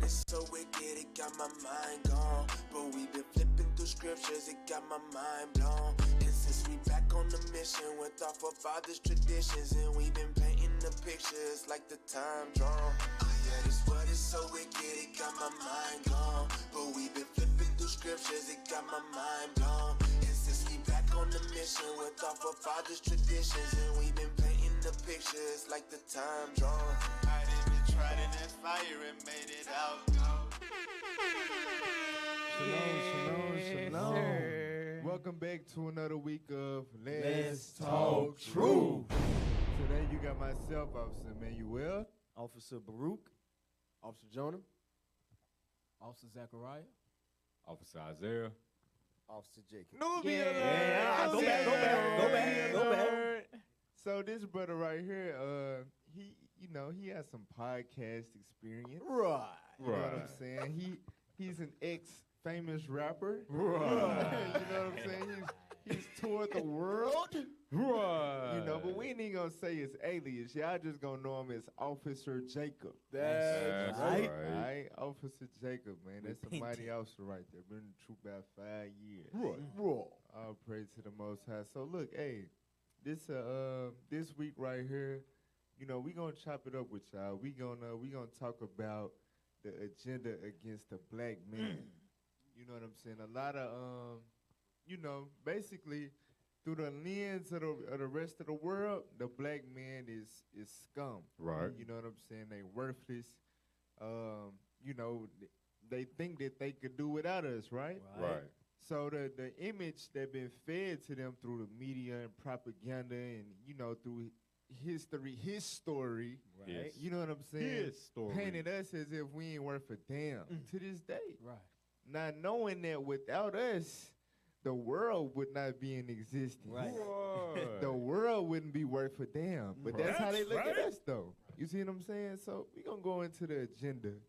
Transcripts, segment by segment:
it's so wicked, it got my mind gone. But we been flipping through scriptures, it got my mind blown. And since we back on the mission with our forefathers' traditions, and we been painting the pictures like the time drawn. Yeah, this what is so wicked, it got my mind gone. But we been flipping through scriptures, it got my mind blown. And since we back on the mission with our forefathers' traditions, and we been painting the pictures like the time drawn. I done been tried in that fire and made it out. Shalom. Welcome back to another week of Let's Talk Truth. Today you got myself, Officer Emmanuel, Officer Baruch, Officer Jonah, Officer Zachariah, Officer Isaiah, Officer Jacob. Go back. So this brother right here, he has some podcast experience. Right. You know what I'm saying? He's an ex-famous rapper. Right. You know what I'm saying? He's toured the world. right? You know, but we ain't even gonna say his alias. Y'all just gonna know him as Officer Jacob. That's All right. right, Officer Jacob, man. That's a mighty officer right there. Been in the troop about 5 years. Right. All praise to the Most High. So look, hey, this week right here, you know, we gonna chop it up with y'all. We gonna talk about the agenda against the black man. You know what I'm saying? A lot of basically through the lens of the rest of the world, the black man is scum. Right. You know what I'm saying? They worthless. You know, they think that they could do without us, right? Right. So the image that been fed to them through the media and propaganda and, you know, through history, his story, right? Yes. You know what I'm saying? His story. Painted us as if we ain't worth a damn to this day. Right. Not knowing that without us, the world would not be in existence. Right. The world wouldn't be worth a damn. But that's how they look at us, though. You see what I'm saying? So we going to go into the agenda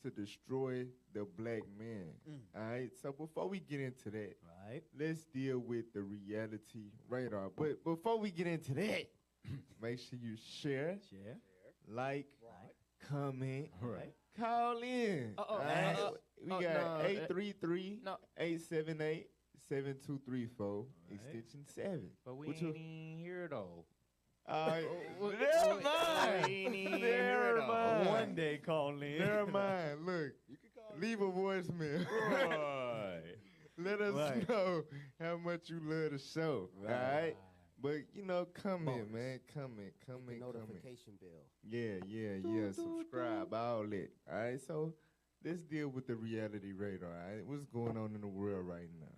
to destroy the black man. All right? So before we get into that, Right. let's deal with the reality radar. But before we get into that, make sure you share, like, comment, Right. call in. We got 833-878-7234, extension 7. But we What ain't even here though. Never mind. One day call in. Never mind. Look, leave a voicemail. Right. Let us know how much you love the show. All right? But, you know, comment, man. Comment. Notification bell. Yeah. Subscribe, all that. All right? So let's deal with the reality radar. All right? What's going on in the world right now?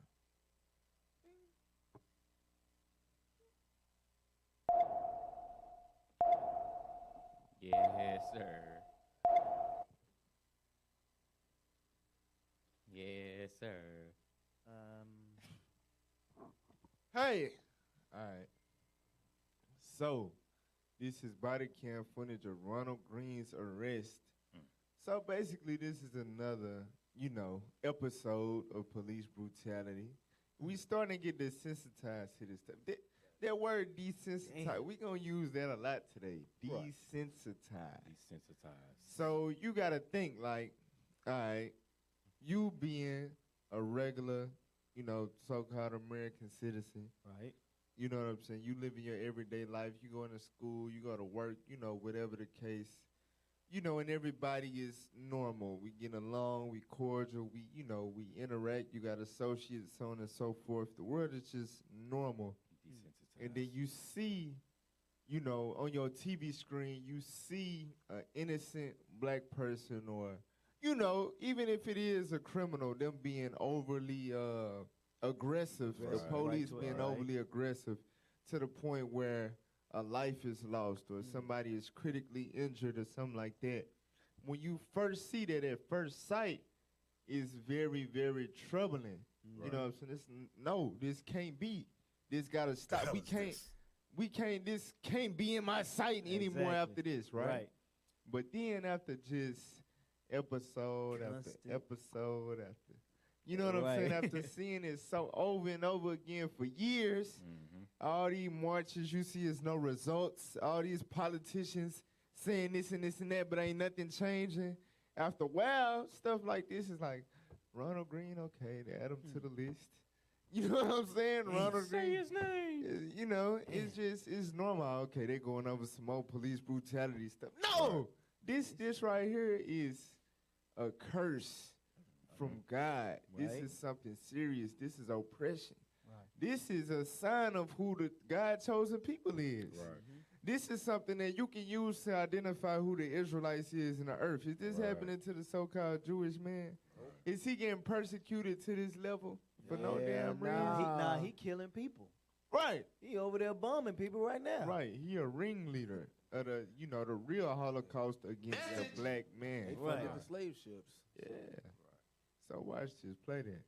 Yes, sir. Yes, sir. Hey! All right. So, this is body cam footage of Ronald Green's arrest. So, basically, this is another, episode of police brutality. We starting to get desensitized to this stuff. That word desensitized, we going to use that a lot today. Desensitized. Desensitized. So, you got to think like, all right, you being a regular, so-called American citizen. Right. You know what I'm saying? You live in your everyday life. You go into school. You go to work, whatever the case. And everybody is normal. We get along. We cordial. We interact. You got associates, so on and so forth. The world is just normal. Desensitized. And then you see, on your TV screen, you see an innocent black person or, even if it is a criminal, them being overly aggressive, the police being overly aggressive to the point where a life is lost or somebody is critically injured or something like that. When you first see that at first sight, it's very, very troubling. Right. You know what I'm saying? This can't be. This got to stop. This can't be in my sight anymore after this, right? But then after just episode after episode after, you know what I'm saying? After seeing it so over and over again for years, all these marches you see is no results. All these politicians saying this and this and that, but ain't nothing changing. after a while, stuff like this is like, Ronald Green, okay, they add him to the list. You know what I'm saying? Ronald Say Green. his name. You know, it's normal. Okay, they going over some more police brutality stuff. No! This right here is a curse from God. This is something serious. This is oppression. This is a sign of who the God-chosen people is. This is something that you can use to identify who the Israelites is in the earth. Is this happening to the so-called Jewish man? Is he getting persecuted to this level for no damn reason? He killing people. Right. He over there bombing people right now. Right. He a ringleader of the, the real Holocaust against the black man. They funded the slave ships. Yeah. So watch this. Play that.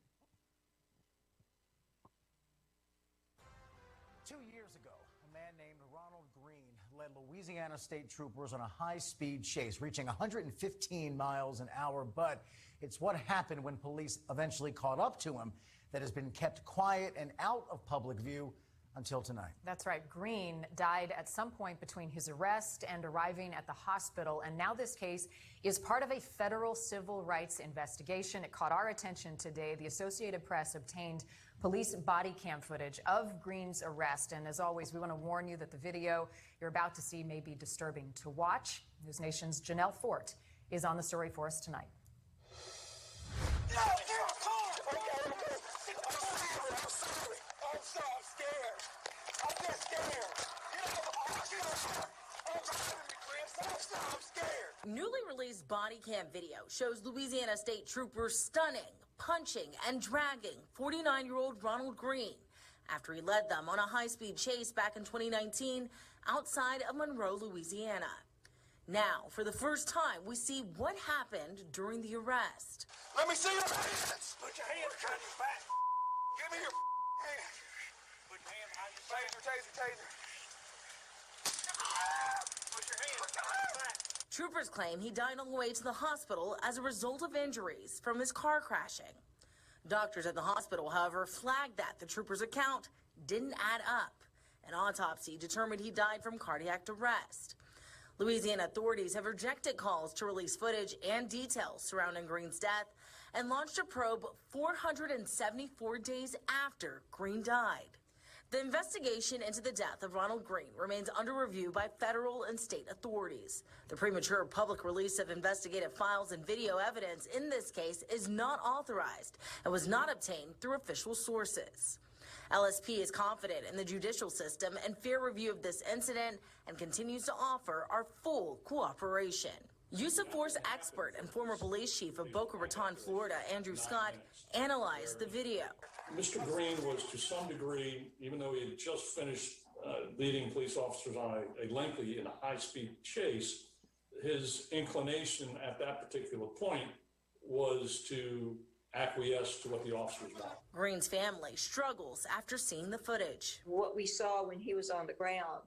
2 years ago, a man named Ronald Green led Louisiana state troopers on a high-speed chase, reaching 115 miles an hour. But it's what happened when police eventually caught up to him that has been kept quiet and out of public view until tonight. That's right. Green died at some point between his arrest and arriving at the hospital. And now this case is part of a federal civil rights investigation. It caught our attention today. The Associated Press obtained police body cam footage of Green's arrest. And as always, we want to warn you that the video you're about to see may be disturbing to watch. News Nation's Janelle Fort is on the story for us tonight. No, I'm scared. I'm just scared. I'm scared. Newly released body cam video shows Louisiana state troopers stunning, punching, and dragging 49-year-old Ronald Green after he led them on a high-speed chase back in 2019 outside of Monroe, Louisiana. Now, for the first time, we see what happened during the arrest. Let me see your hands. Put your hands behind your back. Give me your hands. Put your hands behind your back. Taser. Put your hands behind your back. Troopers claim he died on the way to the hospital as a result of injuries from his car crashing. Doctors at the hospital, however, flagged that the trooper's account didn't add up. An autopsy determined he died from cardiac arrest. Louisiana authorities have rejected calls to release footage and details surrounding Green's death and launched a probe 474 days after Green died. The investigation into the death of Ronald Green remains under review by federal and state authorities. The premature public release of investigative files and video evidence in this case is not authorized and was not obtained through official sources. LSP is confident in the judicial system and fair review of this incident and continues to offer our full cooperation. Use of force expert and former police chief of Boca Raton, Florida, Andrew Scott, analyzed the video. Mr. Green was, to some degree, even though he had just finished leading police officers on a lengthy and high-speed chase, his inclination at that particular point was to acquiesce to what the officers want. Green's family struggles after seeing the footage. What we saw when he was on the ground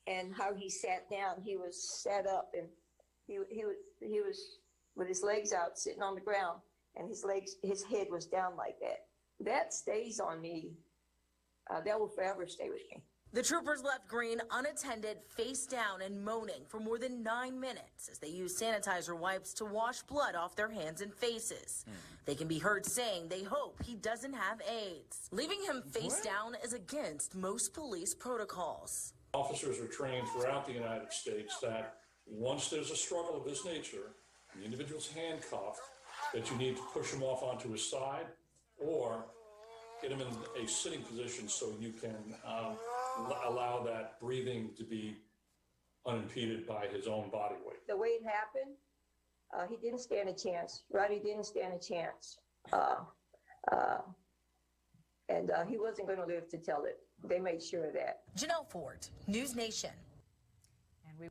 and how he sat down, he was set up and he was with his legs out sitting on the ground and his head was down like that. That stays on me. That will forever stay with me. The troopers left Green unattended, face down and moaning for more than 9 minutes as they used sanitizer wipes to wash blood off their hands and faces. They can be heard saying they hope he doesn't have AIDS. Leaving him face down is against most police protocols. Officers are trained throughout the United States that once there's a struggle of this nature, the individual's handcuffed, that you need to push him off onto his side or get him in a sitting position so you can allow that breathing to be unimpeded by his own body weight. The way it happened, he didn't stand a chance. Roddy didn't stand a chance. And he wasn't going to live to tell it. They made sure of that. Janelle Ford, News Nation. And we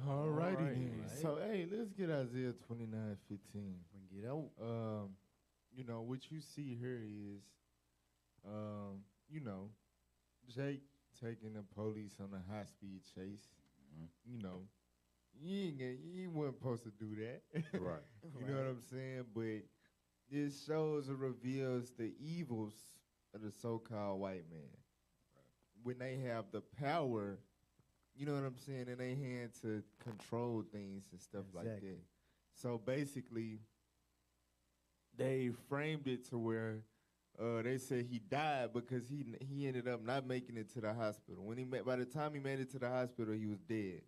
All righty then. So, hey, let's get Isaiah 29:15. Bring it out. What you see here is, Jake taking the police on a high-speed chase. You wasn't supposed to do that. Right. You know what I'm saying? But this shows or reveals the evils of the so-called white man. When they have the power you know what I'm saying, in their hand to control things and stuff like that. So basically, they framed it to where they said he died because he ended up not making it to the hospital. By the time he made it to the hospital, he was dead.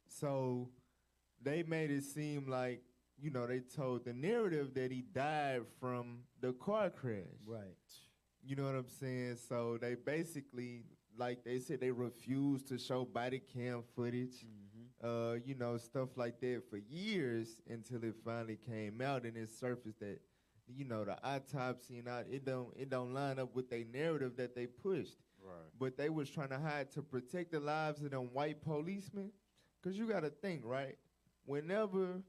So they made it seem like, you know, they told the narrative that he died from the car crash. Right. You know what I'm saying? So they basically, like they said, they refused to show body cam footage, you know, stuff like that for years until it finally came out and it surfaced that, you know, the autopsy and all, it don't line up with their narrative that they pushed. Right. But they was trying to hide to protect the lives of them white policemen. Because you got to think, right? Whenever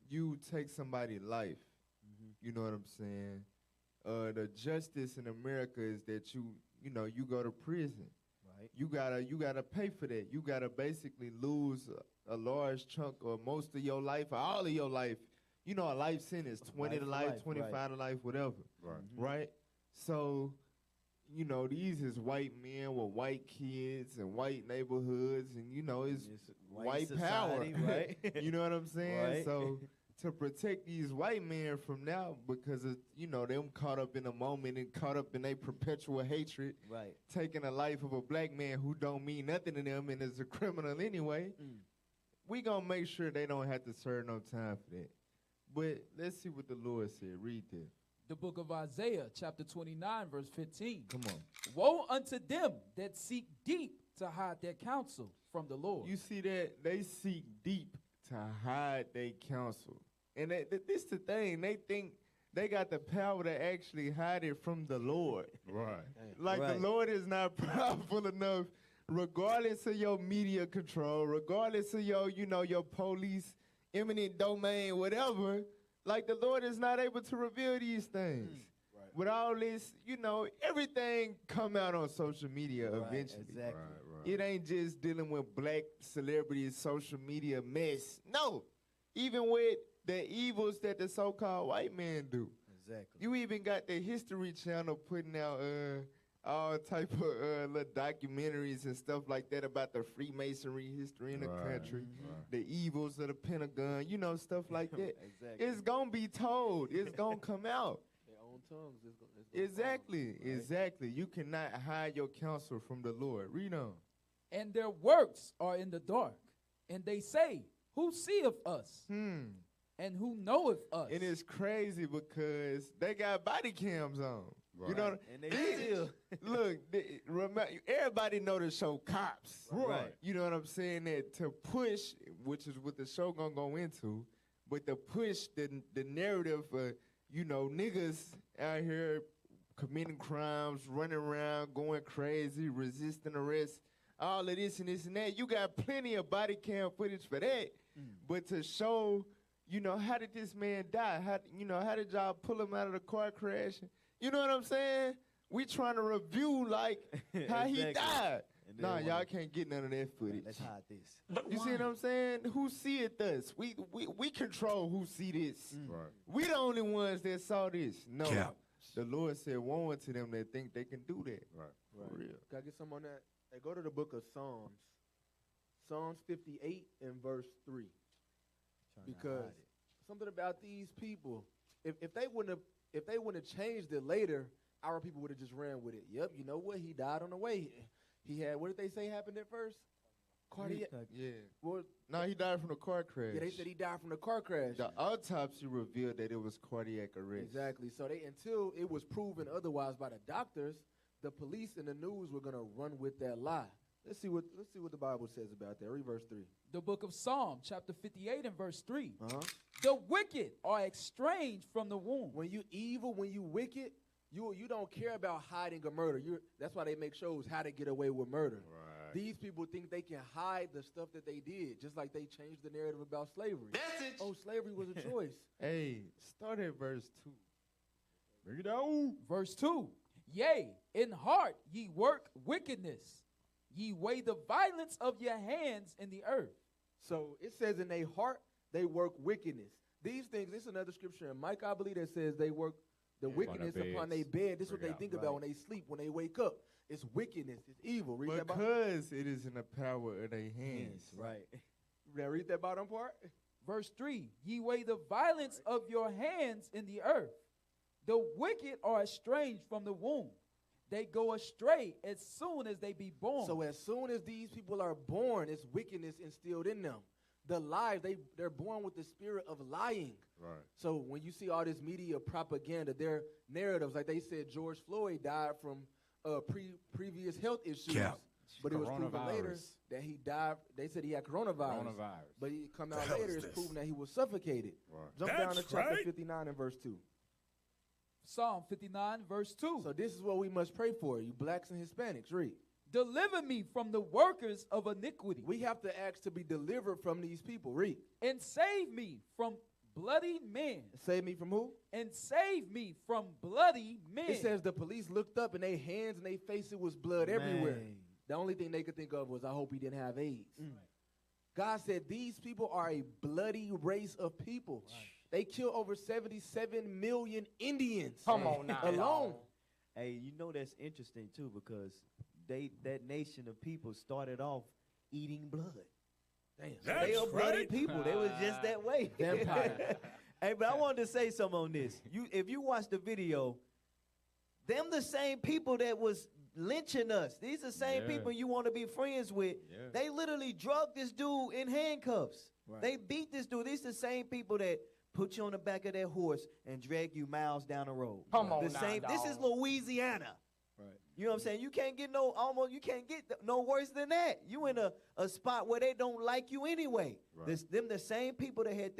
you take somebody's life, you know what I'm saying, the justice in America is that you know, you go to prison. Right. You gotta pay for that. You gotta basically lose a large chunk or most of your life or all of your life. You know, a life sentence, 20 to life, 25 to life, whatever. Right. Right? So, you know, these is white men with white kids and white neighborhoods and, you know, it's white society, power. right? You know what I'm saying? Right. So to protect these white men from now because of, you know, them caught up in a moment and caught up in their perpetual hatred, Right. taking the life of a black man who don't mean nothing to them and is a criminal anyway, we gonna make sure they don't have to serve no time for that. But let's see what the Lord said. Read this. The book of Isaiah, chapter 29, verse 15. Come on. Woe unto them that seek deep to hide their counsel from the Lord. You see that? They seek deep to hide their counsel. And this the thing. They think they got the power to actually hide it from the Lord. Right. Like the Lord is not powerful enough, regardless of your media control, regardless of your, you know, your police, eminent domain, whatever. Like the Lord is not able to reveal these things. Right. With all this, you know, everything come out on social media eventually. Exactly. It ain't just dealing with black celebrities, social media mess. No. Even with the evils that the so-called white man do. Exactly. You even got the History Channel putting out all type of little documentaries and stuff like that about the Freemasonry history in the country, the evils of the Pentagon, you know, stuff like that. Exactly. It's going to be told. It's going to come out. Their own tongues. It's Exactly. Right? Exactly. You cannot hide your counsel from the Lord. Read on. And their works are in the dark. And they say, who seeth us? And who knoweth us? And it's crazy because they got body cams on. Right. You know, And they still look. Everybody know the show Cops. Right. You know what I'm saying? That to push, which is what the show gonna go into, but to push the narrative for, you know, niggas out here committing crimes, running around, going crazy, resisting arrest, all of this and this and that. You got plenty of body cam footage for that. But to show, you know, how did this man die? How did y'all pull him out of the car crash? You know what I'm saying? We trying to review, like, how he died. Nah, y'all can't get none of that footage. Let's hide this. You see what I'm saying? Who see it thus? We control who see this. Right. We the only ones that saw this. No. Cap. The Lord said, woe unto them that think they can do that. Right. For real. Can I get some on that? Hey, go to the book of Psalms. Psalms 58 and verse 3. Because something about these people, if they wouldn't have changed it later, our people would have just ran with it. Yep, you know what? He died on the way. He had, what did they say happened at first? Cardiac. Yeah. Well, No, he died from the car crash. yeah, they said he died from the car crash. The autopsy revealed that it was cardiac arrest. Exactly. So until it was proven otherwise by the doctors, the police and the news were gonna run with that lie. Let's see what the Bible says about that. Read verse 3. The book of Psalm, chapter 58 and verse 3. Uh-huh. The wicked are estranged from the womb. When you evil, when you wicked, you don't care about hiding a murder. That's why they make shows how to get away with murder. Right. These people think they can hide the stuff that they did, just like they changed the narrative about slavery. Oh, slavery was a choice. Hey, start at verse 2. Bring it out. Verse 2. Yea, in heart ye work wickedness. Ye weigh the violence of your hands in the earth. So it says in their heart they work wickedness. These things, this is another scripture in Micah, I believe, that says they work The wickedness upon their bed. This is what they think about when they sleep, when they wake up. It's wickedness. It's evil. Read that bottom. Because it is in the power of their hands. Right. Now read that bottom part. Verse 3, ye weigh the violence of your hands in the earth. The wicked are estranged from the womb. They go astray as soon as they be born. So as soon as these people are born, it's wickedness instilled in them. The lies, they're born with the spirit of lying. Right. So when you see all this media propaganda, their narratives, like they said George Floyd died from previous health issues. Yeah. But it was proven later that he died. They said he had coronavirus. But he come out later, it's proven that he was suffocated. Right. Jump down to chapter 59 and verse 2. Psalm 59, verse 2. So this is what we must pray for, you blacks and Hispanics. Read. Deliver me from the workers of iniquity. We have to ask to be delivered from these people. Read. And save me from bloody men. Save me from who? And save me from bloody men. It says the police looked up and their hands and their faces was blood everywhere. The only thing they could think of was, I hope he didn't have AIDS. God said these people are a bloody race of people. Right. They killed over 77 million Indians. Come on now. Alone. Hey, you know that's interesting too, because that nation of people started off eating blood. Damn. They are bloody people. They was just that way. Vampire. Hey, but I wanted to say something on this. If you watch the video, them the same people that was lynching us. These are the same people you want to be friends with. Yeah. They literally drugged this dude in handcuffs. Right. They beat this dude. These are the same people that put you on the back of their horse and drag you miles down the road. Come on, the same. Dog. This is Louisiana. Right. You know what I'm saying? You can't get you can't get no worse than that. You in a spot where they don't like you anyway. Right. Them the same people that had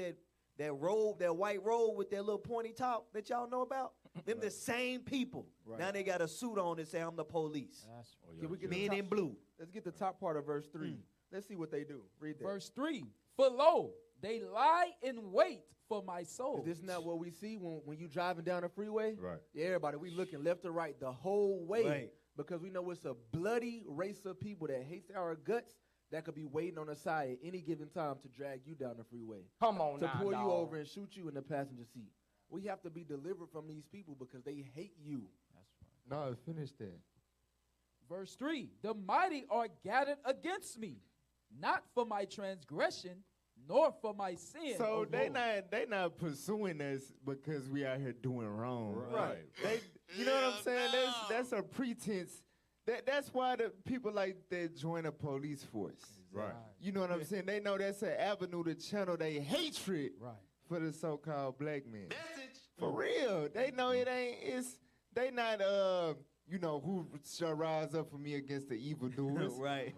that robe, that white robe with that little pointy top that y'all know about. Them the same people. Right. Now they got a suit on and say, I'm the police. Men in blue. Let's get the top part of verse 3. Let's see what they do. Read that. Verse 3. For lo, they lie in wait for my soul. Is this not what we see when you driving down the freeway? Right. Yeah, everybody, we looking left to right the whole way. Right. Because we know it's a bloody race of people that hates our guts that could be waiting on the side at any given time to drag you down the freeway. Come on to now, pull dog. you over and shoot you in the passenger seat. We have to be delivered from these people because they hate you. That's right. No, finish that. Verse 3, the mighty are gathered against me, not for my transgression, nor for my sin. So they not pursuing us because we out here doing wrong. Right. You know what I'm saying? That's a pretense. That's why the people like that join a police force. Right. You know what I'm saying? They know that's an avenue to channel their hatred for the so-called black man. For real. They know it ain't, they not, who shall rise up for me against the evildoers. Right.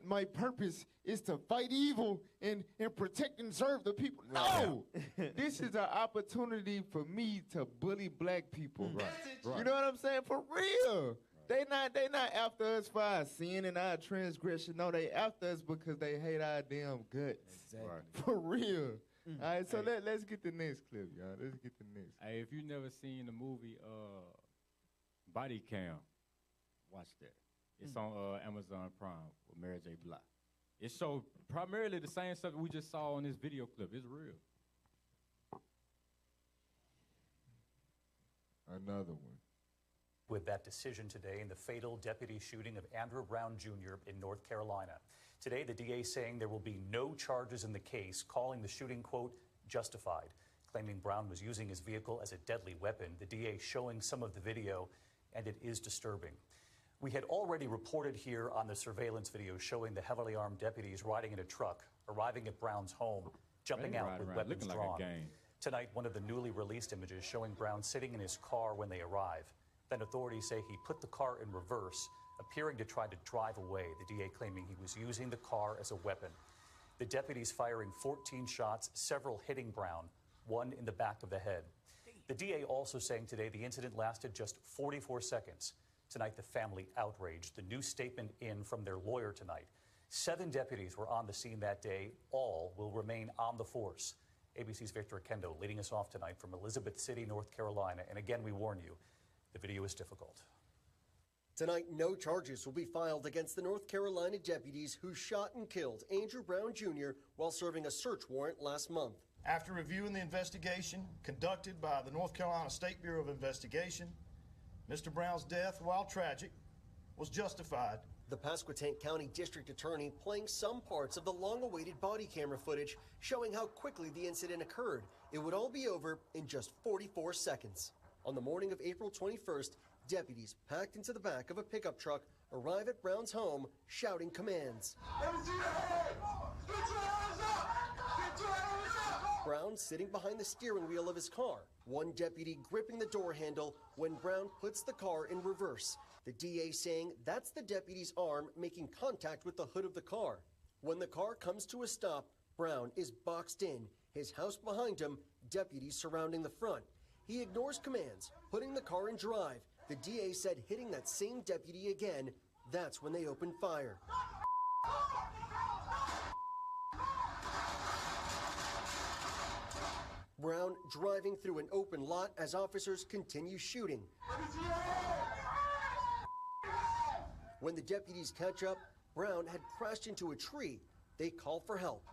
My purpose is to fight evil and protect and serve the people. No! This is an opportunity for me to bully black people. Right. You know what I'm saying? For real. They not after us for our sin and our transgression. No, they after us because they hate our damn guts. Exactly. Right. For real. All right, so let's get the next clip, y'all. Let's get the next. Hey, if you never seen the movie Body Cam, watch that. It's on Amazon Prime with Mary J. Blige. It showed primarily the same stuff that we just saw on this video clip. It's real. Another one. With that decision today in the fatal deputy shooting of Andrew Brown Jr. in North Carolina. Today, the DA saying there will be no charges in the case, calling the shooting, quote, justified, claiming Brown was using his vehicle as a deadly weapon. The DA showing some of the video, and it is disturbing. We had already reported here on the surveillance video showing the heavily armed deputies riding in a truck, arriving at Brown's home, jumping out with weapons drawn. Tonight, one of the newly released images showing Brown sitting in his car when they arrive. Then authorities say he put the car in reverse, appearing to try to drive away, the DA claiming he was using the car as a weapon. The deputies firing 14 shots, several hitting Brown, one in the back of the head. The DA also saying today the incident lasted just 44 seconds. Tonight, the family outraged. The new statement in from their lawyer tonight. 7 deputies were on the scene that day. All will remain on the force. ABC's Victor Akendo leading us off tonight from Elizabeth City, North Carolina. And again, we warn you, the video is difficult. Tonight, no charges will be filed against the North Carolina deputies who shot and killed Andrew Brown Jr. while serving a search warrant last month. After reviewing the investigation conducted by the North Carolina State Bureau of Investigation, Mr. Brown's death, while tragic, was justified. The Pasquotank County District Attorney playing some parts of the long-awaited body camera footage showing how quickly the incident occurred. It would all be over in just 44 seconds. On the morning of April 21st, deputies packed into the back of a pickup truck arrive at Brown's home shouting commands. Let me see your head! Get your hands up! Get your hands up! Brown sitting behind the steering wheel of his car, one deputy gripping the door handle when Brown puts the car in reverse. The DA saying that's the deputy's arm making contact with the hood of the car. When the car comes to a stop, Brown is boxed in, his house behind him, deputies surrounding the front. He ignores commands, putting the car in drive. The DA said hitting that same deputy again, that's when they opened fire. Brown driving through an open lot as officers continue shooting. When the deputies catch up, Brown had crashed into a tree. They call for help.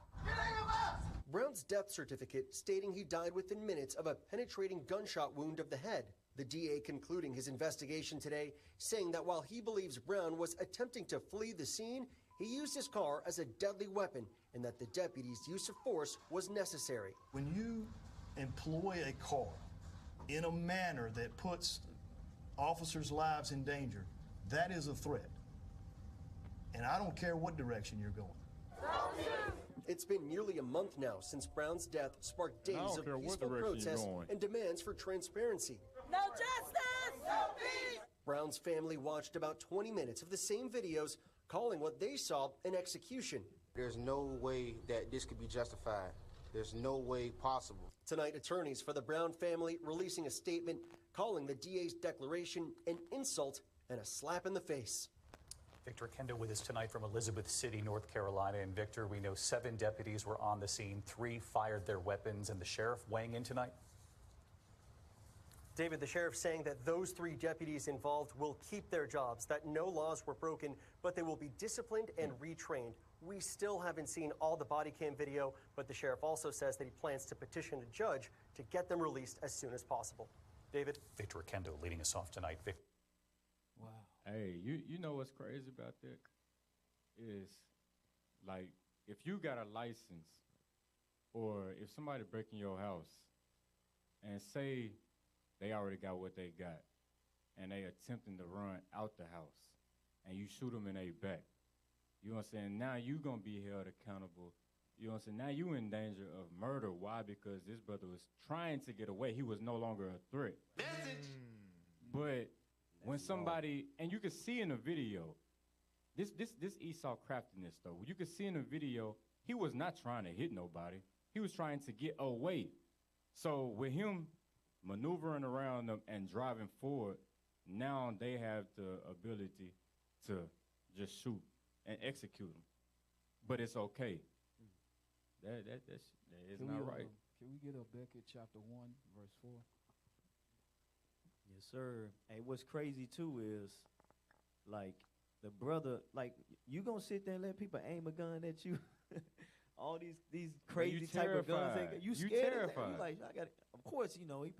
Brown's death certificate stating he died within minutes of a penetrating gunshot wound of the head. The DA concluding his investigation today, saying that while he believes Brown was attempting to flee the scene, he used his car as a deadly weapon and that the deputy's use of force was necessary. When you employ a car in a manner that puts officers' lives in danger, that is a threat. And I don't care what direction you're going. It's been nearly a month now since Brown's death sparked days of peaceful protests and demands for transparency. No justice! No peace! Brown's family watched about 20 minutes of the same videos, calling what they saw an execution. There's no way that this could be justified. There's no way possible. Tonight, attorneys for the Brown family releasing a statement calling the DA's declaration an insult and a slap in the face. Victor Kendo with us tonight from Elizabeth City, North Carolina. And Victor, we know 7 deputies were on the scene, 3 fired their weapons, and the sheriff weighing in tonight? David, the sheriff saying that those 3 deputies involved will keep their jobs, that no laws were broken, but they will be disciplined and retrained. We still haven't seen all the body cam video, but the sheriff also says that he plans to petition a judge to get them released as soon as possible. David? Victor Kendo leading us off tonight. Wow. Hey, you know what's crazy about that? Is, like, if you got a license or if somebody breaking your house and say they already got what they got and they attempting to run out the house and you shoot them in their back, you know what I'm saying? Now you going to be held accountable. You know what I'm saying? Now you in danger of murder. Why? Because this brother was trying to get away. He was no longer a threat. But when somebody, and you can see in the video, this Esau craftiness though, you can see in the video, he was not trying to hit nobody. He was trying to get away. So with him maneuvering around them and driving forward, now they have the ability to just shoot and execute them. But it's okay. That is not right. Can we get Habakkuk chapter 1, verse 4? Yes, sir. Hey, what's crazy too is, like, the brother, like, you gonna sit there and let people aim a gun at you? All these crazy type of guns. You scared? Terrified. You like, I got. Of course, you know he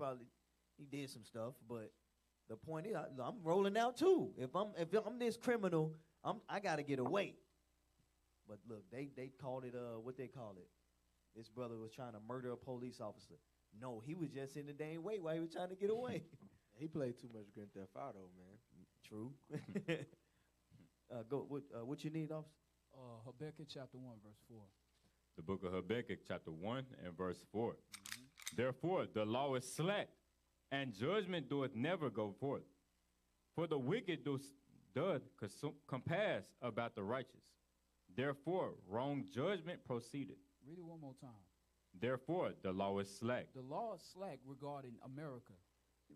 did some stuff, but the point is, I'm rolling out too. If I'm this criminal, I gotta get away. But look, they called it what they call it. This brother was trying to murder a police officer. No, he was just in the dang way while he was trying to get away. He played too much Grand Theft Auto, man. True. Go. What you need, officer? Habakkuk chapter 1, verse 4. The book of Habakkuk, chapter 1 and verse 4. Therefore, the law is slack, and judgment doeth never go forth. For the wicked doth compass about the righteous. Therefore, wrong judgment proceeded. Read it one more time. Therefore, the law is slack. The law is slack regarding America.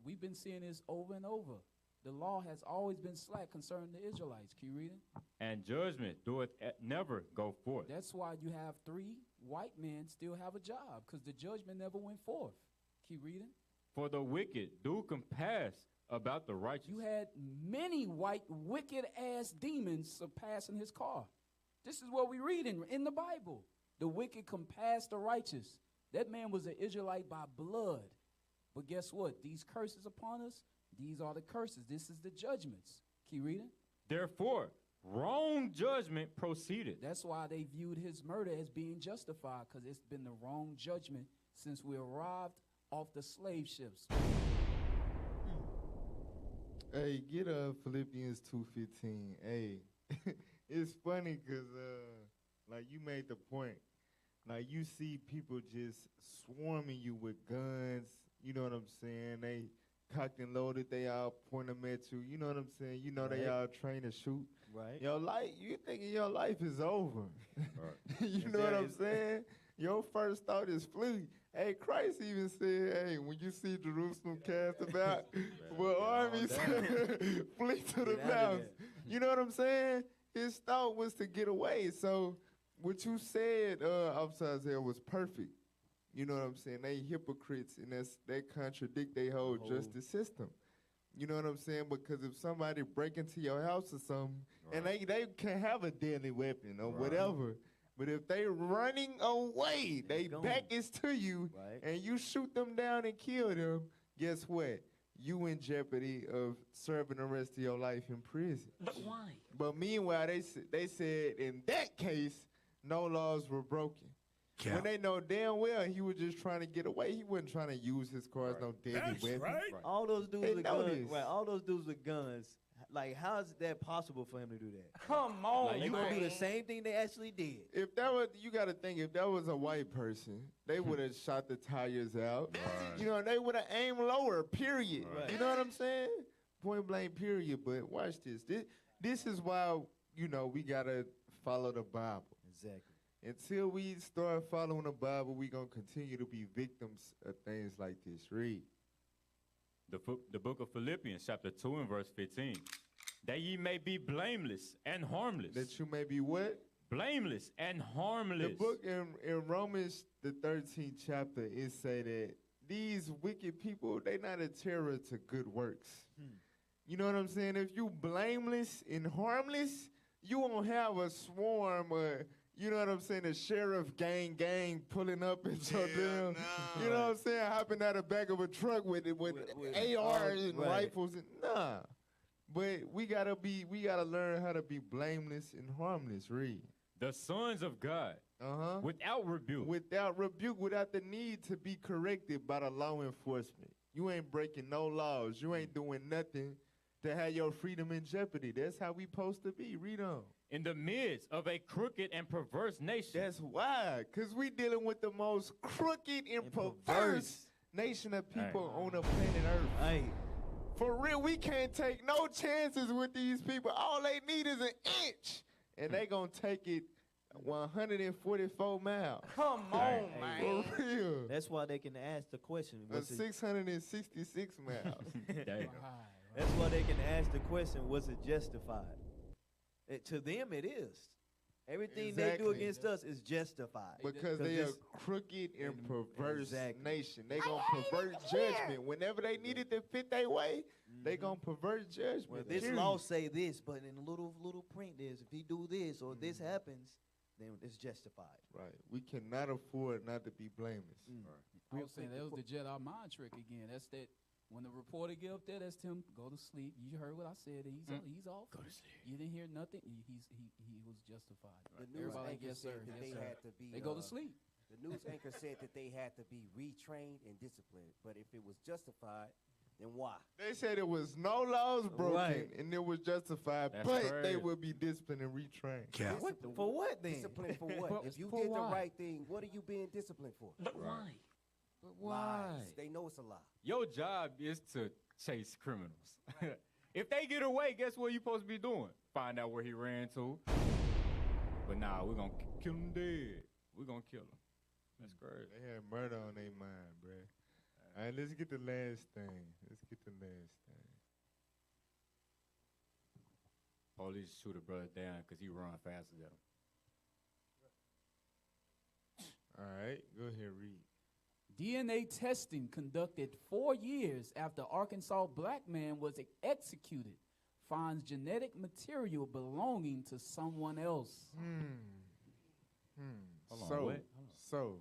We've been seeing this over and over. The law has always been slack concerning the Israelites. Keep reading. And judgment doeth never go forth. That's why you have 3 white men still have a job, because the judgment never went forth. Keep reading. For the wicked do compass about the righteous. You had many white, wicked-ass demons surpassing his car. This is what we read in the Bible. The wicked compass the righteous. That man was an Israelite by blood. But guess what? These curses upon us, these are the curses. This is the judgments. Keep reading. Therefore, wrong judgment proceeded. That's why they viewed his murder as being justified, because it's been the wrong judgment since we arrived off the slave ships. Hey, get Philippians 2:15. Hey, it's funny because like you made the point. Like you see people just swarming you with guns. You know what I'm saying? They cocked and loaded. They all point them at you. You know what I'm saying? You know they all trained to shoot. Right. Your life, you thinking your life is over. Right. You know what I'm saying? Your first thought is flee. Hey, Christ even said, hey, when you see Jerusalem cast about, well, armies, flee to the mountains. You know what I'm saying? His thought was to get away. So what you said, Officer Isaiah, was perfect. You know what I'm saying? They hypocrites, and they contradict their whole justice system. You know what I'm saying? Because if somebody break into your house or something, and they can have a deadly weapon or whatever, but if they running away, they back is to you, and you shoot them down and kill them, guess what? You in jeopardy of serving the rest of your life in prison. But why? But meanwhile, they said in that case, no laws were broken. When they know damn well he was just trying to get away. He wasn't trying to use his car as no deadly weapon. All those dudes with guns. this. Right. All those dudes with guns. Like, how is that possible for him to do that? Come on, Like, they gonna do the same thing they actually did. If that was, you got to think, if that was a white person, they would have shot the tires out. You know, they would have aimed lower, period. You know what I'm saying? Point blank, period. But watch this. This is why, you know, we got to follow the Bible. Exactly. Until we start following the Bible, we going to continue to be victims of things like this. Read. The book of Philippians, chapter 2 and verse 15. That ye may be blameless and harmless. That you may be what? Blameless and harmless. The book in Romans, the 13th chapter, it say that these wicked people, they not a terror to good works. You know what I'm saying? If you blameless and harmless, you won't have a swarm of, you know what I'm saying, the sheriff gang pulling up at your damn, you know what I'm saying, hopping out the back of a truck with ARs and rifles. Nah. But we gotta learn how to be blameless and harmless. Read. The sons of God. Without rebuke. Without rebuke, without the need to be corrected by the law enforcement. You ain't breaking no laws. You ain't doing nothing to have your freedom in jeopardy. That's how we supposed to be. Read on. In the midst of a crooked and perverse nation. That's why. Because we dealing with the most crooked and perverse nation of people on the planet Earth. For real, we can't take no chances with these people. All they need is an inch, and they gonna take it 144 miles. Come on, man. For real. That's why they can ask the question. 666 miles. That's why they can ask the question, was it justified? To them, it is. Everything they do against us is justified. Because they are crooked and perverse nation. They going to pervert judgment. Whenever they need it to fit their way, they going to pervert judgment. Well, this law say this, but in a little print is, if he do this or this happens, then it's justified. Right. We cannot afford not to be blameless. I was saying that was the Jedi mind trick again. That's that. When the reporter get up there, that's him. Go to sleep. You heard what I said. He's off. Go to sleep. You didn't hear nothing. He was justified. The news anchor said that they had to be. They go to sleep. The news anchor said that they had to be retrained and disciplined. But if it was justified, then why? They said it was no laws broken and it was justified, but they would be disciplined and retrained. For what then? Disciplined for what? If you did the right thing, what are you being disciplined for? But why? But why? Lies. They know it's a lie. Your job is to chase criminals. If they get away, guess what you supposed to be doing? Find out where he ran to. But nah, we're going to kill him dead. We're going to kill him. That's crazy. They had murder on their mind, bro. All right, let's get the last thing. Police shoot a brother down because he run faster than him. All right, go ahead, read. DNA testing conducted 4 years after Arkansas black man was executed finds genetic material belonging to someone else. Hold on, what? So,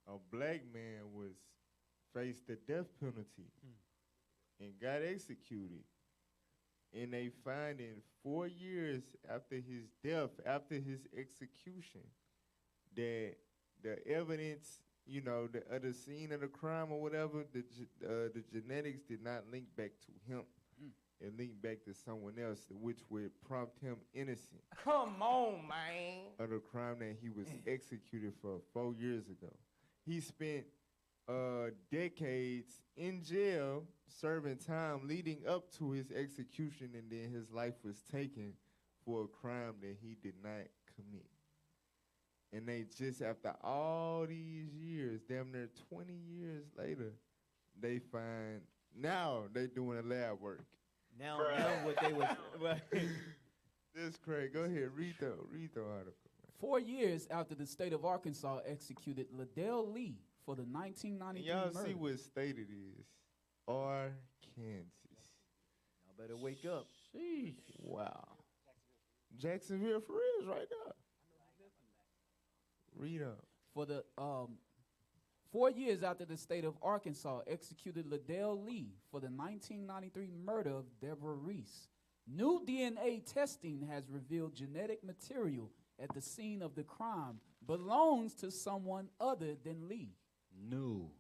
a black man was faced the death penalty and got executed. And they find in 4 years after his death, after his execution, that the evidence, you know, the other scene of the crime or whatever, the genetics did not link back to him. It linked back to someone else, which would prompt him innocent. Come on, man. Of the crime that he was executed for 4 years ago. He spent decades in jail serving time leading up to his execution, and then his life was taken for a crime that he did not commit. And they just, after all these years, damn near 20 years later, they find, now they doing a lab work. Now what they was. This Craig, go ahead, read the article. 4 years after the state of Arkansas executed Liddell Lee for the 1993 Y'all murder. see what state it is. Arkansas. Y'all better wake up. Sheesh. Wow. Jacksonville for real is right now. Read up. For the 4 years after the state of Arkansas executed Liddell Lee for the 1993 murder of Deborah Reese, new DNA testing has revealed genetic material at the scene of the crime belongs to someone other than Lee. New.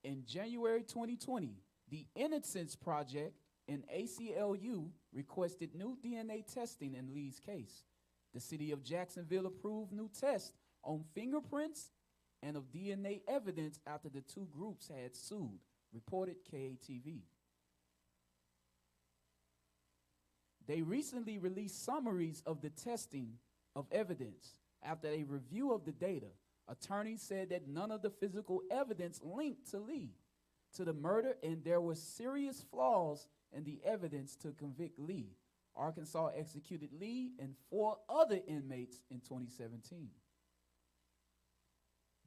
In January 2020, the Innocence Project and ACLU requested new DNA testing in Lee's case. The city of Jacksonville approved new tests on fingerprints and of DNA evidence after the two groups had sued, reported KATV. They recently released summaries of the testing of evidence. After a review of the data, attorneys said that none of the physical evidence linked to Lee to the murder, and there were serious flaws in the evidence to convict Lee. Arkansas executed Lee and 4 other inmates in 2017.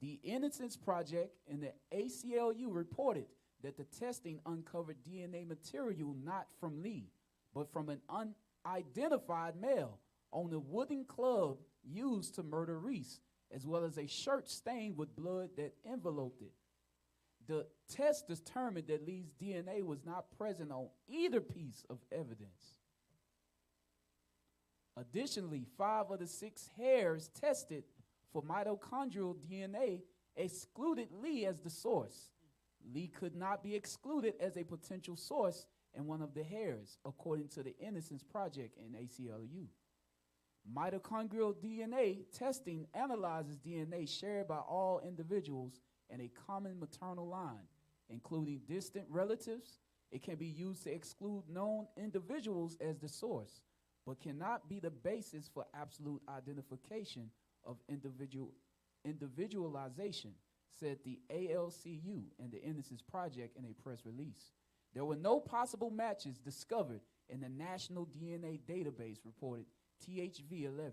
The Innocence Project and the ACLU reported that the testing uncovered DNA material not from Lee, but from an unidentified male on the wooden club used to murder Reese, as well as a shirt stained with blood that enveloped it. The test determined that Lee's DNA was not present on either piece of evidence. Additionally, 5 of the 6 hairs tested for mitochondrial DNA excluded Lee as the source. Lee could not be excluded as a potential source in one of the hairs, according to the Innocence Project and ACLU. Mitochondrial DNA testing analyzes DNA shared by all individuals in a common maternal line, including distant relatives. It can be used to exclude known individuals as the source, but cannot be the basis for absolute identification of individualization, said the ALCU and the Innocence Project in a press release. There were no possible matches discovered in the National DNA Database, reported THV-11.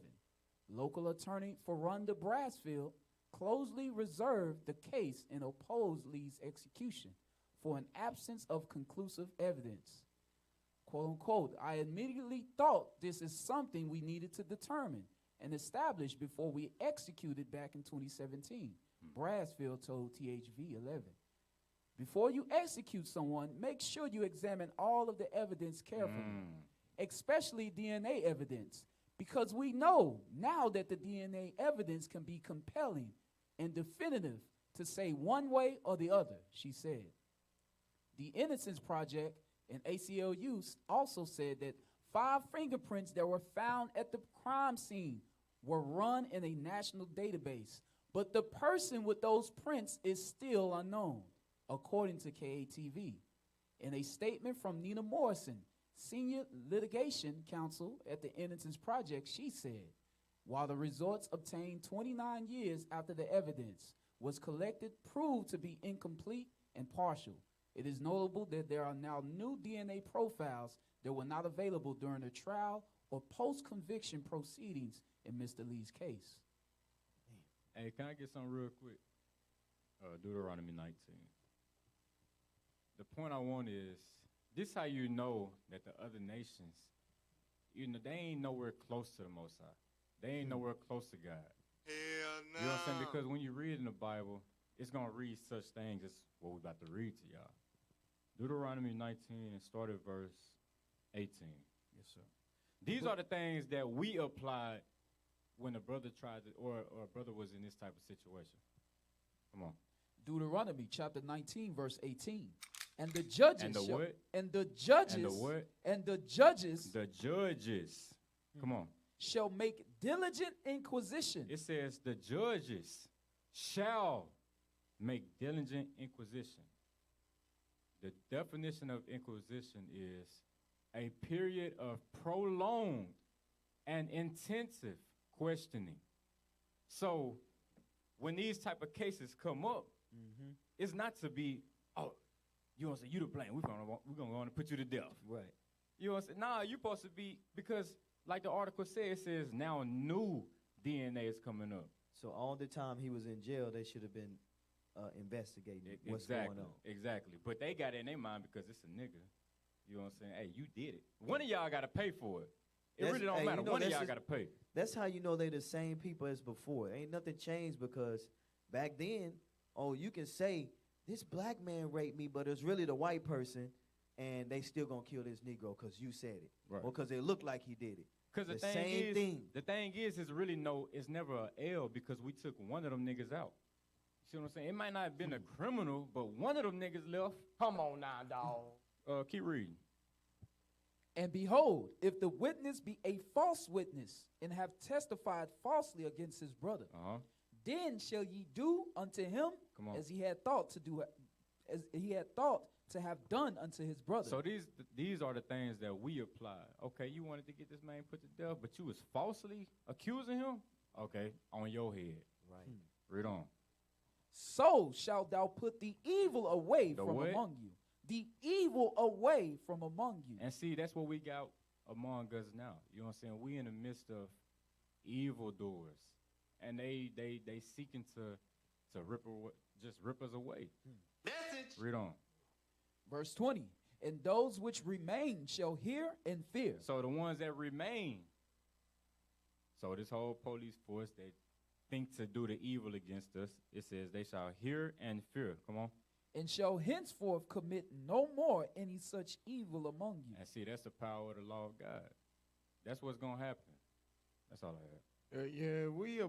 Local attorney Ferunda Brasfield closely reserved the case and opposed Lee's execution for an absence of conclusive evidence. Quote unquote, I immediately thought this is something we needed to determine and establish before we executed back in 2017, Brasfield told THV-11. Before you execute someone, make sure you examine all of the evidence carefully, especially DNA evidence, because we know now that the DNA evidence can be compelling and definitive to say one way or the other, she said. The Innocence Project and ACLU also said that 5 fingerprints that were found at the crime scene were run in a national database, but the person with those prints is still unknown, according to KATV. In a statement from Nina Morrison, senior litigation counsel at the Innocence Project, she said, while the results obtained 29 years after the evidence was collected proved to be incomplete and partial, it is notable that there are now new DNA profiles that were not available during the trial or post-conviction proceedings in Mr. Lee's case. Hey, can I get something real quick? Deuteronomy 19. The point I want is, this how you know that the other nations, they ain't nowhere close to the Most High. They ain't nowhere close to God. Hell no. You know what I'm saying? Because when you read in the Bible, it's going to read such things as what we're about to read to y'all. Deuteronomy 19 and start at verse 18. Yes, sir. These are the things that we applied when a brother tried to, or a brother was in this type of situation. Come on. Deuteronomy chapter 19, verse 18. And the judges. And the what? And the judges. And the what? And the judges. The judges. Come on. Shall make diligent inquisition. It says the judges shall make diligent inquisition. The definition of inquisition is a period of prolonged and intensive questioning. So when these type of cases come up, it's not to be, oh, you want to say you to blame. We're gonna go on and put you to death. Right. You want to say, nah, you're supposed to be, because like the article says, it says now new DNA is coming up. So all the time he was in jail, they should have been investigating what's going on. Exactly. But they got it in their mind because it's a nigga. You know what I'm saying? Hey, you did it. One of y'all got to pay for it. It really don't matter. One of y'all got to pay. That's how you know they the same people as before. Ain't nothing changed, because back then, you can say, this black man raped me, but it's really the white person, and they still going to kill this Negro because you said it. Right. Or because it looked like he did it. Because the thing is, it's really it's never an L, because we took one of them niggas out. See what I'm saying? It might not have been a criminal, but one of them niggas left. Come on now, dog. Keep reading. And behold, if the witness be a false witness and have testified falsely against his brother, then shall ye do unto him as he had thought to do, as he had thought to have done unto his brother. So these are the things that we apply. Okay, you wanted to get this man put to death, but you was falsely accusing him? Okay, on your head. Right. Read on. So shalt thou put the evil away from among you. The evil away from among you. And see, that's what we got among us now. You know what I'm saying? We in the midst of evildoers, and they seeking to rip us away. Message. Read on. Verse 20. And those which remain shall hear and fear. So the ones that remain. So this whole police force that think to do the evil against us, it says they shall hear and fear. Come on. And shall henceforth commit no more any such evil among you. And see, that's the power of the law of God. That's what's going to happen. That's all I have. Yeah, we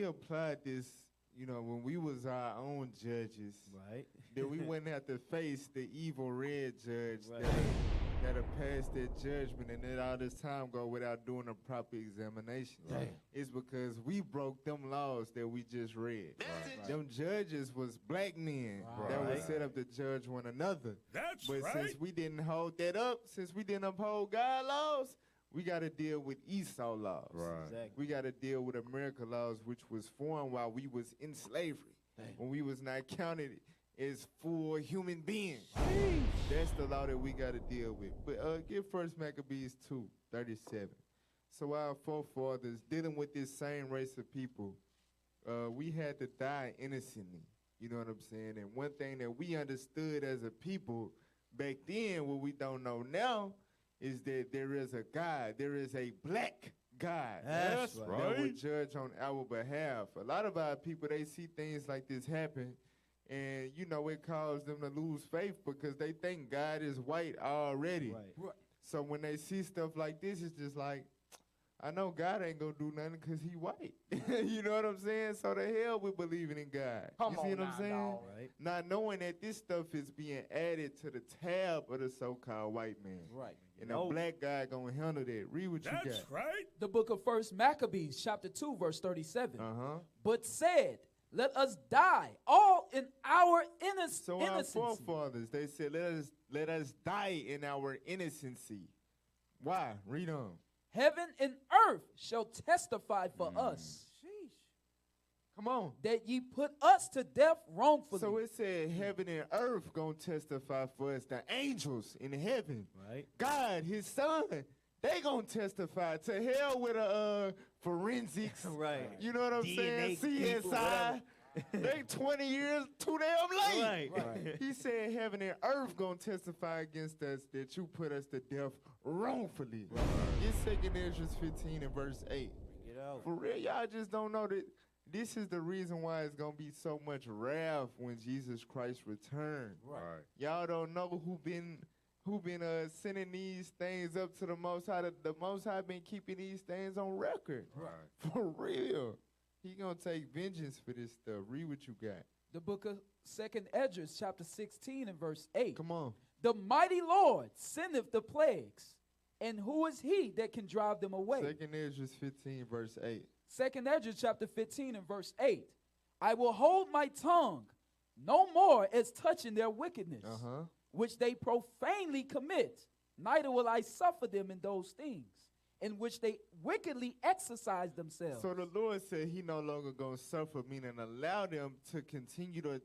applied this, when we was our own judges. Right. That we wouldn't have to face the evil red judge that'll pass that judgment and let all this time go without doing a proper examination. Right. It's because we broke them laws that we just read. Right. Them judges was black men that was set up to judge one another. But since we didn't hold that up, since we didn't uphold God laws, we got to deal with Esau laws. Right. Exactly. We got to deal with America laws, which was formed while we was in slavery, when we was not counted as full human beings. That's the law that we got to deal with. But get First Maccabees 2:37. So our forefathers, dealing with this same race of people, we had to die innocently. You know what I'm saying? And one thing that we understood as a people back then, what we don't know now, is that there is a God. There is a black God. That's right. That would judge on our behalf. A lot of our people, they see things like this happen, and, it caused them to lose faith because they think God is white already. Right. So when they see stuff like this, it's just like, I know God ain't going to do nothing because he white. You know what I'm saying? So the hell with believing in God. Come you see on what I'm saying? dog. Right. Not knowing that this stuff is being added to the tab of the so-called white man. Right. And a black guy going to handle that. Read what you got. That's right. The book of First Maccabees, chapter 2, verse 37. But said, let us die, all in our innocency. So our forefathers, they said, let us die in our innocency. Why? Read on. Heaven and earth shall testify for us. Come on. That ye put us to death wrongfully. So it said heaven and earth gonna testify for us. The angels in heaven. Right. God, his son, they gonna testify. To hell with a forensics. Right. You know what I'm saying? DNA people, CSI. They 20 years too damn late. Right. He said heaven and earth gonna testify against us that you put us to death wrongfully. Get 2 Ezra 15 and verse 8. Bring it out. For real, y'all just don't know that this is the reason why it's gonna be so much wrath when Jesus Christ returns. Right. Y'all don't know who been sending these things up to the Most High. The Most High been keeping these things on record. Right. For real. He gonna take vengeance for this stuff. Read what you got. The book of 2 Ezra, chapter 16 and verse 8. Come on. The mighty Lord sendeth the plagues, and who is he that can drive them away? 2 Ezra 15 verse 8. 2 Ezra chapter 15 and verse 8. I will hold my tongue no more as touching their wickedness, which they profanely commit, neither will I suffer them in those things in which they wickedly exercise themselves. So the Lord said he no longer going to suffer, meaning allow them to continue to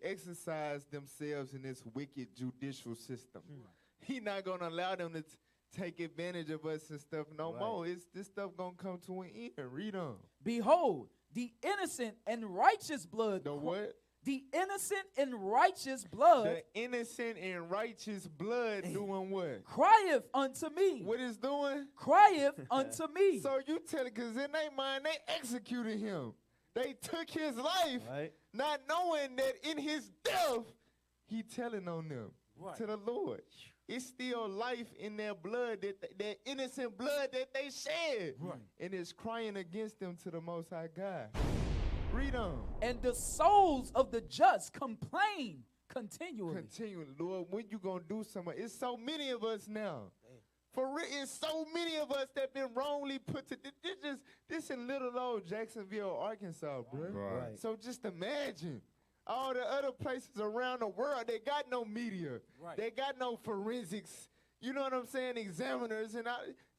exercise themselves in this wicked judicial system. He not going to allow them to take advantage of us and stuff no more. This stuff going to come to an end. Read on. Behold, the innocent and righteous blood. The what? The innocent and righteous blood. The innocent and righteous blood doing what? Crieth unto me. What is doing? Crieth unto me. So you tell it, because in their mind, they executed him. They took his life, not knowing that in his death, he telling on them to the Lord. It's still life in their blood, that innocent blood that they shed. And it's crying against them to the Most High God. Read on. And the souls of the just complain continually. Lord, when you going to do something? It's so many of us now. For real, it's so many of us that been wrongly put to this in little old Jacksonville, Arkansas, bro. Right. So just imagine all the other places around the world, they got no media. They got no forensics. You know what I'm saying? Examiners. And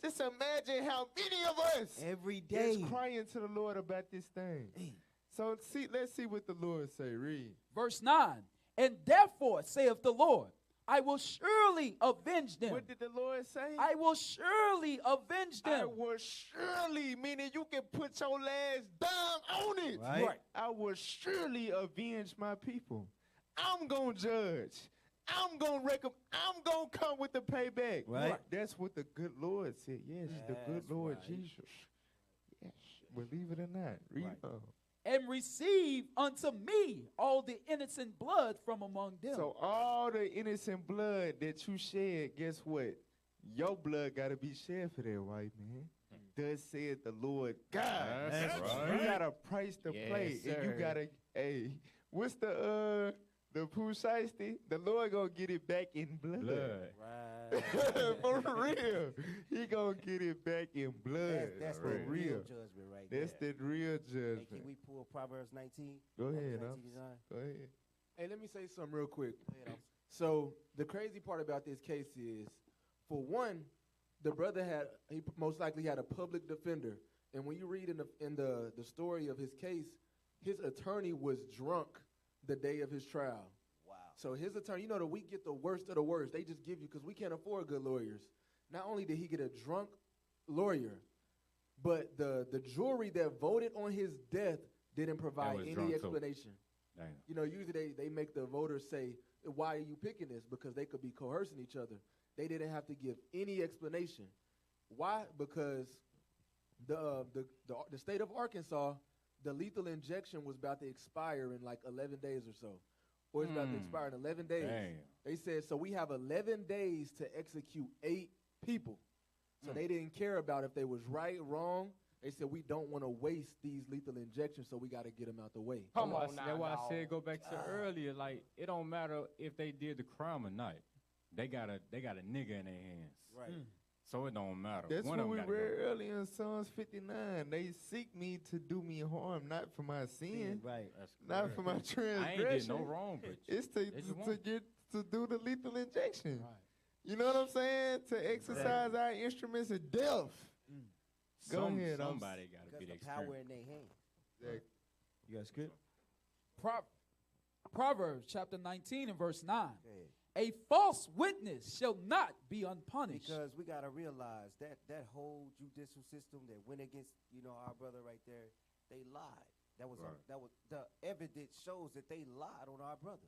just imagine how many of us every day is crying to the Lord about this thing. So let's see what the Lord say. Read. Verse 9. And therefore, saith the Lord, I will surely avenge them. What did the Lord say? I will surely avenge them. I will surely, meaning you can put your last dime on it. Right. I will surely avenge my people. I'm going to judge. I'm going to come with the payback. Right. That's what the good Lord said. Yes, the good Lord Jesus. Yes, believe it or not. Read on. And receive unto me all the innocent blood from among them. So all the innocent blood that you shed, guess what? Your blood got to be shed for that white man. Thus said the Lord God. That's right. You got a price to pay. Sir. And you got to, what's the Pooh Shiesty? The Lord going to get it back in blood. Right. For real. He going to get it back in blood. That's for the real judgment right That's there. the real Hey, judgment. can we pull Proverbs 19? Go ahead, Go ahead. Hey, let me say something real quick. So the crazy part about this case is, for one, the brother he most likely had a public defender, and when you read in the story of his case, his attorney was drunk the day of his trial. Wow. So his attorney, that we get the worst of the worst. They just give you, because we can't afford good lawyers. Not only did he get a drunk lawyer, but the jury that voted on his death didn't provide any explanation. Usually they make the voters say, why are you picking this? Because they could be coercing each other. They didn't have to give any explanation. Why? Because the state of Arkansas, the lethal injection was about to expire in like 11 days or so. Or it's about to expire in 11 days. Damn. They said, so we have 11 days to execute 8 people. So they didn't care about if they was right, wrong. They said, we don't want to waste these lethal injections, so we got to get them out the way. Come on now, That's why I dawg. said go back to earlier. Like, it don't matter if they did the crime or not. They got a nigga in their hands. Right. So it don't matter. That's One what of we them read gotta go. earlier in Psalms 59. They seek me to do me harm, not for my sin, Right. That's not correct. for my transgression. I ain't did no wrong, but It's they just to want- get to do the lethal injection. Right. You know what I'm saying? To exercise our instruments of death. Go ahead. Somebody got to be Because the the power experience. in their hands. Exactly. You guys good? Proverbs chapter 19 and verse 9. Okay. A false witness shall not be unpunished. Because we got to realize that whole judicial system that went against, our brother right there, they lied. That was the evidence shows that they lied on our brother,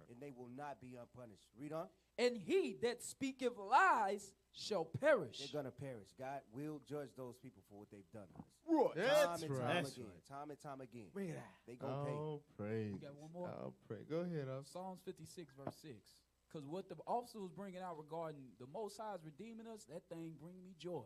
and they will not be unpunished. Read on. And he that speaketh lies shall perish. They're gonna perish. God will judge those people for what they've done to us. Time and time again. They gonna pay. Oh, praise. We got one more. Oh, praise. Go ahead. Psalms 56, verse 6. Because what the officer was bringing out regarding the Most High is redeeming us, that thing bring me joy.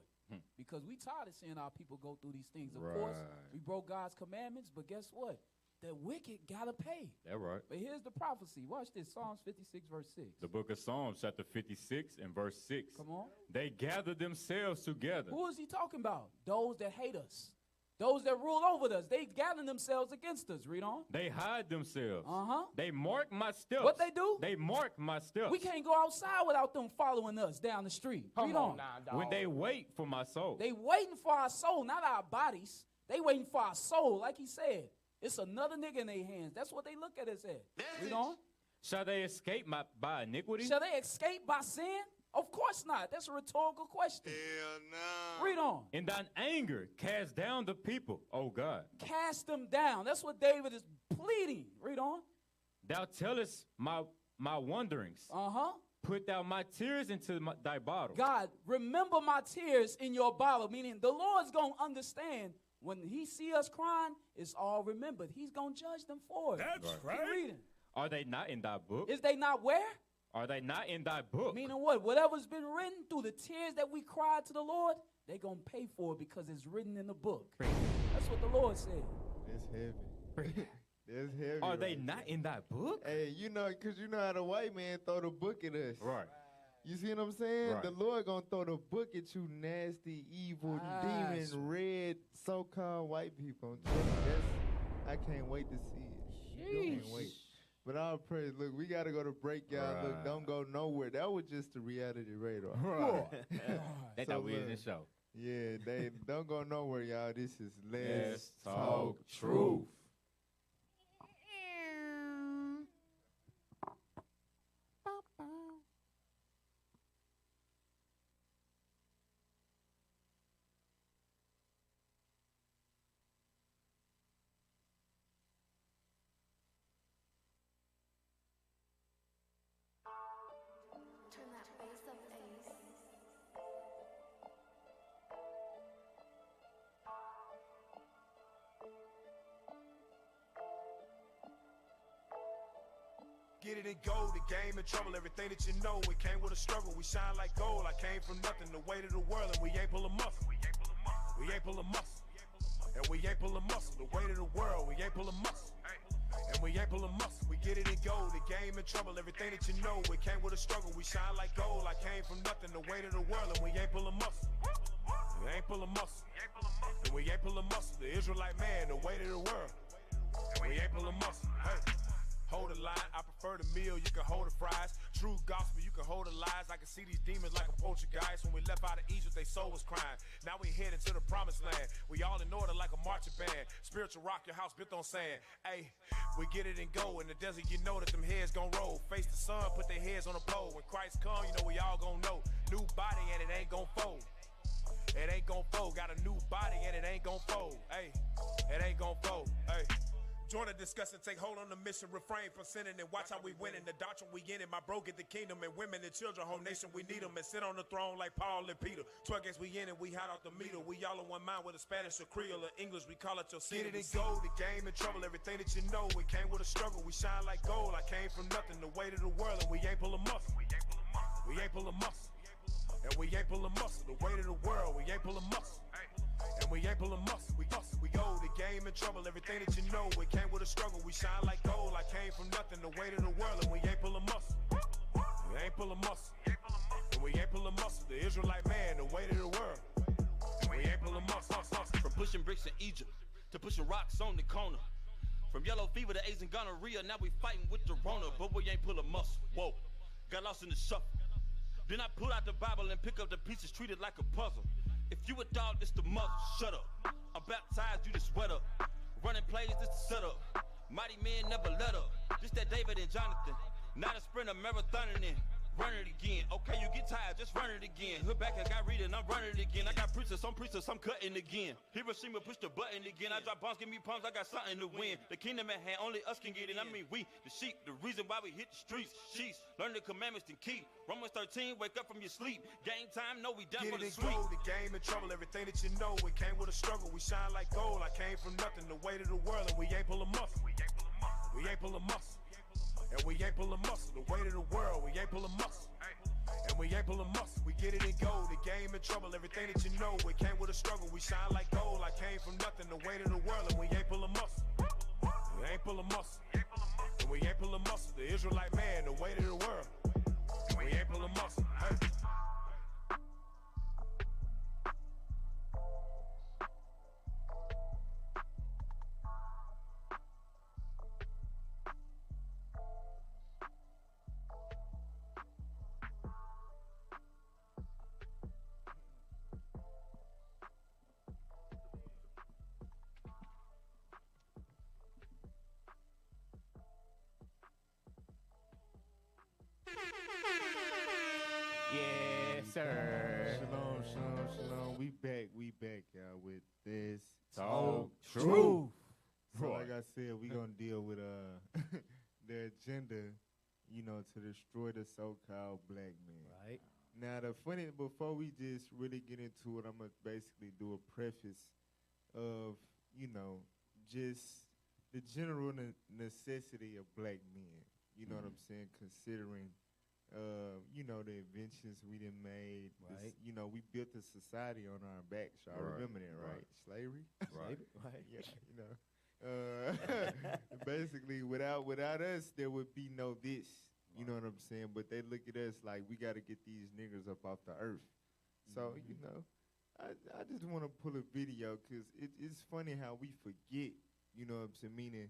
Because we tired of seeing our people go through these things. Of course, we broke God's commandments, but guess what? The wicked got to pay. That's right. But here's the prophecy. Watch this, Psalms 56, verse 6. The book of Psalms, chapter 56 and verse 6. Come on. They gather themselves together. Who is he talking about? Those that hate us. Those that rule over us. They gather themselves against us. Read on. They hide themselves. Uh-huh. They mark my steps. What they do? They mark my steps. We can't go outside without them following us down the street. Read on. Now, dog. When they wait for my soul. They waiting for our soul, not our bodies. They waiting for our soul, like he said. It's another nigga in their hands. That's what they look at us as. Read on. Shall they escape by iniquity? Shall they escape by sin? Of course not. That's a rhetorical question. Hell no. Read on. In thine anger, cast down the people, O God. Cast them down. That's what David is pleading. Read on. Thou tellest my wanderings. Uh-huh. Put thou my tears into thy bottle. God, remember my tears in your bottle, meaning the Lord's going to understand when he see us crying, it's all remembered. He's going to judge them for it. That's right. Keep reading. Are they not in thy book? Is they not where? Are they not in thy book? Meaning what? Whatever's been written through the tears that we cried to the Lord, they're going to pay for it because it's written in the book. That's what the Lord said. It's heavy. It's heavy. Are they not in thy book? Hey, because you know how the white man throw the book at us. Right. You see what I'm saying? Right. The Lord gonna throw the book at you, nasty, evil, demon, red, so-called white people. I can't wait to see it. Sheesh. Can't wait. But I'll pray. Look, we gotta go to break, y'all. Right. Look, don't go nowhere. That was just the reality radar. Right. They thought we was in the show. Yeah, they don't go nowhere, y'all. This is Let's Talk Truth. Turn that bass up, Ace. Get it and go, the game in trouble, everything that you know. It came with a struggle, we shine like gold. I came from nothing, the weight of the world, and we ain't pulling muscle. We ain't pulling muscle. And we ain't pulling muscle, the weight of the world, we ain't pulling muscle. And we ain't pulling muscle, we get it and go, the game in trouble, everything that you know. It came with a struggle, we shine like gold. I came from nothing, the weight of the world, and we ain't pulling muscle. We ain't pulling muscle. And we ain't pulling muscle, the Israelite man, the weight of the world. And we ain't pulling muscle. Hey. Hold the line, I prefer the meal, you can hold the fries. True gospel, you can hold the lies. I can see these demons like a poltergeist. When we left out of Egypt, they soul was crying. Now we heading to the promised land. We all in order like a marching band. Spiritual rock, your house built on sand. Hey, we get it and go. In the desert, you know that them heads gon' roll. Face the sun, put their heads on the pole. When Christ come, you know we all gon' know. New body and it ain't gon' fold. It ain't gon' fold. Got a new body and it ain't gon' fold. Hey, it ain't gon' fold. Hey. Join the discussion, take hold on the mission, refrain from sinning, and watch how we win in the doctrine we in it. My bro get the kingdom, and women and children, whole nation we need them, and sit on the throne like Paul and Peter. 12 games we in it, we hot off the meter. We all in one mind with a Spanish or Creole or English, we call it your city. Get it and go, the game in trouble, everything that you know. It came with a struggle, we shine like gold. I came from nothing, the weight of the world, and we ain't pulling muscle. We ain't pulling muscle. And we ain't pulling muscle, the weight of the world, we ain't pulling muscle. And we ain't pulling muscle, we go, the game in trouble, everything that you know. It came with a struggle, we shine like gold. I came from nothing, the weight of the world, and we ain't pulling muscle. We ain't pulling muscle. And we ain't pulling muscle, the Israelite man, the weight of the world. And we ain't pulling muscle. From pushing bricks in Egypt to pushing rocks on the corner. From yellow fever to AIDS and gonorrhea, now we fighting with the Rona, but we ain't pulling muscle. Whoa, got lost in the shuffle. Then I pull out the Bible and pick up the pieces, treat it like a puzzle. If you a dog, this the muzzle. Shut up. I'm baptized, you the sweat up. Running plays, this the setup. Mighty men never let up. This that David and Jonathan. Not a sprinter, marathoning in. run it again. Okay, you get tired, just run it again. Hood back, I got reading, I'm running it again. I got preachers, I'm cutting again. Hiroshima, push the button again. I drop bombs, give me pumps, I got something to win. The kingdom at hand, only us can get in. I mean, we, the sheep, the reason why we hit the streets. Sheesh, learn the commandments and keep. Romans 13, wake up from your sleep. Game time, no, we done Get for it the and sweet. go, the game in trouble, everything that you know. It came with a struggle, we shine like gold. I came from nothing, the weight of the world, and we ain't pulling muscle. We ain't pulling muscle. And we ain't pulling muscle, the weight of the world, we ain't pulling muscle. And we ain't pulling muscle, we get it and go, the game in trouble, everything that you know, it came with a struggle, we shine like gold, I came from nothing, the weight of the world, and we ain't pulling muscle. We ain't pulling muscle, and we ain't pulling muscle, the Israelite man, the weight of the world, we ain't pulling muscle. Hey. Yes, sir. Shalom, shalom, shalom. We back, y'all, with this Talk Truth. Truth. So like I said, we gonna deal with the agenda, to destroy the so-called black man. Right. Now before we just really get into it, I'm gonna basically do a preface of, just the general necessity of black men. You know what I'm saying? Considering the inventions we done made. Right. We built a society on our backs. Y'all Right. remember that, right? Slavery? Right. Right. Yeah, basically, without us, there would be no this. You know what I'm saying? But they look at us like we got to get these niggers up off the earth. So, I just want to pull a video because it's funny how we forget, you know what I'm saying, meaning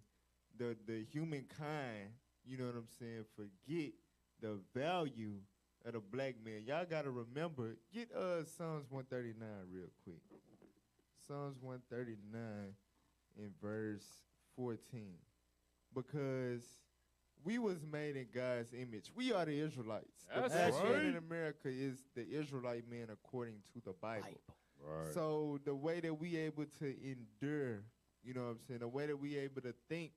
the humankind, you know what I'm saying, forget the value of the black man. Y'all got to remember, get Psalms 139 real quick. Psalms 139 in verse 14. Because we was made in God's image. We are the Israelites. That's the black right. man in America is the Israelite man according to the Bible. Right. So the way that we able to endure, you know what I'm saying, the way that we able to think,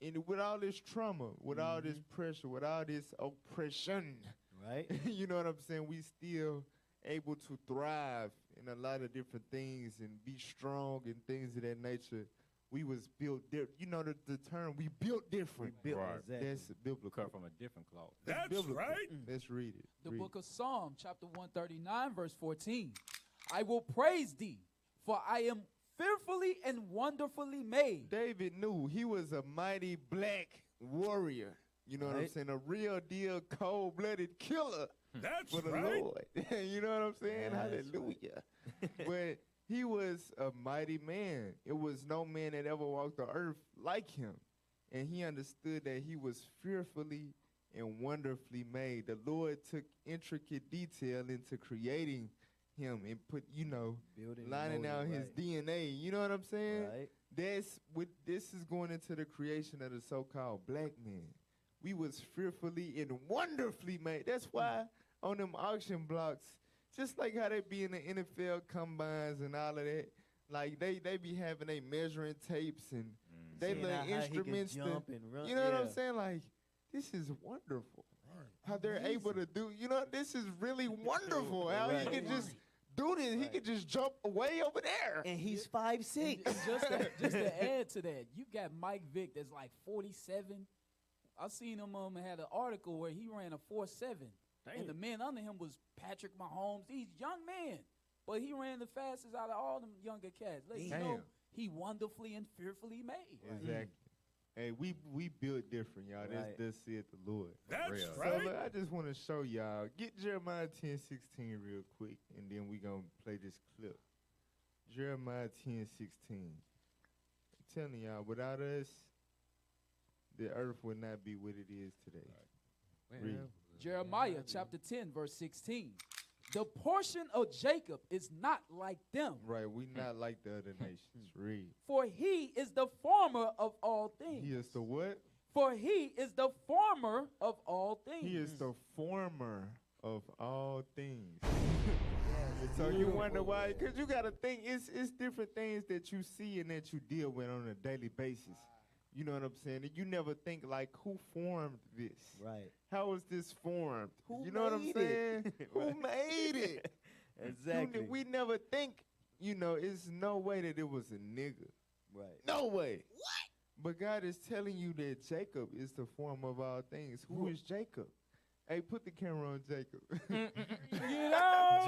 and with all this trauma, with all this pressure, with all this oppression, Right. you know what I'm saying, we still able to thrive in a lot of different things and be strong and things of that nature. We was built different. You know the term, we built different. We built, Right. exactly. That's biblical. Cut from a different cloth. That's biblical. Let's read it. The Read book of Psalm, chapter 139, verse 14. I will praise thee, for I am fearfully and wonderfully made. David knew he was a mighty black warrior. You know what I'm Right. saying? A real deal cold-blooded killer That's for the right. Lord. You know what I'm saying? That's Hallelujah. But he was a mighty man. It was no man that ever walked the earth like him. And he understood that he was fearfully and wonderfully made. The Lord took intricate detail into creating him and put, Building, lining molding, out his right. DNA. You know what I'm saying? Right. This is going into the creation of the so-called black man. We was fearfully and wonderfully made. That's why on them auction blocks, just like how they be in the NFL combines and all of that, like they be having they measuring tapes and they Seeing little how he can instruments. jump and run, you know what I'm yeah. saying? Like, this is wonderful. How they're able to do, this is really wonderful. How he Right. can just do this. He can just jump way over there. And he's 5'6". And just to add to that, you got Mike Vick that's like 47. I seen him had an article where he ran a 4.7. And the man under him was Patrick Mahomes. He's young man. But he ran the fastest out of all them younger cats. Let you know he wonderfully and fearfully made. Exactly. Hey, we built different, y'all. Right. That's said the Lord. That's Real. So right. look, I just want to show y'all. Get Jeremiah 10:16 real quick, and then we gonna play this clip. Jeremiah 10:16. I'm telling y'all, without us, the earth would not be what it is today. Read. Jeremiah chapter 10, verse 16. The portion of Jacob is not like them, Right, we not like the other nations. Read. for he is the former of all things. He is the what? For he is the former of all things. He is the former of all things. So you wonder why? Because you got to think it's different things that you see and that you deal with on a daily basis. You know what I'm saying? And you never think like, who formed this? Right. How was this formed? Who you know what I'm made saying? it? Who made it? Exactly. We never think, it's no way that it was a nigga. Right. No way. What? But God is telling you that Jacob is the form of all things. Who is Jacob? Hey, put the camera on Jacob. Get out!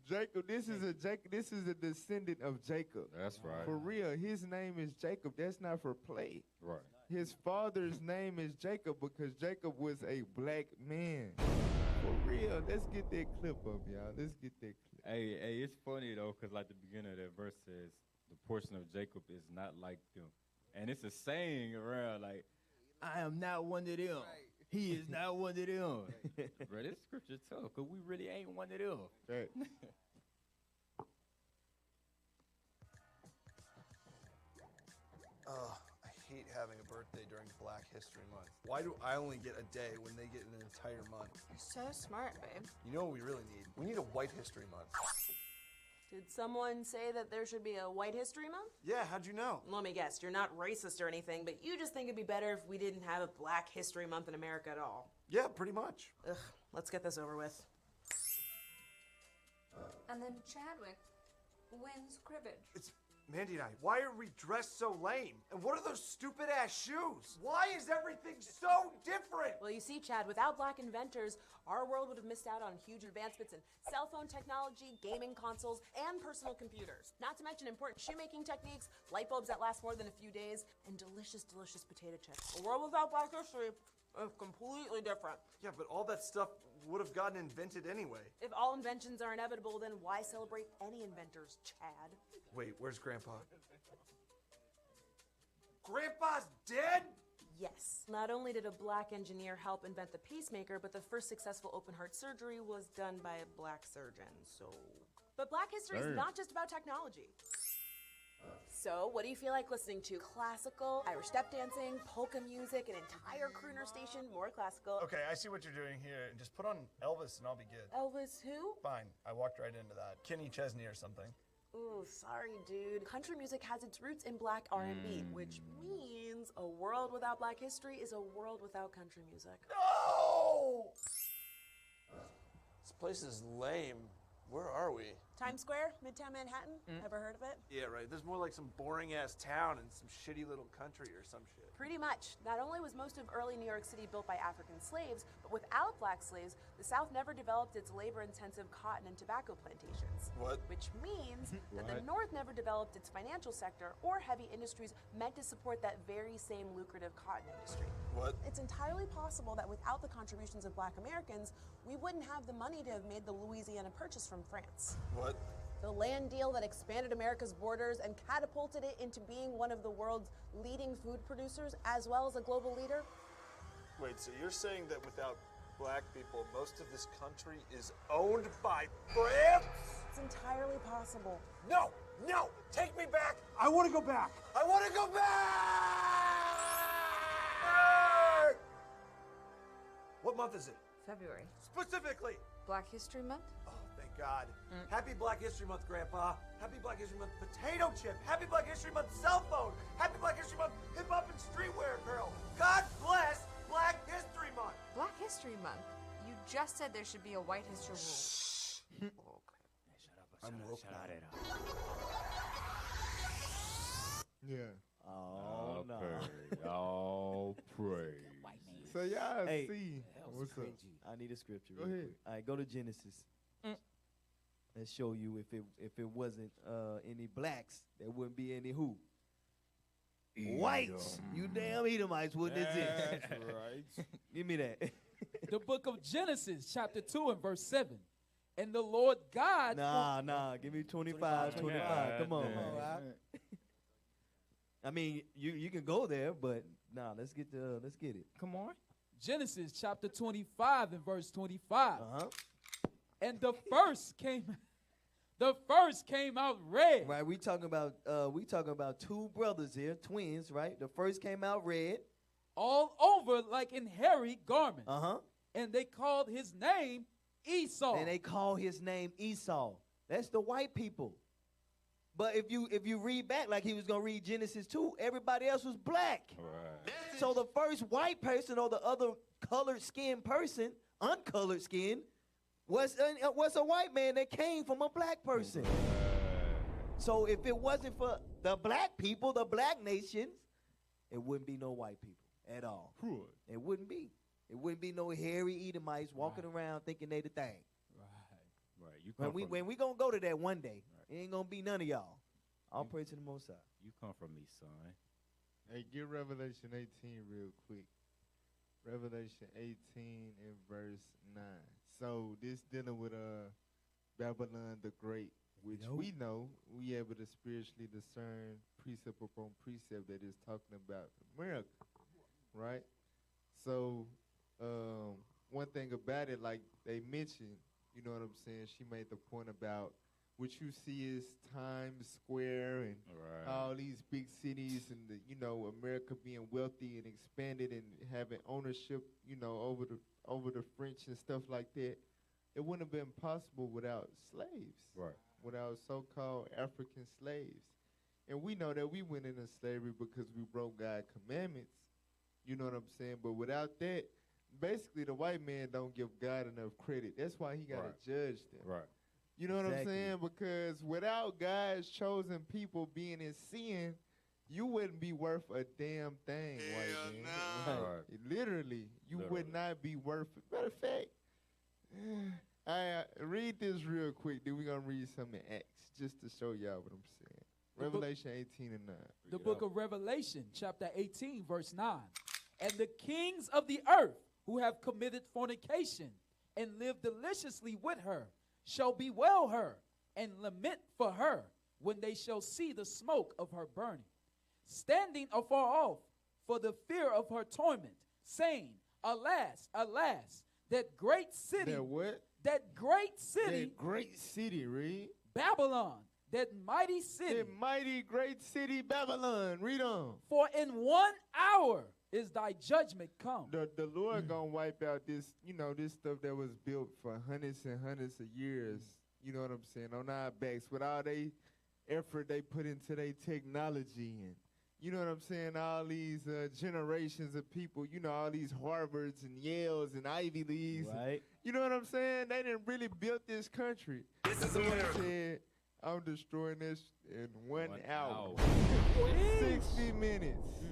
Jacob, this is a descendant of Jacob. That's right. For real, his name is Jacob. That's not for play. Right. His father's name is Jacob because Jacob was a black man. For real, let's get that clip up, y'all. Let's get that clip. Hey, it's funny though, cause like the beginning of that verse says, the portion of Jacob is not like them, and it's a saying around like, I am not one of them. He is not one of them. Bro, this scripture tough, cause we really ain't one of them. Right. I hate having a birthday during Black History Month. Why do I only get a day when they get an entire month? You're so smart, babe. You know what we really need? We need a White History Month. Did someone say that there should be a White History Month? Yeah, how'd you know? Let me guess, you're not racist or anything, but you just think it'd be better if we didn't have a Black History Month in America at all. Yeah, pretty much. Ugh, let's get this over with. And then Chadwick wins cribbage. It's Mandy and I. Why are we dressed so lame? And what are those stupid ass shoes? Why is everything so different? Well, you see, Chad, without black inventors, our world would have missed out on huge advancements in cell phone technology, gaming consoles, and personal computers. Not to mention important shoemaking techniques, light bulbs that last more than a few days, and delicious, delicious potato chips. A world without black history is completely different. Yeah, but all that stuff would have gotten invented anyway. If all inventions are inevitable, then why celebrate any inventors, Chad? Wait, where's Grandpa? Grandpa's dead? Yes. Not only did a black engineer help invent the pacemaker, but the first successful open heart surgery was done by a black surgeon, so... But black history is not just about technology. So, what do you feel like listening to? Classical, Irish step dancing, polka music, an entire crooner station, more classical. Okay, I see what you're doing here. Just put on Elvis and I'll be good. Elvis who? Fine, I walked right into that. Kenny Chesney or something. Ooh, sorry, dude. Country music has its roots in black R&B, which means a world without black history is a world without country music. No! This place is lame. Where are we? Times Square, Midtown Manhattan. Ever heard of it? Yeah, right. There's more like some boring-ass town and some shitty little country or some shit. Pretty much. Not only was most of early New York City built by African slaves, but without black slaves, the South never developed its labor-intensive cotton and tobacco plantations. What? Which means that the North never developed its financial sector or heavy industries meant to support that very same lucrative cotton industry. What? It's entirely possible that without the contributions of black Americans, we wouldn't have the money to have made the Louisiana Purchase from France. What? The land deal that expanded America's borders and catapulted it into being one of the world's leading food producers, as well as a global leader. Wait, so you're saying that without black people, most of this country is owned by France? It's entirely possible. No! No! Take me back! I want to go back! I want to go back! What month is it? February. Specifically! Black History Month? Oh, thank God. Happy Black History Month, Grandpa. Happy Black History Month, potato chip. Happy Black History Month, cell phone. Happy Black History Month, hip hop and streetwear girl. God bless Black History Month. Black History Month? You just said there should be a white history rule. I'm woke now. Yeah. Oh, no. All praise. So y'all Hey, see. What's up? I need a scripture. Go real ahead. quick. All right, go to Genesis. Let's show you if it wasn't any blacks, there wouldn't be any who. Whites. You damn Edomites wouldn't exist. That's right. Give me that. The book of Genesis, chapter 2 and verse 7. And the Lord God... Nah. Give me 25. Come on. I mean, you can go there, but nah, let's get it. Come on. Genesis chapter 25 and verse 25. And the first came out red. Right, we talking about two brothers here, twins, right? The first came out red. all over like in hairy garments. Uh-huh. And they called his name Esau. And they call his name Esau. That's the white people. But if you read back like he was going to read Genesis 2, everybody else was black. Right. So the first white person or the other colored skin person, uncolored skin, was a white man that came from a black person. So if it wasn't for the black people, the black nations, it wouldn't be no white people at all. It wouldn't be. It wouldn't be no hairy Edomites walking around thinking they the thing. Right. You come When we gonna go to that one day, it ain't gonna be none of y'all. I'll pray to the Most High. You come from me, son. Hey, get Revelation 18 real quick. Revelation 18 and verse 9. So this dealing with Babylon the Great, which we know we able to spiritually discern precept upon precept that is talking about America, right? So one thing about it, like they mentioned, you know what I'm saying, she made the point about what you see is Times Square and all these big cities and America being wealthy and expanded and having ownership, over the French and stuff like that. It wouldn't have been possible without slaves, without so-called African slaves. And we know that we went into slavery because we broke God's commandments, you know what I'm saying? But without that, basically the white man don't give God enough credit. That's why he got to judge them. Right. You know what I'm saying? Because without God's chosen people being in sin, you wouldn't be worth a damn thing, white man. Right. Literally, you would not be worth it. Matter of fact, I read this real quick, then we're going to read some in Acts just to show y'all what I'm saying. Revelation 18 and 9. The book of Revelation, chapter 18, verse 9. And the kings of the earth who have committed fornication and lived deliciously with her shall bewail her and lament for her when they shall see the smoke of her burning, standing afar off for the fear of her torment, saying, Alas, alas, that great city. That what? That great city. That great city, read. Babylon, that mighty city. That mighty great city, Babylon. Read on. For in 1 hour is thy judgment come. The Lord gonna wipe out this, this stuff that was built for hundreds and hundreds of years, you know what I'm saying, on our backs, with all they effort they put into their technology and, you know what I'm saying, all these generations of people, all these Harvards and Yales and Ivy Leagues. Right. You know what I'm saying? They didn't really build this country. The Lord said, I'm destroying this in 1 hour. 60 minutes.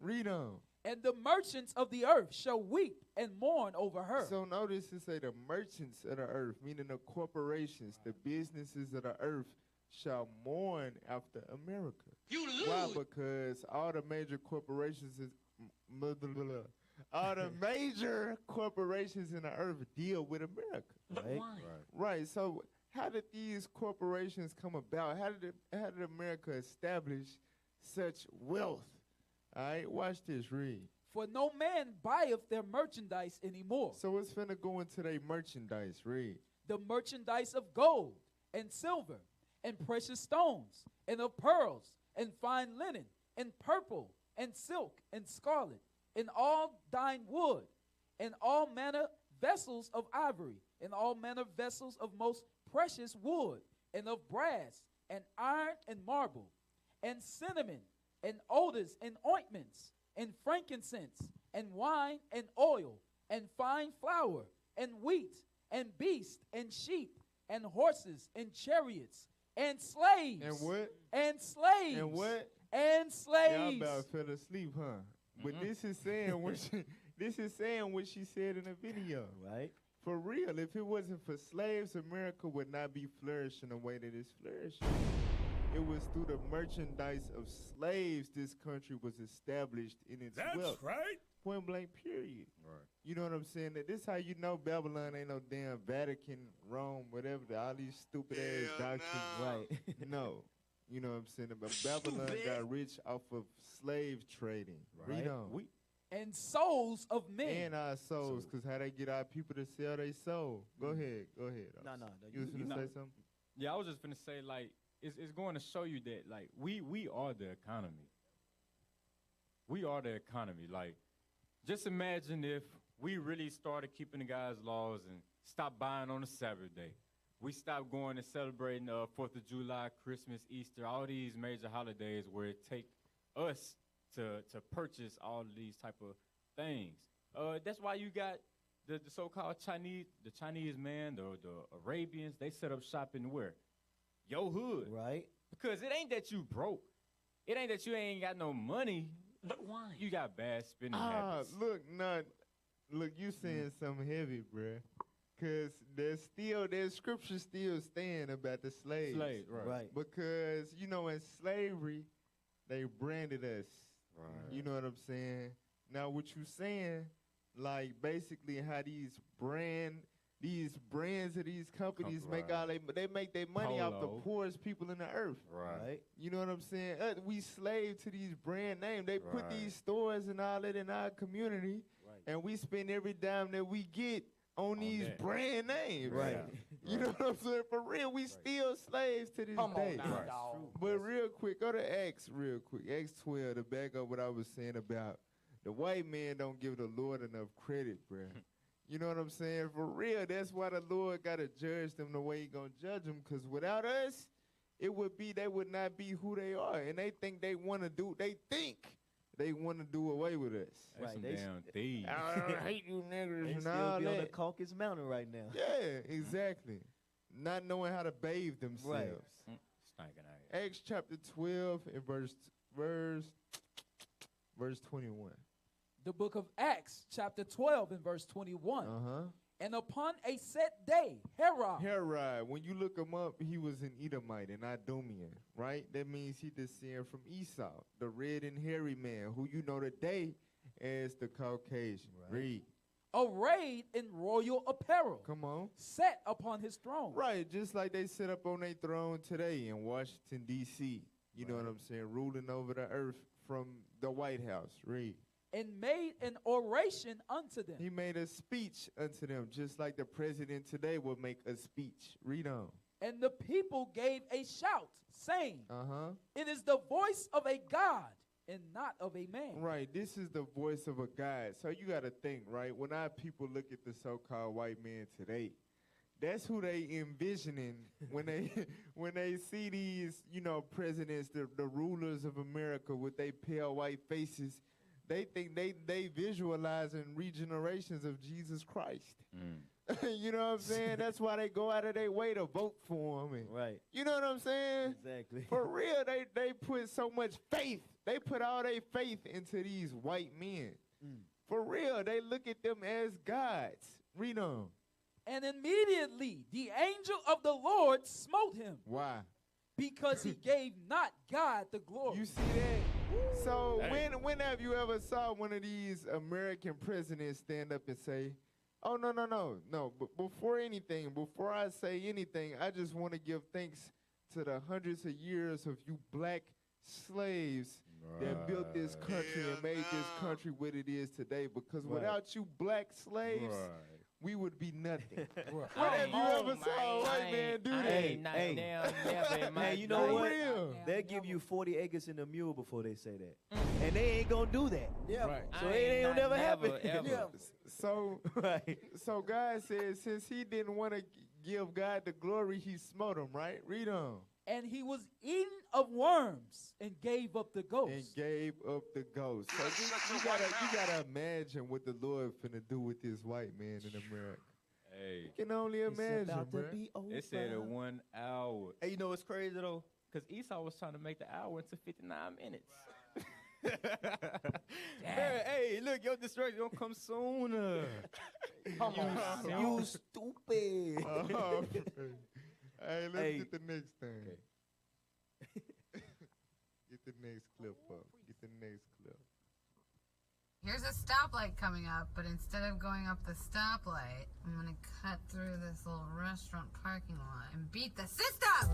Read on. And the merchants of the earth shall weep and mourn over her. So notice it say the merchants of the earth, meaning the corporations, the businesses of the earth, shall mourn after America. You lose. Why? Because all the major corporations in the earth deal with America. But why? Right. So how did these corporations come about? How did America establish such wealth? All right, watch this, read. For no man buyeth their merchandise anymore. So it's finna go into their merchandise, read. The merchandise of gold and silver and precious stones and of pearls and fine linen and purple and silk and scarlet and all dyed wood and all manner vessels of ivory and all manner vessels of most precious wood and of brass and iron and marble and cinnamon and odors and ointments and frankincense and wine and oil and fine flour and wheat and beast and sheep and horses and chariots and slaves. And what? And slaves. And what? And slaves. Y'all about fell asleep, huh? But this is saying what she said in the video. Right. For real, if it wasn't for slaves, America would not be flourishing the way that it's flourishing. It was through the merchandise of slaves this country was established in its wealth. That's right. Point blank, period. Right. You know what I'm saying? That this how you know Babylon ain't no damn Vatican, Rome, whatever. All these stupid ass doctrines. Right. No. You know what I'm saying? But Babylon got rich off of slave trading. Right. Read on. And souls of men. And our souls, because how they get our people to sell their soul. Go ahead. No. You was going to say something? Yeah, I was just going to say, like, it's going to show you that, like, we are the economy. We are the economy. Like, Just imagine if we really started keeping the guys' laws and stopped buying on a Saturday. We stopped going and celebrating 4th of July, Christmas, Easter, all these major holidays where it take us to purchase all of these type of things. That's why you got the so-called Chinese man, the Arabians, they set up shop in where? Your hood. Right. Because it ain't that you broke. It ain't that you ain't got no money. But why? You got bad spending habits. Look, you saying something heavy, bruh. Because there's scripture still stand about the slaves. Right. Because, you know, in slavery, they branded us. Right. You know what I'm saying? Now, what you saying, like, basically how these brands of these companies make all they make their money off the poorest people in the earth. Right. You know what I'm saying? We slave to these brand names. They put these stores and all that in our community, and we spend every dime that we get on these brand names. Right. You know what I'm saying? For real, we still slaves to this day. But real quick, go to Acts real quick. Acts 12 to back up what I was saying about the white man don't give the Lord enough credit, bruh. You know what I'm saying? For real, that's why the Lord got to judge them the way he going to judge them, because without us, they would not be who they are. And they think they want to do away with us. That's some damn thieves. I hate you niggers They and still all be on the that. Caucasus Mountain right now. Yeah, exactly. Not knowing how to bathe themselves. Stinking out. Acts chapter 12 and verse 21. The book of Acts, chapter 12 and verse 21. And upon a set day, Herod. When you look him up, he was an Edomite, an Idumean, right? That means he descended from Esau, the red and hairy man, who you know today as the Caucasian. Read. Arrayed in royal apparel. Come on. Sat upon his throne. Right, just like they sit up on their throne today in Washington, D.C. You know what I'm saying? Ruling over the earth from the White House. Read. And made an oration unto them. He made a speech unto them, just like the president today will make a speech. Read on. And the people gave a shout, saying, It is the voice of a God and not of a man. Right, this is the voice of a God. So you got to think, right, when our people look at the so-called white man today, that's who they envisioning when they see these, you know, presidents, the rulers of America with their pale white faces. They think they visualizing regenerations of Jesus Christ. You know what I'm saying? That's why they go out of their way to vote for him. Right. You know what I'm saying? Exactly. For real, they put so much faith. They put all their faith into these white men. For real, they look at them as gods. Read on. And immediately the angel of the Lord smote him. Why? Because he gave not God the glory. You see that? So when have you ever saw one of these American presidents stand up and say, oh, no. But before I say anything, I just want to give thanks to the hundreds of years of you black slaves that built this country and made this country what it is today. Because without you black slaves, we would be nothing. When have you ever saw a white man do that? Man, you know what? They'll give you 40 acres and a mule before they say that. And they ain't going to do that. Yeah. Right. So it ain't going to never happen. So God says, since he didn't want to give God the glory, he smote him, right? Read on. And he was eaten of worms and gave up the ghost. So you gotta imagine what the Lord finna do with this white man in America. Hey, you can only imagine, bro. They said it 1 hour. Hey, you know what's crazy though? Because Esau was trying to make the hour into 59 minutes. Hey, look, your destruction gonna come sooner. You stupid. Hey, let's get the next thing. Get the next clip up. Get the next clip. Here's a stoplight coming up, but instead of going up the stoplight, I'm gonna cut through this little restaurant parking lot and beat the system!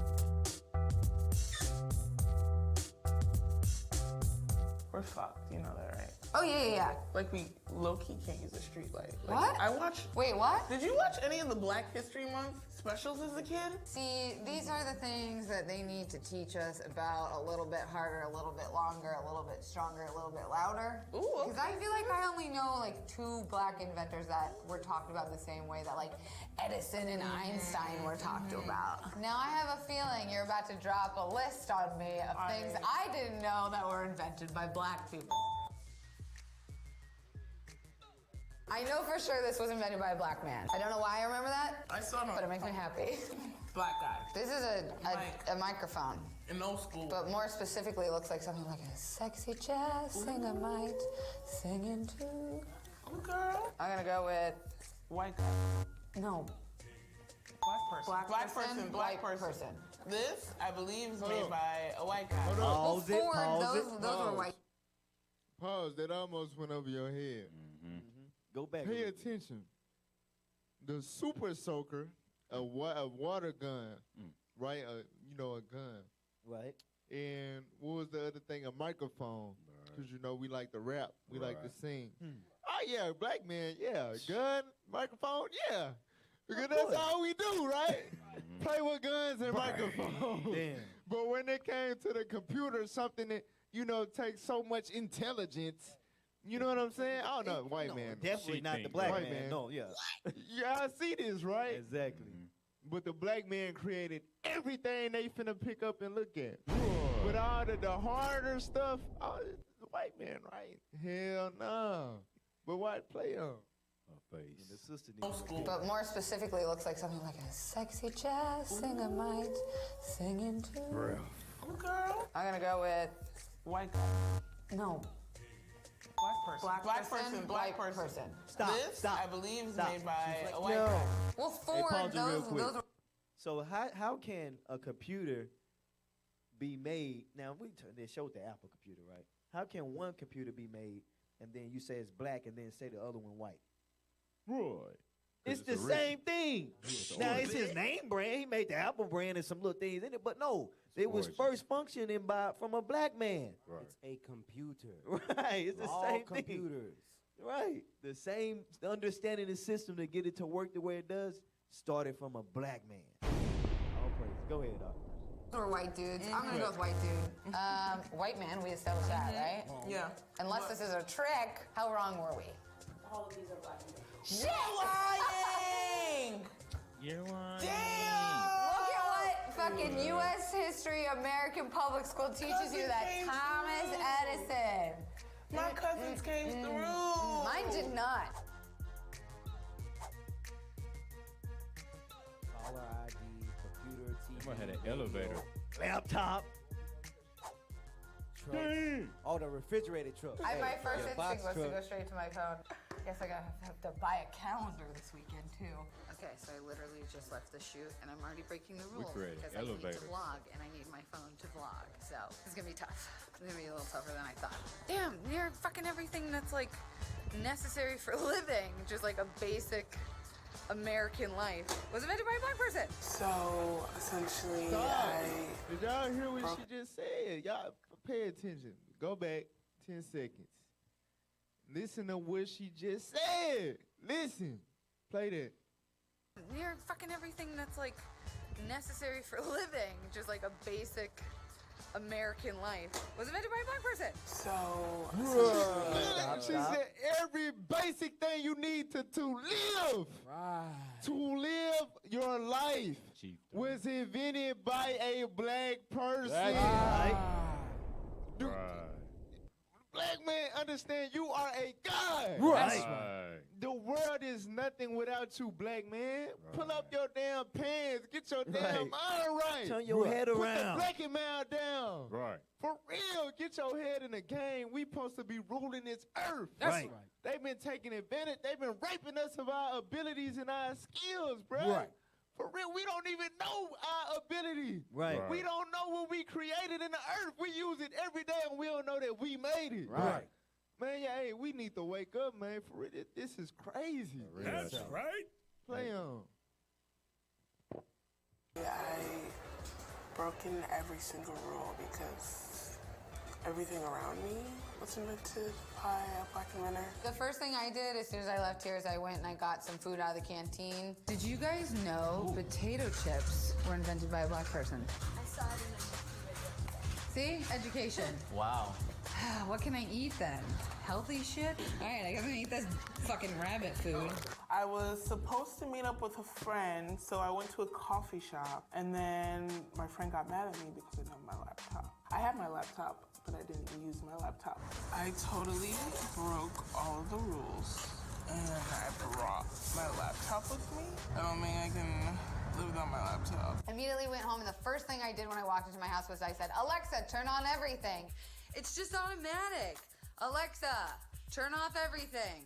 We're fucked, you know that, right? Oh, yeah. Like, we low-key can't use a street light. Like, What? I watched... Wait, what? Did you watch any of the Black History Month specials as a kid? See, these are the things that they need to teach us about a little bit harder, a little bit longer, a little bit stronger, a little bit louder. Ooh, okay. Because I feel like I only know like 2 black inventors that were talked about the same way that like Edison and Einstein were talked about. Now I have a feeling you're about to drop a list on me of things I didn't know that were invented by black people. I know for sure this was invented by a black man. I don't know why I remember that. I saw no. But it makes me happy. Black guy. This is a microphone. In old school. But more specifically, it looks like something like a sexy jazz singer might sing into. Oh, girl. I'm gonna go with white guy. No. Black person. Black person. This, I believe, is made by a white guy. Pause it. Those were white. Pause. That almost went over your head. Go back. Pay attention. The super soaker, a water gun, right? A gun. Right. And what was the other thing? A microphone. Because, we like to rap. We like to sing. Oh, yeah, black man, yeah. Gun, microphone, yeah. Because that's all we do, right? Play with guns and microphones. Damn. But when it came to the computer, something that, takes so much intelligence. You know what I'm saying? I don't know, white man. Definitely not the black man. No, yeah. Yeah, I see this, right? Exactly. But the black man created everything they finna pick up and look at. But all the harder stuff, the white man, right? Hell no. But white play on. The sister needs But more specifically, it looks like something like a sexy jazz singer might sing into. Oh, girl. I'm gonna go with white guy. No. Black person. Stop. This, I believe, is made by a white no. guy. Well, Hey, pause it real those quick. are. So how can a computer be made? Now they showed the Apple computer, right? How can one computer be made and then you say it's black and then say the other one white? Right. It's the same thing. Now it's his name brand. He made the Apple brand and some little things in it, but no, it was first functioning from a black man. It's a computer. Right. It's the All same computers. thing. Right. The same understanding the system to get it to work the way it does started from a black man. All praise. Go ahead, Doc. Those were white dudes. I'm gonna go with white dude. White man, we established that, right? Yeah. Unless this is a trick, how wrong were we? All of these are black men. You're lying! You're lying. Damn! Look at what fucking U.S. history, American public school teaches you that Thomas Edison. My cousins came through. Mine did not. Caller ID, computer, TV. Someone had an elevator. Laptop. Truck. Oh, the refrigerator truck. My first the instinct box was to truck. go straight to my phone. Guess I have to buy a calendar this weekend too. Okay, so I literally just left the shoot and I'm already breaking the rules created because I need elevators. to vlog and I need my phone to vlog. So it's gonna be tough. It's gonna be a little tougher than I thought. Damn, you're fucking everything that's like necessary for living, just like a basic American life, was invented by a black person. So essentially, Did y'all hear what she just said? Y'all pay attention. Go back 10 seconds. Listen to what she just said. Listen. Play that. You're fucking everything that's like necessary for living, just like a basic American life, was invented by a black person. So She said every basic thing you need to live. Right. To live your life was invented by a black person. Do- Black man, understand you are a god. Right. The world is nothing without you, black man. Pull up your damn pants. Get your damn mind right. Turn your head Put around. the black man down. Right. For real, get your head in the game. We supposed to be ruling this earth. That's right. They've been taking advantage. They've been raping us of our abilities and our skills, bro. Right. For real, we don't even know our ability. Right. We don't know what we created in the earth. We use it every day, and we don't know that we made it. Right. Man, yeah, hey, we need to wake up, man. For real, this is crazy. That's right. Play on. I broken every single rule because everything around me was invented by a black inventor. The first thing I did as soon as I left here is I went and I got some food out of the canteen. Did you guys know potato chips were invented by a black person? I saw it in a See? Education. Wow. What can I eat then? Healthy shit? All right, I guess I'm gonna eat this fucking rabbit food. I was supposed to meet up with a friend, so I went to a coffee shop, and then my friend got mad at me because I didn't have my laptop. I had my laptop, but I didn't use my laptop. I totally broke all of the rules, and I brought my laptop with me. I don't think I can live without my laptop. Immediately went home, and the first thing I did when I walked into my house was I said, Alexa, turn on everything. It's just automatic. Alexa, turn off everything.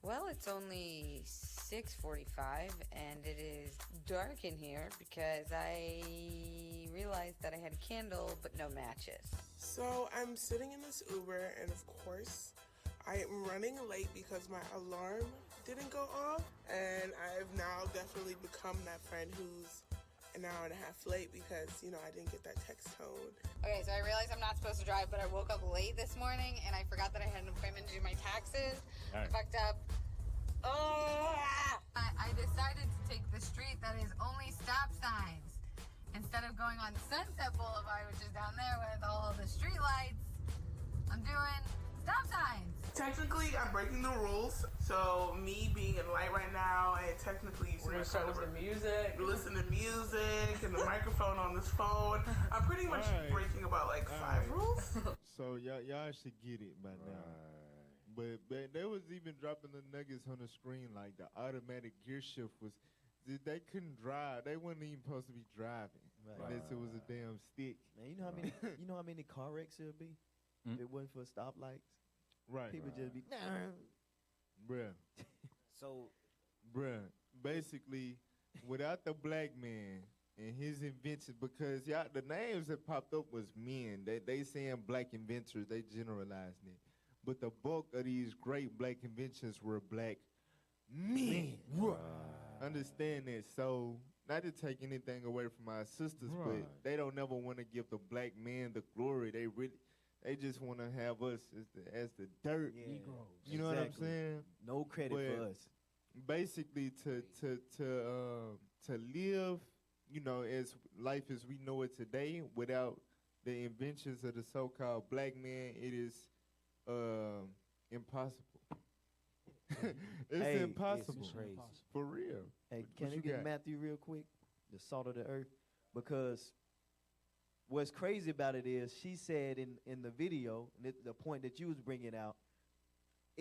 Well, it's only 6:45, and it is dark in here because I realized that I had a candle but no matches. So I'm sitting in this Uber, and of course, I am running late because my alarm didn't go off, and I've now definitely become that friend who's an hour and a half late because, you know, I didn't get that text tone. Okay, so I realized I'm not supposed to drive, but I woke up late this morning, and I forgot that I had an appointment to do my taxes. Right. Fucked up. Oh! I decided to take the street that is only stop signs. Instead of going on Sunset Boulevard, which is down there with all the street lights, I'm doing stop signs. Technically, I'm breaking the rules, so me being in light right now, and technically We're gonna start listening to music. Listen to music and the microphone on this phone. I'm pretty much breaking about like 5 rules. So y'all should get it by now. But they was even dropping the nuggets on the screen, like the automatic gear shift was, they couldn't drive. They weren't even supposed to be driving unless it was a damn stick. Man, you know how many car wrecks there'll be if it wasn't for stoplights? Right. People just be Bruh. So, Basically, without the black man and his inventions, because the names that popped up was men. They saying black inventors, they generalizing it. But the bulk of these great black inventions were black men. Understand that. So, not to take anything away from our sisters, but they don't never want to give the black man the glory. They just want to have us as the dirt. Negroes. You know what I'm saying? No credit for us. Basically, to live, you know, as life as we know it today, without the inventions of the so-called black man, it is impossible. It's impossible. It's crazy. For real. Hey, What can you get got? Matthew real quick? The salt of the earth. Because what's crazy about it is she said in the video, the point that you was bringing out,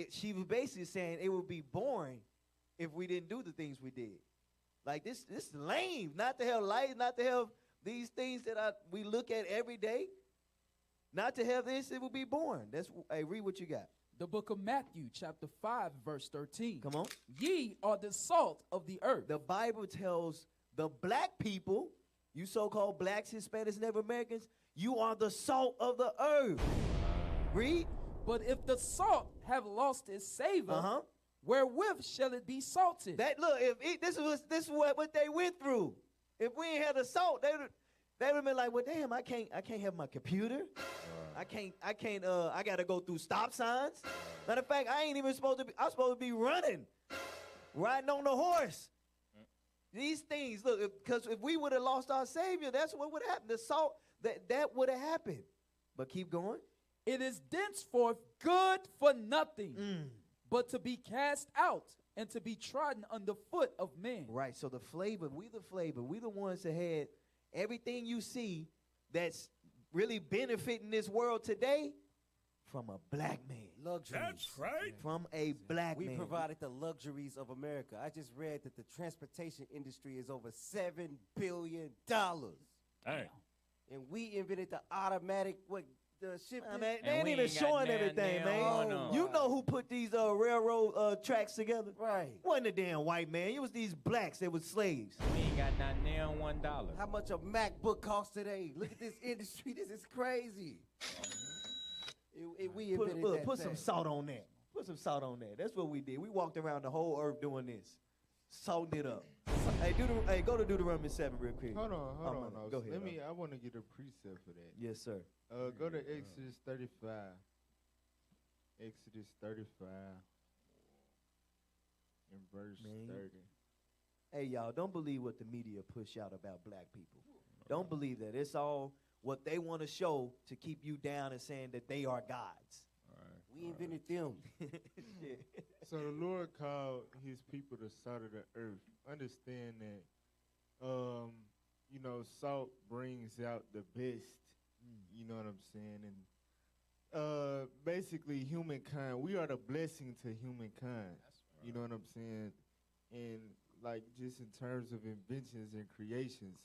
she was basically saying it would be boring if we didn't do the things we did. Like this is lame. Not to have light, not to have these things that we look at every day. Not to have this, it would be boring. Hey, read what you got. The book of Matthew, chapter 5, verse 13. Come on. Ye are the salt of the earth. The Bible tells the black people, you so-called blacks, Hispanics, Native Americans, you are the salt of the earth. Read. But if the salt have lost its savor, wherewith shall it be salted? This is what they went through. If we ain't had the salt, they would have been like, well, damn, I can't have my computer. I gotta go through stop signs. Matter of fact, I ain't even supposed to be, I'm supposed to be riding on the horse. These things, look, because if we would have lost our Savior, that's what would happen. The salt, that would have happened. But keep going. It is thenceforth good for nothing, but to be cast out and to be trodden underfoot of men. Right, so we the ones that had everything you see that's really benefiting this world today from a black man. Luxuries. That's right. From a black man. We provided the luxuries of America. I just read that the transportation industry is over $7 billion. Hey. And we invented the automatic, the ship. Man, they ain't even showing everything, man. You know who put these railroad tracks together? Right. Wasn't a damn white man. It was these blacks that was slaves. We ain't got not near $1. How much a MacBook costs today? Look at this industry. This is crazy. We invented that put thing. some salt on that. Put some salt on that. That's what we did. We walked around the whole earth doing this. Salting it up. Hey, go to Deuteronomy 7 real quick. Hold on. Go ahead. I want to get a precept for that. Yes, sir. Go to Exodus 35. Exodus 35 in verse 30. Hey, y'all, don't believe what the media push out about black people. Don't believe that. It's all what they want to show to keep you down and saying that they are gods. We invented them. So the Lord called his people the salt of the earth. Understand that, you know, salt brings out the best. You know what I'm saying? And basically, humankind, we are the blessing to humankind. You know what I'm saying? And like just in terms of inventions and creations,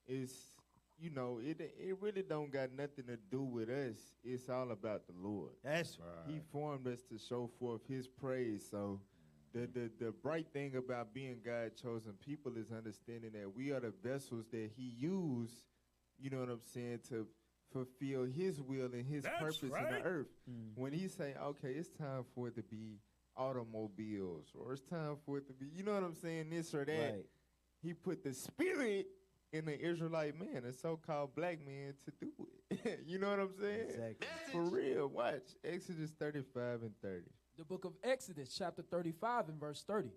it's, you know, it really don't got nothing to do with us. It's all about the Lord. That's right. He formed us to show forth his praise. So the bright thing about being God chosen people is understanding that we are the vessels that he used, you know what I'm saying, to fulfill his will and his purpose in the earth. When he say, okay, it's time for it to be automobiles, or it's time for it to be, you know what I'm saying, this or that. Right. He put the spirit in the Israelite man, a so-called black man, to do it. You know what I'm saying? Exactly. For real. Watch Exodus 35 and 30. The book of Exodus, chapter 35 and verse 30.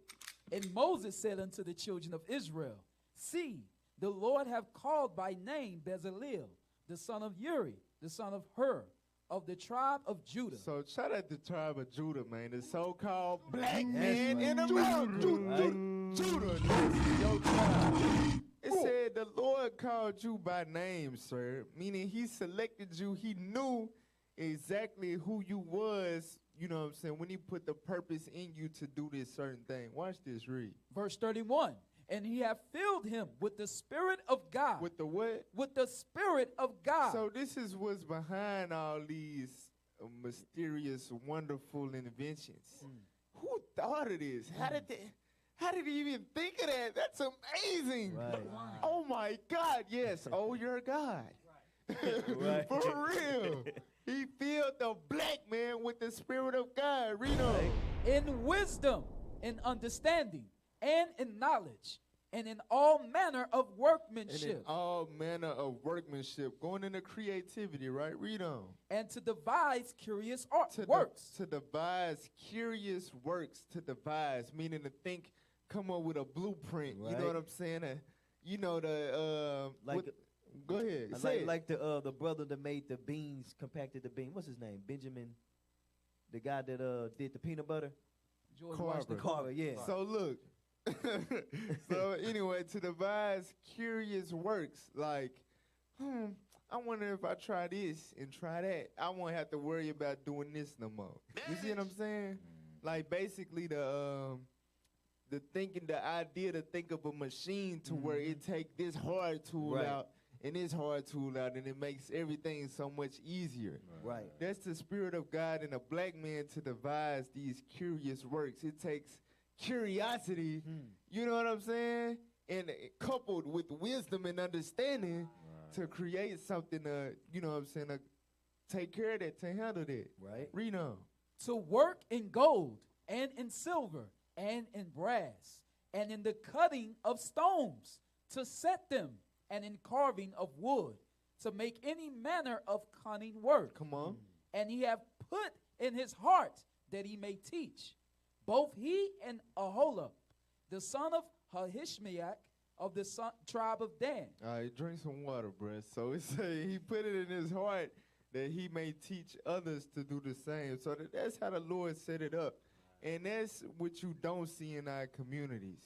And Moses said unto the children of Israel, see, the Lord have called by name Bezalel, the son of Uri, the son of Hur, of the tribe of Judah. So shout out the tribe of Judah, man. The so-called black man in America. Judah, your tribe. It said the Lord called you by name, sir. Meaning he selected you. He knew exactly who you was, you know what I'm saying, when he put the purpose in you to do this certain thing. Watch this, read. Verse 31. And he have filled him with the Spirit of God. With the what? With the Spirit of God. So this is what's behind all these mysterious, wonderful inventions. Who thought of this? How did he even think of that? That's amazing. Right. Oh my God, yes. Oh, you're a God. Right. For real. He filled the black man with the Spirit of God. Read on. In wisdom, in understanding, and in knowledge, and in all manner of workmanship. And in all manner of workmanship. Going into creativity, right? Read on. And to devise curious works. To devise curious works. To devise, meaning to think, come up with a blueprint. Right. You know what I'm saying? You know, go ahead. Like the brother that made the beans, compacted the beans. What's his name? Benjamin, the guy that did the peanut butter. George Carver, yeah. So look. So anyway, to devise curious works, like, I wonder if I try this and try that, I won't have to worry about doing this no more. You see what I'm saying? Like basically the idea to think of a machine to where it take this hard tool out and this hard tool out, and it makes everything so much easier. Right. That's the Spirit of God in a black man to devise these curious works. It takes curiosity, you know what I'm saying? And coupled with wisdom and understanding to create something, you know what I'm saying, to take care of that, to handle that. Right. Read on. To work in gold, and in silver, and in brass, and in the cutting of stones, to set them, and in carving of wood, to make any manner of cunning work. Come on. And he have put in his heart that he may teach. Both he and Aholah, the son of Ahishmaach of the tribe of Dan. All right, drink some water, bruh. So it say he put it in his heart that he may teach others to do the same. So that's how the Lord set it up. And that's what you don't see in our communities.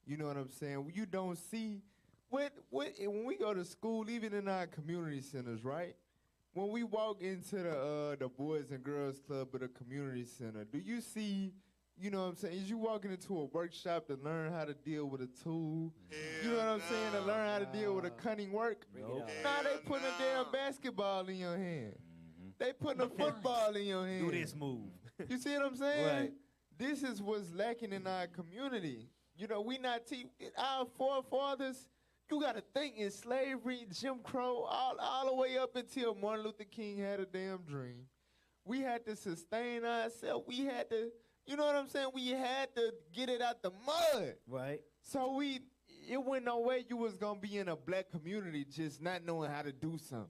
You know what I'm saying? You don't see, when we go to school, even in our community centers, right? When we walk into the Boys and Girls Club or the community center, do you see, you know what I'm saying, is you walking into a workshop to learn how to deal with a tool? You know what I'm saying? To learn how to deal with a cunning work? Now they putting a damn basketball in your hand. They putting a football in your hand. Do this move. You see what I'm saying? Right. This is what's lacking in our community. You know, we not our forefathers, you got to think in slavery, Jim Crow, all the way up until Martin Luther King had a damn dream. We had to sustain ourselves. We had to, you know what I'm saying? We had to get it out the mud. Right. So it wasn't no way you was going to be in a black community just not knowing how to do something.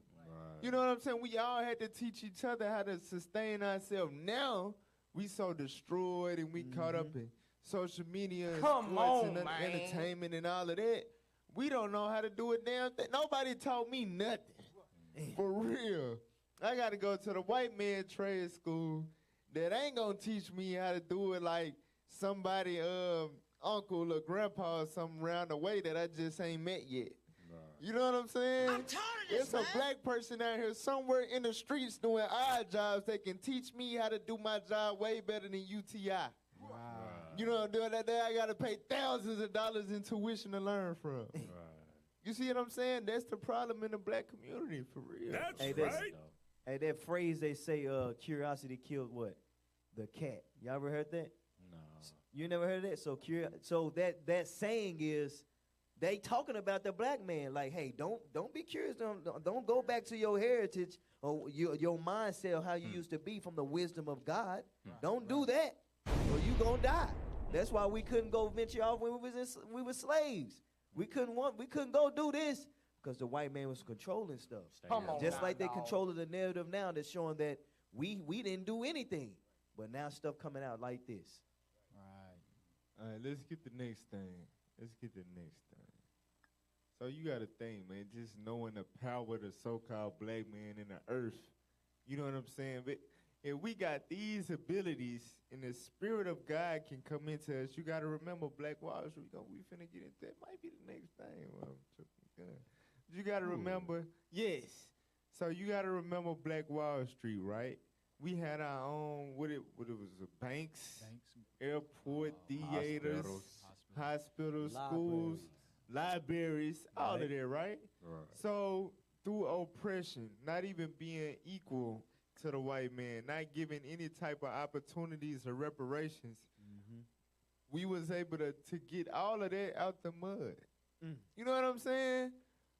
You know what I'm saying? We all had to teach each other how to sustain ourselves. Now, we so destroyed and we caught up in social media and Come sports on, and man. entertainment and all of that. We don't know how to do a damn thing. Nobody taught me nothing. For real. I got to go to the white man trade school that ain't going to teach me how to do it like somebody, uncle or grandpa or something around the way that I just ain't met yet. You know what I'm saying? I'm tired of this, There's a black person out here somewhere in the streets doing odd jobs that can teach me how to do my job way better than UTI. Wow. You know, doing that day I got to pay thousands of dollars in tuition to learn from. You see what I'm saying? That's the problem in the black community, for real. That's right. Hey, that phrase they say, curiosity killed what? The cat. Y'all ever heard that? No. You never heard that? So that saying is, they talking about the black man, like, hey, don't be curious, don't go back to your heritage or your mindset of how you used to be from the wisdom of God. Don't do that, or you gonna die. That's why we couldn't go venture off when we were slaves. We couldn't go do this because the white man was controlling stuff. Just like they controlling the narrative now that's showing that we didn't do anything, but now stuff coming out like this. All right, let's get the next thing. So you got to think, man, just knowing the power of the so-called black man in the earth, you know what I'm saying? But if we got these abilities and the spirit of God can come into us, you got to remember Black Wall Street. We finna get into that. Might be the next thing. Well, you got to remember, yes. So you got to remember Black Wall Street, right? We had our own, what it was, banks, airport, theaters, hospitals, schools, libraries, all of that, right? So through oppression, not even being equal to the white man, not giving any type of opportunities or reparations, we was able to get all of that out the mud. You know what I'm saying?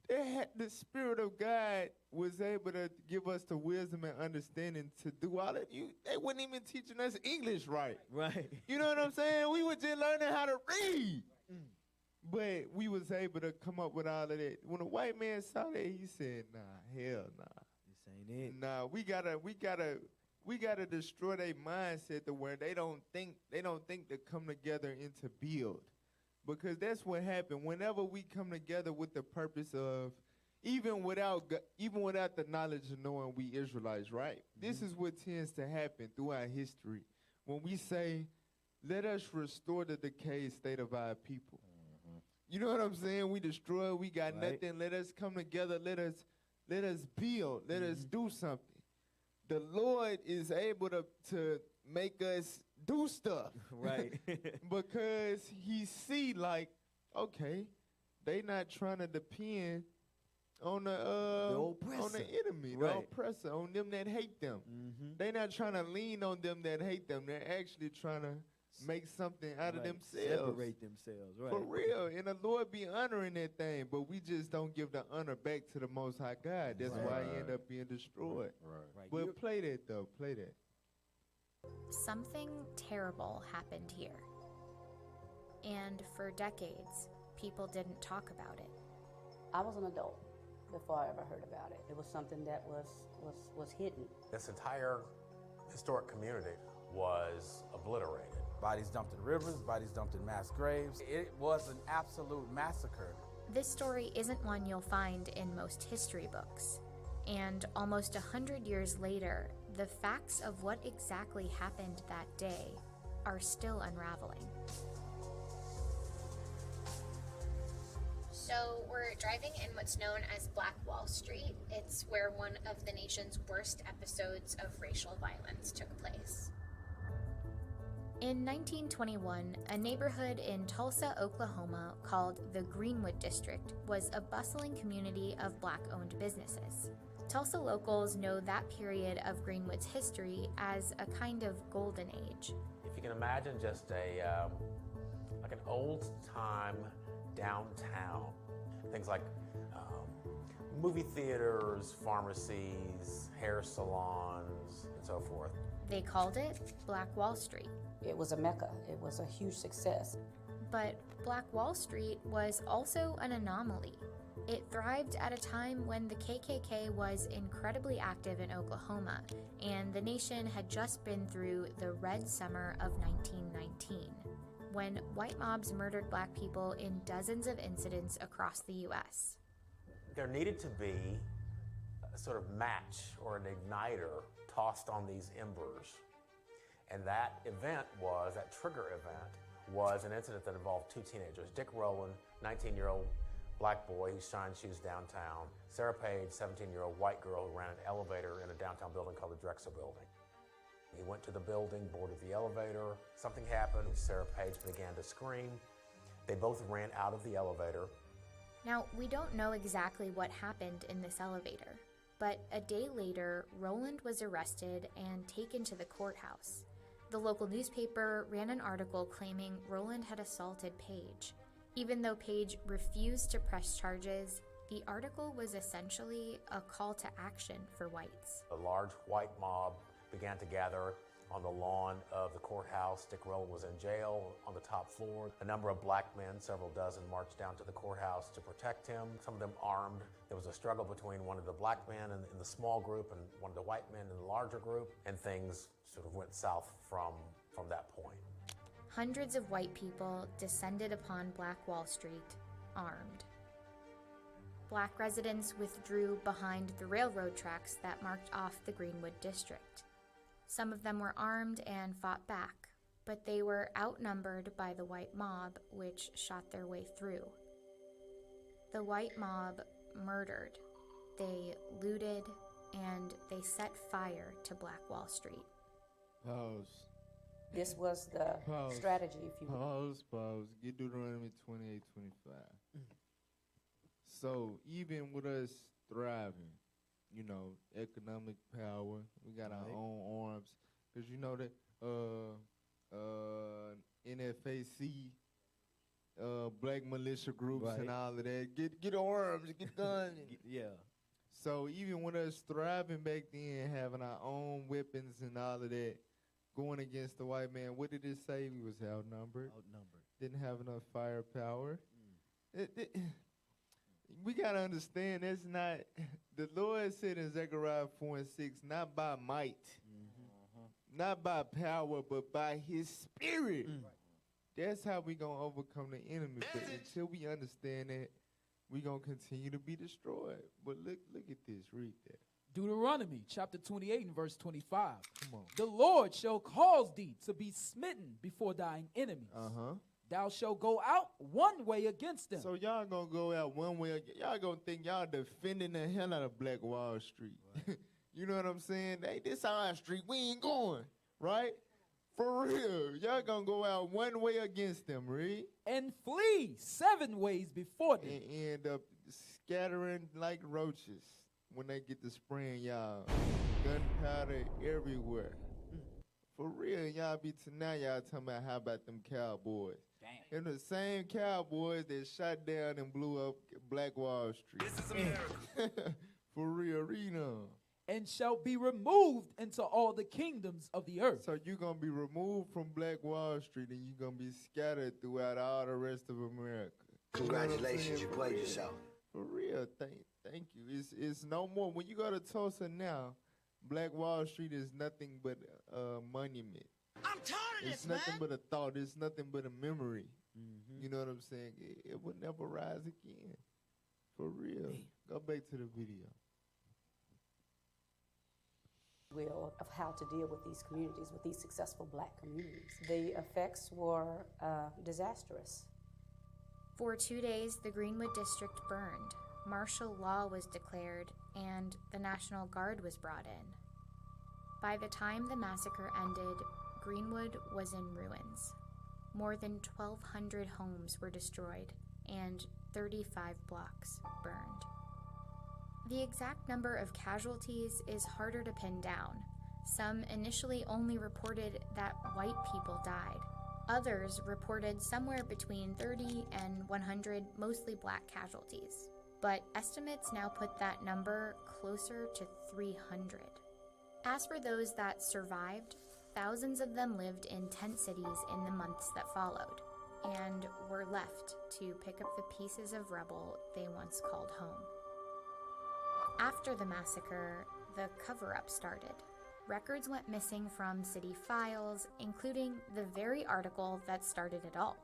The Spirit of God was able to give us the wisdom and understanding to do all that. They wasn't even teaching us English right. Right. You know what I'm saying? We were just learning how to read. But we was able to come up with all of that. When a white man saw that, he said, nah, hell nah. This ain't it. Nah, we gotta destroy their mindset to where they don't think to come together and to build. Because that's what happened. Whenever we come together with the purpose of, even without the knowledge of knowing we Israelites, right? This is what tends to happen throughout history. When we say, let us restore the decayed state of our people. You know what I'm saying? We destroy, we got nothing. Let us come together. Let us build. Let us do something. The Lord is able to make us do stuff. Right. Because he see like, okay, they not trying to depend on the enemy, the oppressor, on them that hate them. They not trying to lean on them that hate them. They're actually trying to make something out of themselves. Separate themselves, right. For real. And the Lord be honoring that thing, but we just don't give the honor back to the Most High God. That's why he end up being destroyed. Right. But play that, though. Play that. Something terrible happened here. And for decades, people didn't talk about it. I was an adult before I ever heard about it. It was something that was hidden. This entire historic community was obliterated. Bodies dumped in rivers, bodies dumped in mass graves. It was an absolute massacre. This story isn't one you'll find in most history books. And almost 100 years later, the facts of what exactly happened that day are still unraveling. So we're driving in what's known as Black Wall Street. It's where one of the nation's worst episodes of racial violence took place. In 1921, a neighborhood in Tulsa, Oklahoma called the Greenwood District was a bustling community of Black-owned businesses. Tulsa locals know that period of Greenwood's history as a kind of golden age. If you can imagine just like an old-time downtown, things like movie theaters, pharmacies, hair salons, and so forth. They called it Black Wall Street. It was a mecca. It was a huge success. But Black Wall Street was also an anomaly. It thrived at a time when the KKK was incredibly active in Oklahoma, and the nation had just been through the Red Summer of 1919, when white mobs murdered black people in dozens of incidents across the U.S. There needed to be a sort of match or an igniter tossed on these embers. And that event was, that trigger event, was an incident that involved two teenagers. Dick Rowland, 19-year-old black boy who shined shoes downtown. Sarah Page, 17-year-old white girl who ran an elevator in a downtown building called the Drexel Building. He went to the building, boarded the elevator. Something happened. Sarah Page began to scream. They both ran out of the elevator. Now, we don't know exactly what happened in this elevator, but a day later, Rowland was arrested and taken to the courthouse. The local newspaper ran an article claiming Rowland had assaulted Page. Even though Page refused to press charges, the article was essentially a call to action for whites. A large white mob began to gather on the lawn of the courthouse. Dick Rowland was in jail on the top floor. A number of black men, several dozen, marched down to the courthouse to protect him, some of them armed. There was a struggle between one of the black men in the small group and one of the white men in the larger group, and things sort of went south from that point. Hundreds of white people descended upon Black Wall Street, armed. Black residents withdrew behind the railroad tracks that marked off the Greenwood district. Some of them were armed and fought back, but they were outnumbered by the white mob, which shot their way through. The white mob murdered, they looted, and they set fire to Black Wall Street. Pause. This was the strategy, if you will. Pause. Get Deuteronomy 28:25. So even with us thriving, you know, economic power, we got our own arms, because you know that NFAC, black militia groups and all of that, get arms, get guns. Yeah. So even with us thriving back then, having our own weapons and all of that, going against the white man, what did it say? We was outnumbered. Didn't have enough firepower. We got to understand that's not, the Lord said in Zechariah 4:6, not by might, not by power, but by his spirit. That's how we going to overcome the enemy. But until we understand that, we going to continue to be destroyed. But look at this, read that. Deuteronomy chapter 28 and verse 25. Come on. The Lord shall cause thee to be smitten before thine enemies. Thou shalt go out one way against them. So y'all gonna go out one way. Y'all gonna think y'all defending the hell out of Black Wall Street. Right. You know what I'm saying? Hey, this our street. We ain't going. Right? For real. Y'all gonna go out one way against them, read? And flee 7 ways before them. And end up scattering like roaches when they get to spraying y'all. Gunpowder everywhere. For real, y'all be tonight, y'all talking about how about them cowboys. Damn. And the same cowboys that shot down and blew up Black Wall Street. This is America. For real, read on. And shall be removed into all the kingdoms of the earth. So you're going to be removed from Black Wall Street and you're going to be scattered throughout all the rest of America. Congratulations, you played yourself. For real, thank you. It's no more. When you go to Tulsa now, Black Wall Street is nothing but a monument. I'm tired of It's nothing but a thought. It's nothing but a memory. You know what I'm saying? It will never rise again. For real. Go back to the video. Will of how to deal with these communities, with these successful black communities. The effects were disastrous. For 2 days, the Greenwood district burned. Martial law was declared, and the National Guard was brought in. By the time the massacre ended, Greenwood was in ruins. More than 1,200 homes were destroyed, and 35 blocks burned. The exact number of casualties is harder to pin down. Some initially only reported that white people died. Others reported somewhere between 30 and 100 mostly black casualties. But estimates now put that number closer to 300. As for those that survived, thousands of them lived in tent cities in the months that followed. and were left to pick up the pieces of rubble they once called home. After the massacre, the cover-up started. Records went missing from city files, including the very article that started it all.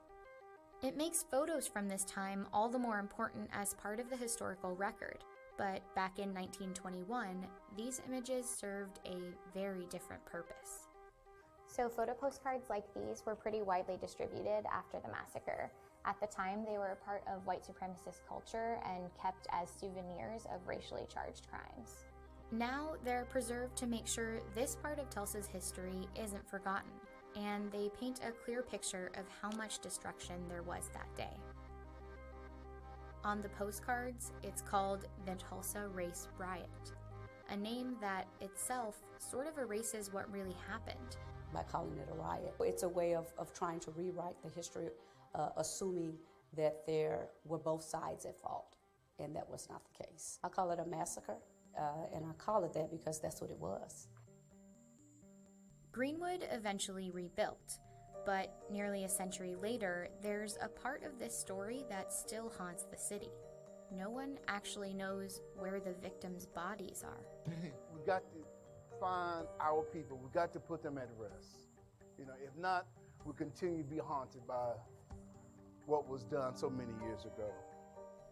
It makes photos from this time all the more important as part of the historical record, but back in 1921, these images served a very different purpose. So photo postcards like these were pretty widely distributed after the massacre. At the time, they were a part of white supremacist culture and kept as souvenirs of racially charged crimes. Now they're preserved to make sure this part of Tulsa's history isn't forgotten, and they paint a clear picture of how much destruction there was that day. On the postcards, it's called the Tulsa Race Riot, a name that itself sort of erases what really happened. By calling it a riot, it's a way of trying to rewrite the history, assuming that there were both sides at fault, and that was not the case. I call it a massacre, and I call it that because that's what it was. Greenwood eventually rebuilt, but nearly a century later, there's a part of this story that still haunts the city. No one actually knows where the victims' bodies are. We got to find our people. We got to put them at rest. You know, if not, we'll continue to be haunted by what was done so many years ago.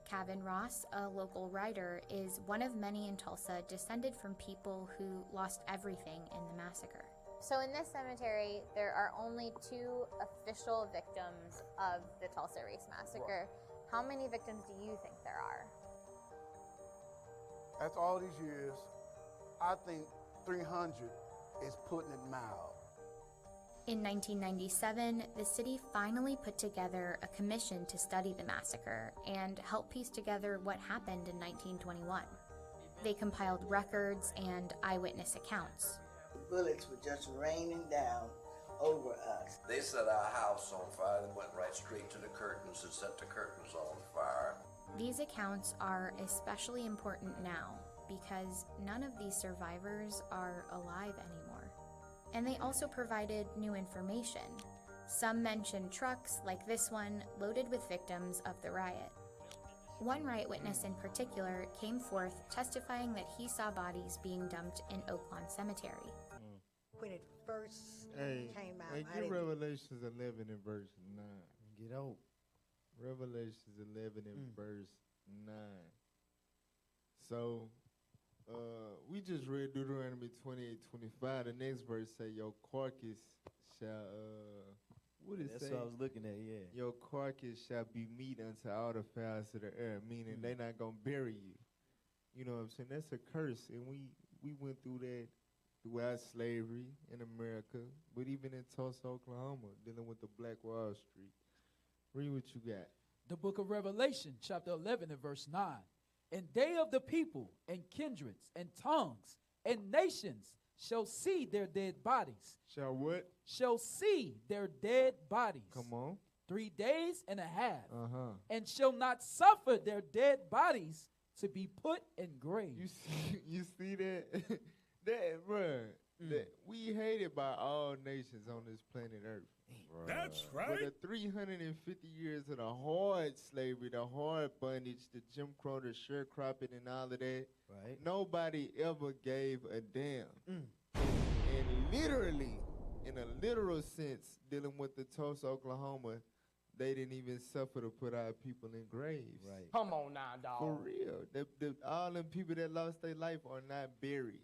Kevin Ross, a local writer, is one of many in Tulsa descended from people who lost everything in the massacre. So in this cemetery, there are only 2 official victims of the Tulsa Race Massacre. Right. How many victims do you think there are? After all these years, I think 300 is putting it mild. In 1997, the city finally put together a commission to study the massacre and help piece together what happened in 1921. They compiled records and eyewitness accounts. Bullets were just raining down over us. They set our house on fire and went right straight to the curtains and set the curtains on fire. These accounts are especially important now because none of these survivors are alive anymore. And they also provided new information. Some mentioned trucks, like this one, loaded with victims of the riot. One riot witness in particular came forth testifying that he saw bodies being dumped in Oaklawn Cemetery. When it first came out, Hey, get Revelations 11 and verse 9. Get out. Revelations 11 and verse 9. So, we just read Deuteronomy 28:25. The next verse say, your carcass shall, what it say? That's what I was looking at, yeah. Your carcass shall be meat unto all the fowls of the air, meaning they not going to bury you. You know what I'm saying? That's a curse, and we went through that throughout slavery in America, but even in Tulsa, Oklahoma, dealing with the Black Wall Street. Read what you got. The book of Revelation, chapter 11 and verse 9. And they of the people and kindreds and tongues and nations shall see their dead bodies. Shall what? Shall see their dead bodies. Come on. 3 days and a half. Uh-huh. And shall not suffer their dead bodies to be put in graves. You see that? That, bruh, that we hated by all nations on this planet Earth. That's right. For the 350 years of the hard slavery, the hard bondage, the Jim Crow, the sharecropping, and all of that, right? Nobody ever gave a damn. And literally, in a literal sense, dealing with the Tulsa, Oklahoma, they didn't even suffer to put our people in graves. Right. Come on now, dog. For real. All them people that lost their life are not buried.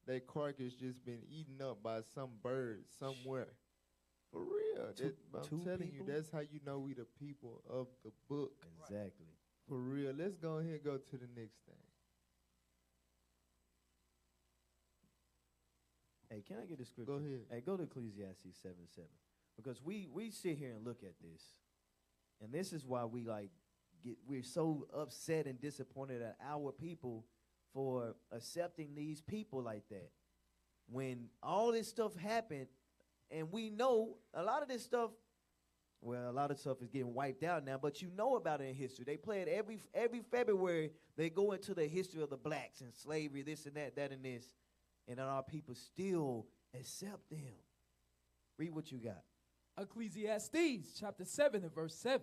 Their carcass just been eaten up by some bird somewhere. For real. I'm telling you, that's how you know we the people of the book. Exactly. For real. Let's go ahead and go to the next thing. Hey, can I get a scripture? Go ahead. Hey, go to Ecclesiastes 7:7. Because we sit here and look at this, and this is why we're so upset and disappointed at our people for accepting these people like that. When all this stuff happened, and we know a lot of this stuff, well, a lot of stuff is getting wiped out now, but you know about it in history. They play it every February. They go into the history of the blacks and slavery, this and that and this, and then our people still accept them. Read what you got. Ecclesiastes chapter 7 and verse 7.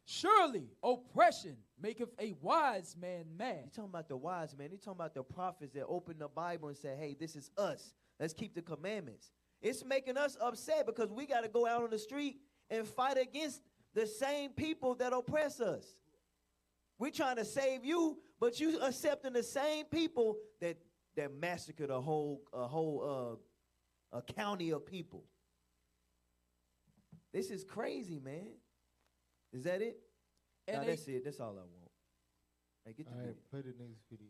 Surely oppression maketh a wise man mad. You're talking about the wise man. You're talking about the prophets that opened the Bible and said, hey, this is us. Let's keep the commandments. It's making us upset because we got to go out on the street and fight against the same people that oppress us. We're trying to save you, but you accepting the same people that massacred a whole county of people. This is crazy, man. Is that it? No, that's it. That's all I want. Hey, get the video. Play the next video.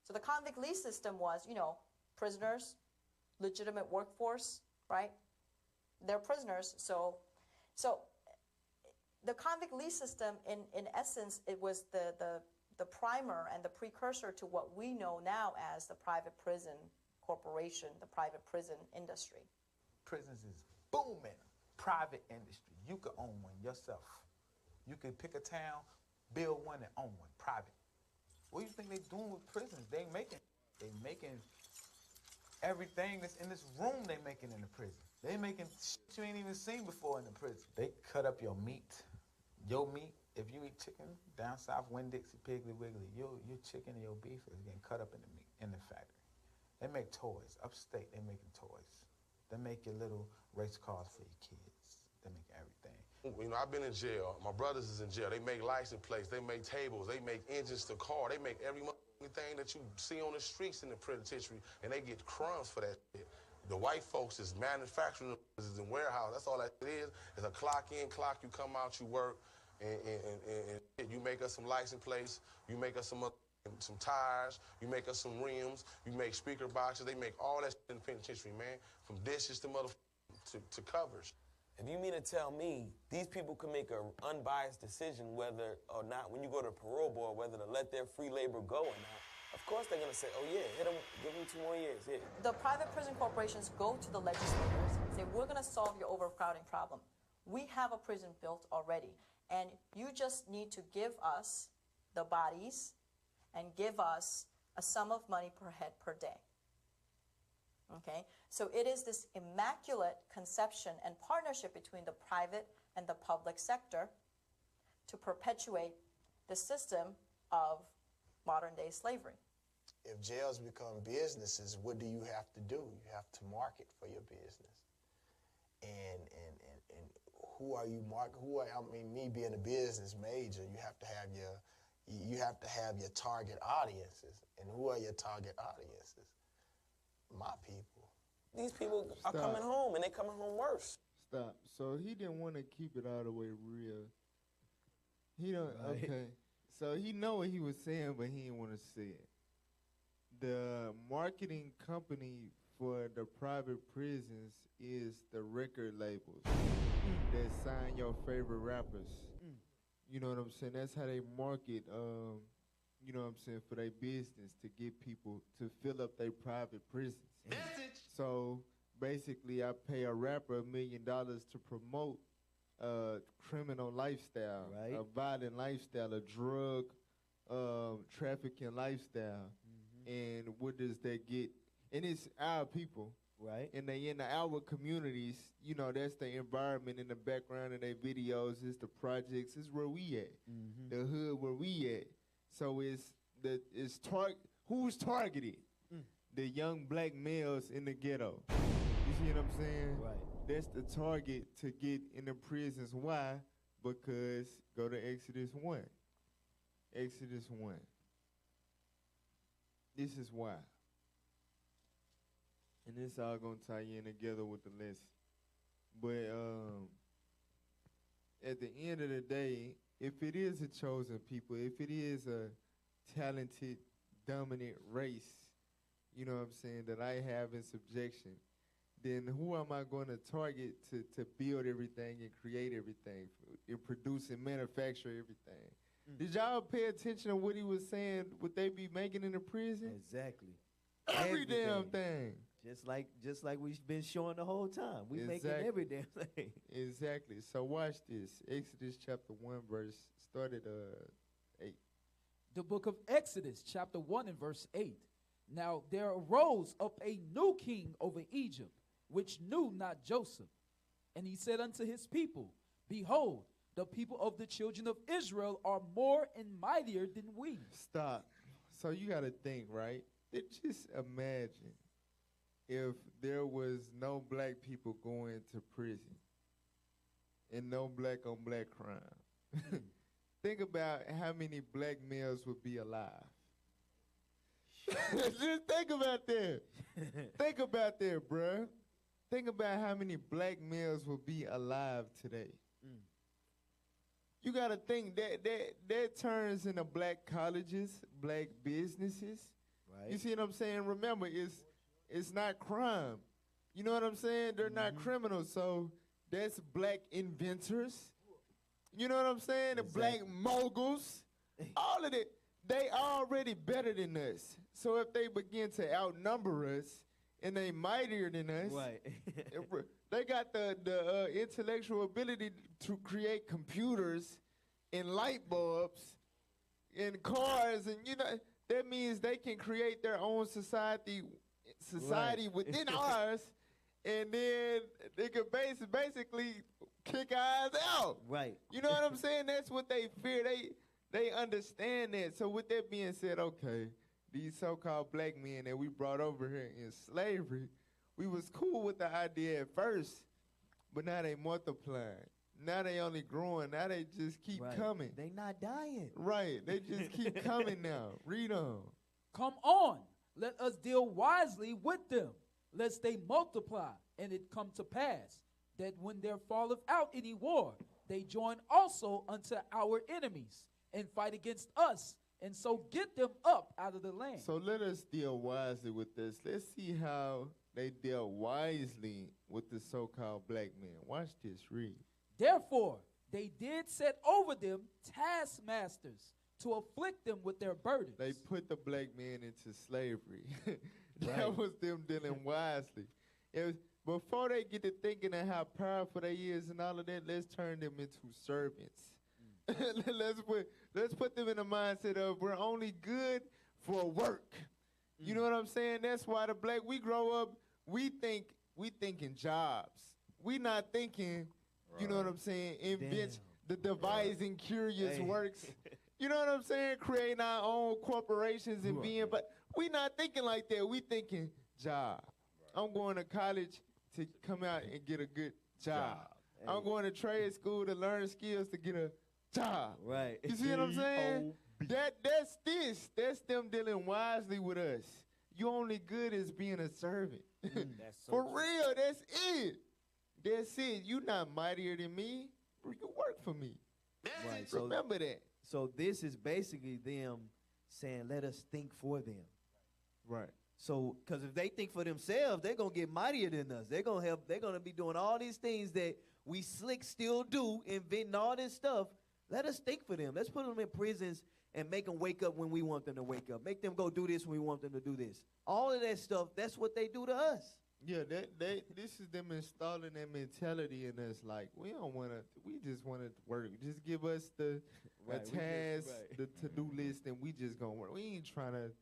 So the convict lease system was, prisoners, legitimate workforce, right? They're prisoners, so the convict lease system, in essence, it was the primer and the precursor to what we know now as the private prison corporation, the private prison industry. Prisons is booming. Private industry. You could own one yourself. You could pick a town, build one, and own one. Private. What do you think they're doing with prisons? They making everything that's in this room. They making in the prison. They making shit you ain't even seen before in the prison. They cut up your meat. Your meat. If you eat chicken down south, Winn-Dixie, Piggly Wiggly, your chicken and your beef is getting cut up in the meat in the factory. They make toys. Upstate, they making toys. They make your little race cars for your kids. They make everything. I've been in jail. My brothers is in jail. They make license plates. They make tables. They make engines to car. They make every thing that you see on the streets in the penitentiary, and they get crumbs for that shit. The white folks is manufacturing, is in warehouse. That's all that it is. It's a clock in, clock you come out, you work, and you make us some license plates. You make us some tires, you make us some rims, you make speaker boxes, they make all that shit in the penitentiary, man. From dishes to to covers. If you mean to tell me these people can make an unbiased decision whether or not, when you go to parole board, whether to let their free labor go or not, of course they're going to say, oh yeah, hit them, give them 2 more years, hit. The private prison corporations go to the legislators and say, we're going to solve your overcrowding problem. We have a prison built already, and you just need to give us the bodies and give us a sum of money per head per day. Okay? So it is this immaculate conception and partnership between the private and the public sector to perpetuate the system of modern-day slavery. If jails become businesses, what do you have to do? You have to market for your business. And who are you me being a business major, you have to have your target audiences. And who are your target audiences? My people. These people are coming home, and they're coming home worse. Stop. So he didn't want to keep it all the way real. He don't. Right. Okay. So he know what he was saying, but he didn't want to say it. The marketing company for the private prisons is the record labels that sign your favorite rappers. You know what I'm saying? That's how they market, you know what I'm saying, for their business, to get people to fill up their private prisons. Message. So basically, I pay a rapper $1 million to promote a criminal lifestyle, right, a violent lifestyle, a drug trafficking lifestyle. And what does that get? And it's our people. Right. And they in our communities, you know, that's the environment in the background of their videos, it's the projects, it's where we at. The hood where we at. So who's targeted? The young black males in the ghetto. You see what I'm saying? Right. That's the target to get in the prisons. Why? Because go to Exodus 1. Exodus 1. This is why. And this all gonna tie in together with the lesson. But at the end of the day, if it is a chosen people, if it is a talented, dominant race, you know what I'm saying, that I have in subjection, then who am I going to target to build everything and create everything, and produce and manufacture everything? Did y'all pay attention to what he was saying, what they be making in the prison? Exactly. Every damn thing. Just like we've been showing the whole time. We making every damn thing. Exactly. So watch this. Exodus chapter 1 verse, start at 8. The book of Exodus chapter 1 and verse 8. Now there arose up a new king over Egypt, which knew not Joseph. And he said unto his people, Behold, the people of the children of Israel are more and mightier than we. Stop. So you got to think, right? Just imagine if there was no black people going to prison and no black on black crime. Think about how many black males would be alive. Just think about that. Think about that, bruh. Think about how many black males will be alive today. You got to think that turns into black colleges, black businesses. Right. You see what I'm saying? Remember, it's not crime. You know what I'm saying? They're not criminals, so that's black inventors. You know what I'm saying? The black moguls. All of it. They already better than us. So if they begin to outnumber us and they mightier than us, Right. they got the intellectual ability to create computers and light bulbs and cars, and that means they can create their own society Right. within ours, and then they could basically kick our ass out. Right. You know what I'm saying? That's what they fear. They understand that. So with that being said, okay, these so-called black men that we brought over here in slavery, we was cool with the idea at first, but now they multiplying. Now they only growing. Now they just keep coming. They not dying. Right. They just keep coming now. Read on. Come on, let us deal wisely with them, lest they multiply, and it come to pass that when there falleth out any war, they join also unto our enemies, and fight against us, and so get them up out of the land. So let us deal wisely with this. Let's see how they deal wisely with the so-called black men. Watch this. Read. Therefore, they did set over them taskmasters to afflict them with their burdens. They put the black man into slavery. That Right. was them dealing wisely. Before they get to thinking of how powerful they is and all of that, let's turn them into servants. let's put them in the mindset of we're only good for work. You know what I'm saying? That's why we grow up, we think in jobs. We not thinking, you know what I'm saying, the devising curious works. You know what I'm saying? Creating our own corporations and but we not thinking like that. We thinking job. I'm going to college to come out and get a good job. I'm going to trade school to learn skills to get a job. Right. You see what I'm saying? That's them dealing wisely with us. You only good as being a servant. That's so For true. real, that's it. That's it. You not mightier than me. You work for me. Right. So, Remember that. so this is basically them saying, let us think for them. Right. So, because if they think for themselves, they're going to get mightier than us. They're going to be doing all these things that we slick still do, inventing all this stuff. Let us think for them. Let's put them in prisons and make them wake up when we want them to wake up. Make them go do this when we want them to do this. All of that stuff, that's what they do to us. Yeah, this is them installing that mentality in us. Like, we just want to work. Just give us the task, the to-do list, and we just going to work. We ain't trying to,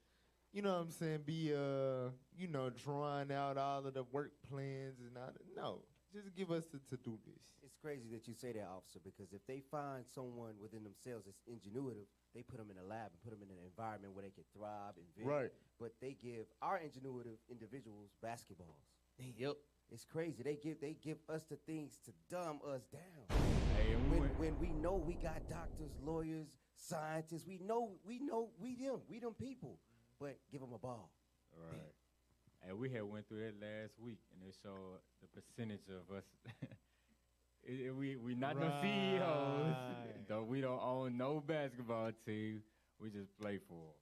you know what I'm saying, be, drawing out all of the work plans and all that. No, just give us the to-do list. It's crazy that you say that, officer, because if they find someone within themselves that's ingenuitive, they put them in a lab and put them in an environment where they can thrive and invent. Right. But they give our ingenuitive individuals basketballs. Yep. It's crazy. They give us the things to dumb us down. Hey, when we know we got doctors, lawyers, scientists, we know we them people, but give them a ball. Right. And we had went through that last week, and it showed the percentage of us. we not no CEOs. Though we don't own no basketball team. We just play for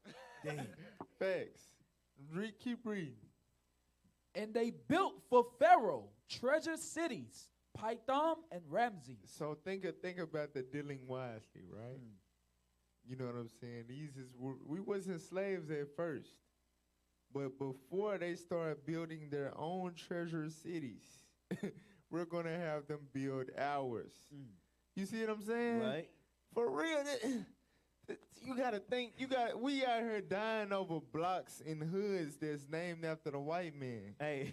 them. Damn. Facts. Keep reading. And they built for Pharaoh treasure cities, Pithom and Ramses. So think about the dealing wisely, right? You know what I'm saying? We wasn't slaves at first, but before they started building their own treasure cities, we're gonna have them build ours. You see what I'm saying? Right. For real, You gotta think. We out here dying over blocks in hoods that's named after the white man. Hey,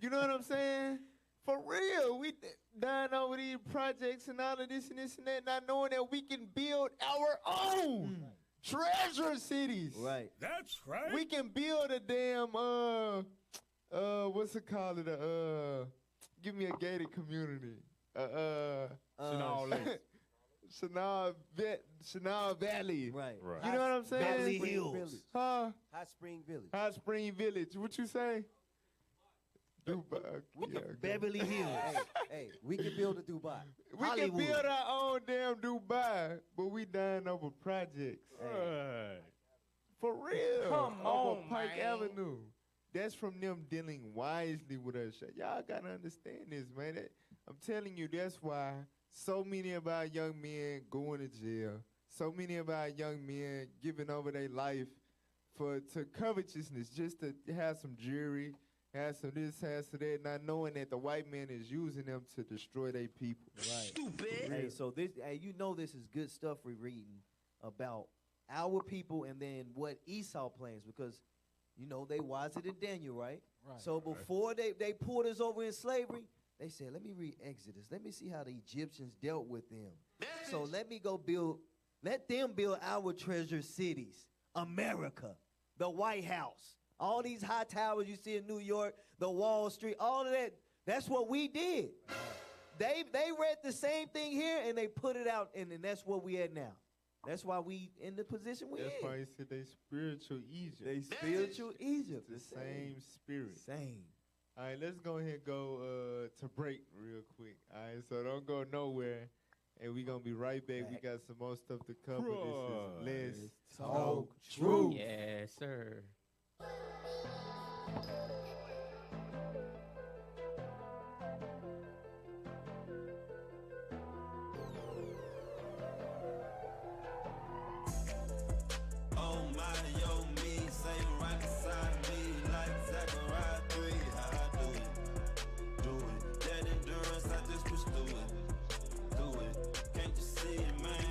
you know what I'm saying? For real, we dying over these projects and all of this and this and that, not knowing that we can build our own treasure cities. Right. That's right. We can build a damn what's it called? Give me a gated community. Chanel Valley. Right. You know what I'm saying? Beverly Hills. Huh? Hot Spring Village. Hot Spring Village. What you say? Dubai. Beverly Hills. Hey, we can build a Dubai. We Hollywood. can build our own damn Dubai, but we dying over projects. Right. For real. Come Over on, Pike man. Avenue. That's from them dealing wisely with us. Y'all gotta understand this, man. I'm telling you, that's why so many of our young men going to jail. So many of our young men giving over their life to covetousness, just to have some jewelry, have some this, have some that, not knowing that the white man is using them to destroy their people. Right. Stupid. Hey, so this, hey, you know this is good stuff we're reading about our people and then what Esau plans, because you know they wiser than Daniel, right? Right. So before they pulled us over in slavery, they said, let me read Exodus. Let me see how the Egyptians dealt with them. So let them build our treasure cities, America, the White House, all these high towers you see in New York, the Wall Street, all of that. That's what we did. They read the same thing here and they put it out, and that's what we at now. That's why we in the position we That's in. why he said they spiritual Egypt. They spiritual Egypt. The same spirit. Same. All right, let's go ahead and go to break real quick. All right, so don't go nowhere. And we're going to be right back. We got some more stuff to cover. This is Let's Talk Truth. Yes, sir. Oh my, yo, me, say right beside me, like Zachariah 3, how I do it, that endurance, I just push through it, can't you see it, man,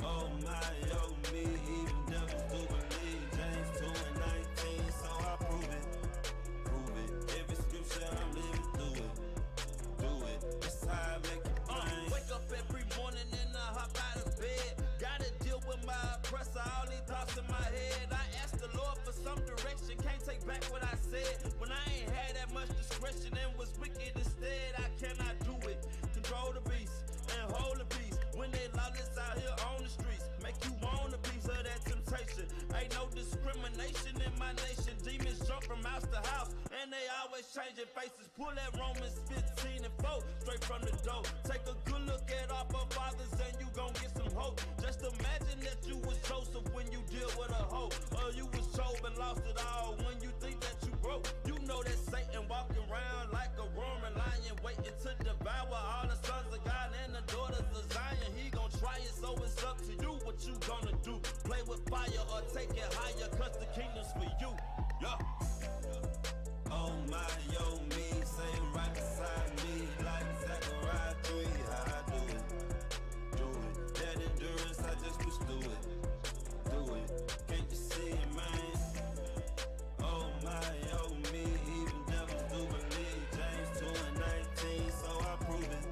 oh my, yo, me, even devils do believe, James 2 and 19, so I prove it, every scripture I'm living through it, that's how I make it plain. Wake up every morning and I hop out of bed, gotta deal with my oppressor, all these thoughts in my head. I asked the Lord for some direction, can't take back what I said. When I ain't had that much discretion and was wicked instead, I cannot do it. Control the beast and hold the peace. When they lawless out here on the streets, make you want a piece of that temptation. Ain't no discrimination in my nation. Demons jump from house to house and they always changing faces. Pull that Romans 15 and 4 straight from the door. Take a good look at our forefathers and you gon' get some hope. Just imagine that you was Joseph when you deal with a hoe, or you was Job and lost it all when you think that you broke. You know that Satan walking around like a roaring lion, waiting to devour all the sons of God and the daughters of Zion. He gon' try it, so it's up to you what you gonna do. Play with fire or take it higher, cause the kingdom's for you. Yeah. Oh my, yo, me, say right beside me, like Zachariah 3, how I do it, that endurance, I just push through it, can't you see it, man, oh my, yo, me, even devils do believe, James 2 and 19, so I prove it,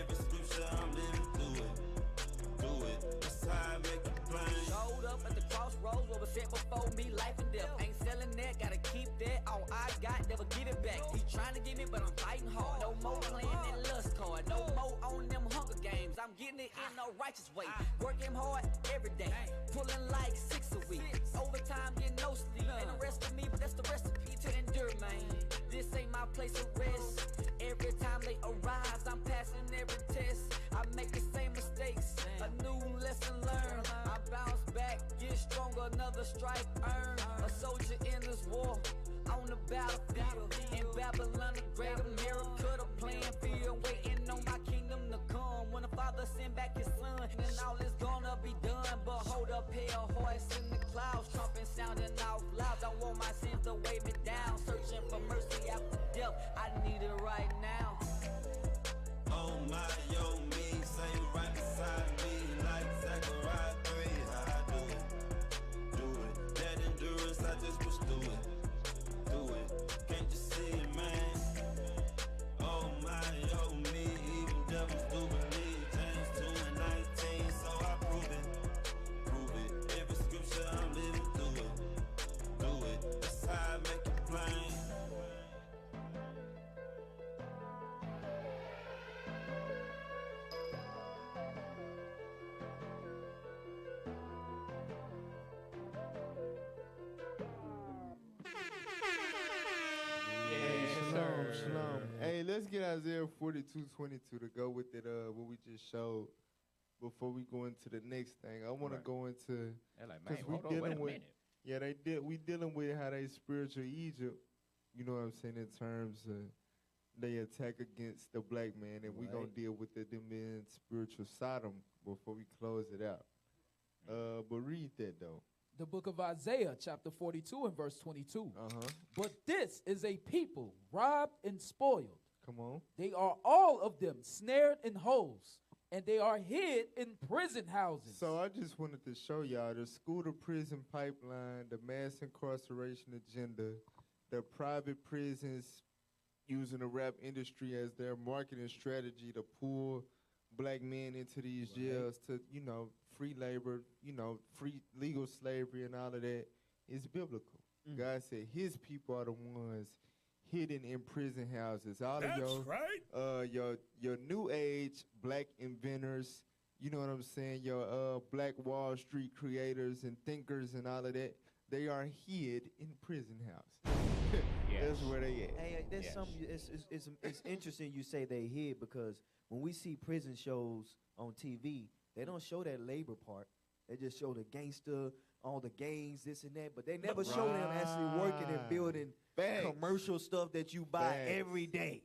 every scripture I'm living through it, that's how I make it plain. Showed up at the crossroads, what was set before me, life and death. Ain't selling that, gotta keep that. All I got, never get it back. He trying to get me, but I'm fighting hard. No more playing that lust card, no more on them Hunger Games. I'm getting it in a righteous way. Working hard every day, pulling like 6 a week. Overtime, getting no sleep. And the rest of me, but that's the recipe to endure, man. This ain't my place of rest. Every time they arise, I'm passing every test. I make the same mistakes, a new lesson learned. I bounce back, get stronger, another strike earned. A soldier in this war, on the battlefield. In Babylon, the great America, the playing field. Waiting on my kingdom to come. When the Father send back his son, and all is gonna be done. But hold up, pale horse in the clouds, trumpet sounding out loud. Don't want my sins to weigh me down. Searching for mercy after death, I need it right now. Oh my, yo, me, say right beside me, like Zach. Can't you see it, man? Oh my, oh me, even devils do believe. James 2 and 19, so I prove it. Every scripture I'm living through it. That's how I make it plain. Shalom. Hey, let's get Isaiah 42:22 to go with it. What we just showed. Before we go into the next thing, I want to go into They're like, man, hold on, wait a minute. Yeah, we dealing with how they spiritual Egypt. You know what I'm saying in terms of they attack against the black man, and we gonna deal with them being spiritual Sodom before we close it out. But read that though. The book of Isaiah, chapter 42 and verse 22. But this is a people robbed and spoiled. Come on. They are all of them snared in holes, and they are hid in prison houses. So I just wanted to show y'all the school to prison pipeline, the mass incarceration agenda, the private prisons using the rap industry as their marketing strategy to pull black men into these jails to, free labor, free legal slavery and all of that is biblical. God said his people are the ones hidden in prison houses. All of your new age black inventors, you know what I'm saying, your black Wall Street creators and thinkers and all of that, they are hid in prison house. That's where they at. Hey, there's something. It's interesting you say they hid, because when we see prison shows on TV, they don't show that labor part. They just show the gangster, all the gangs, this and that, but they never show them actually working and building commercial stuff that you buy every day.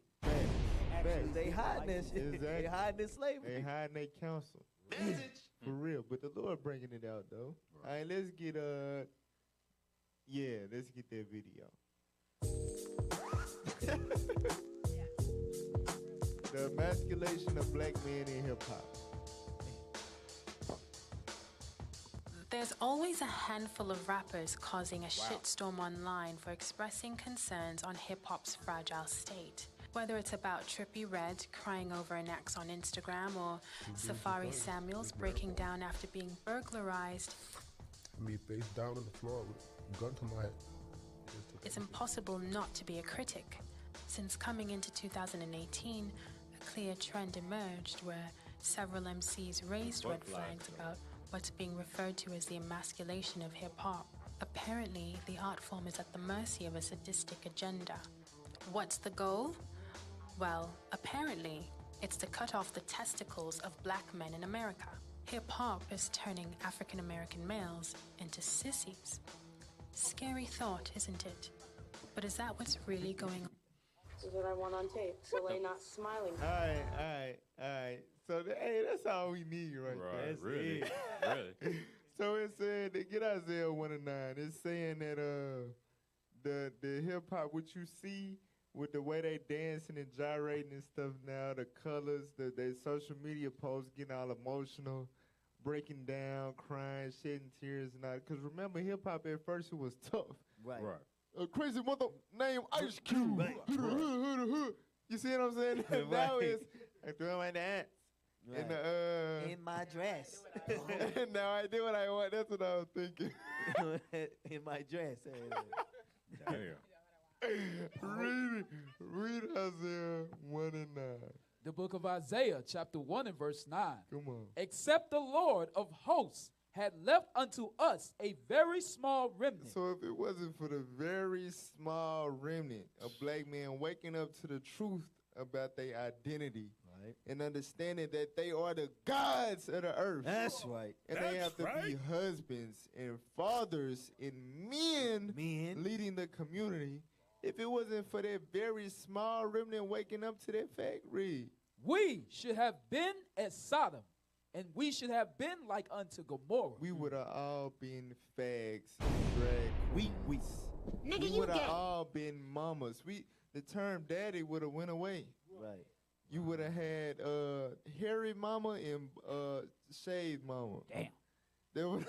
Actually, they hiding that shit. Exactly. They hiding this slavery. They hiding their counsel. For real. But the Lord bringing it out though. All right, let's get let's get that video. The emasculation of black men in hip hop. There's always a handful of rappers causing a shitstorm online for expressing concerns on hip-hop's fragile state. Whether it's about Trippie Redd crying over an ex on Instagram or Safari Samuels breaking down after being burglarized, Me face down on the floor with a gun to my head. it's impossible not to be a critic. Since coming into 2018, a clear trend emerged where several MCs raised red flags about what's being referred to as the emasculation of hip-hop. Apparently, the art form is at the mercy of a sadistic agenda. What's the goal? Well, apparently, it's to cut off the testicles of black men in America. Hip-hop is turning African-American males into sissies. Scary thought, isn't it? But is that what's really going on? This is what I want on tape, so they not smiling. All right. So, hey, that's all we need right there. That's really. So it said, get Isaiah 1 and 9. It's saying that the hip hop, what you see with the way they dancing and gyrating and stuff now, the colors, their social media posts getting all emotional, breaking down, crying, shedding tears and all. Because remember, hip hop at first it was tough. Right. A crazy mother named Ice Cube. Right. You see what I'm saying? Now it's I'm doing my dance. Right. In my dress. Now I do what I want. That's what I was thinking. In my dress. Read Isaiah 1 and 9. The book of Isaiah, chapter 1 and verse 9. Come on. Except the Lord of hosts had left unto us a very small remnant. So if it wasn't for the very small remnant of black men waking up to the truth about their identity, and understanding that they are the gods of the earth. That's right. And they have to be husbands and fathers and men leading the community. If it wasn't for that very small remnant waking up to that fact, read. We should have been as Sodom, and we should have been like unto Gomorrah. We would have all been fags, drag queens. Nigga, we you would have gay. all been mamas. The term daddy would have went away. Right. You would have had hairy mama and shaved mama. Damn. They would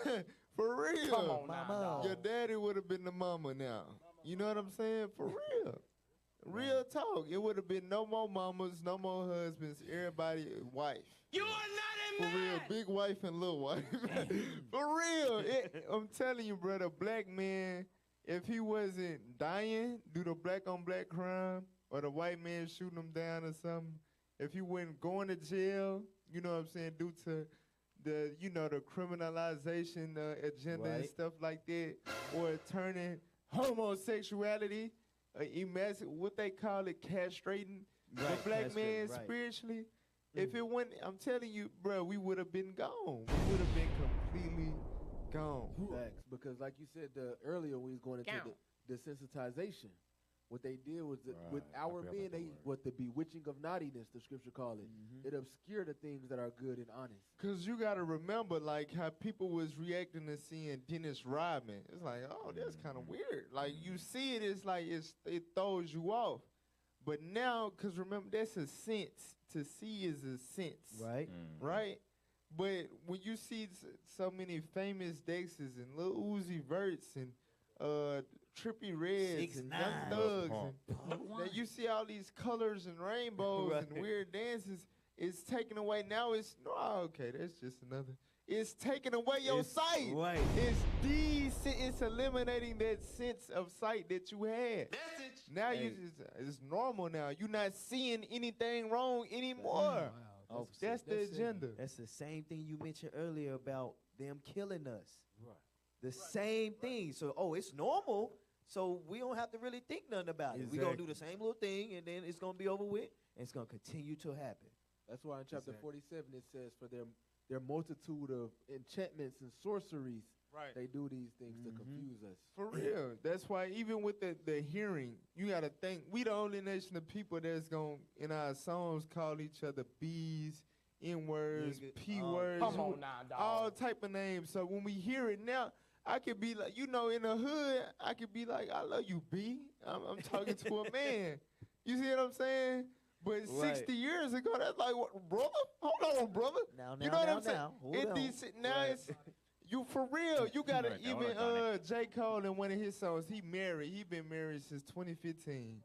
for real. Come on now, dog. Your daddy would have been the mama now. You know what I'm saying? For real. Real talk. It would have been no more mamas, no more husbands, everybody wife. You are not For real, big wife and little wife. For real. I'm telling you, brother, black man, if he wasn't dying due to black on black crime or the white man shooting him down or something, if he wasn't going to jail, you know what I'm saying, due to the, you know, the criminalization agenda and stuff like that, or turning homosexuality, what they call it, castrating the black man spiritually. If it went, I'm telling you, bro, we would have been gone. We would have been completely gone. Facts, because like you said earlier, when we was going into the desensitization, what they did was with our men, what the bewitching of naughtiness, the scripture call it. It obscured the things that are good and honest. Cause you gotta remember, like how people was reacting to seeing Dennis Rodman. It's like, oh, that's kind of weird. Like you see it, it's like it throws you off. But now, cause remember, that's a sense. To see is a sense, right? Right. But when you see so many famous Dexys and Lil Uzi Verts and Trippie Reds and Young Thugs, and you see all these colors and rainbows and weird dances, it's taken away. Now it's okay. That's just another. It's taking away your sight. Right. It's eliminating that sense of sight that you had. Now it's normal now. You're not seeing anything wrong anymore. Wow. That's the agenda. That's the same thing you mentioned earlier about them killing us. Right. The same thing. So, it's normal. So we don't have to really think nothing about it. We're going to do the same little thing, and then it's going to be over with, and it's going to continue to happen. That's why in chapter 47 it says, for their multitude of enchantments and sorceries, they do these things to confuse us. For real. That's why even with the hearing, you got to think, we the only nation of people that's going to, in our songs, call each other B's, N-words, P-words, Come on now, dog. all type of names. So when we hear it now, I could be like, in the hood, I could be like, I love you, B. I'm talking to a man. You see what I'm saying? But 60 years ago, that's like, what, brother? Hold on, brother. Now, you know what I'm saying? Now it's... You for real? You gotta J. Cole in one of his songs. He been married since 2015,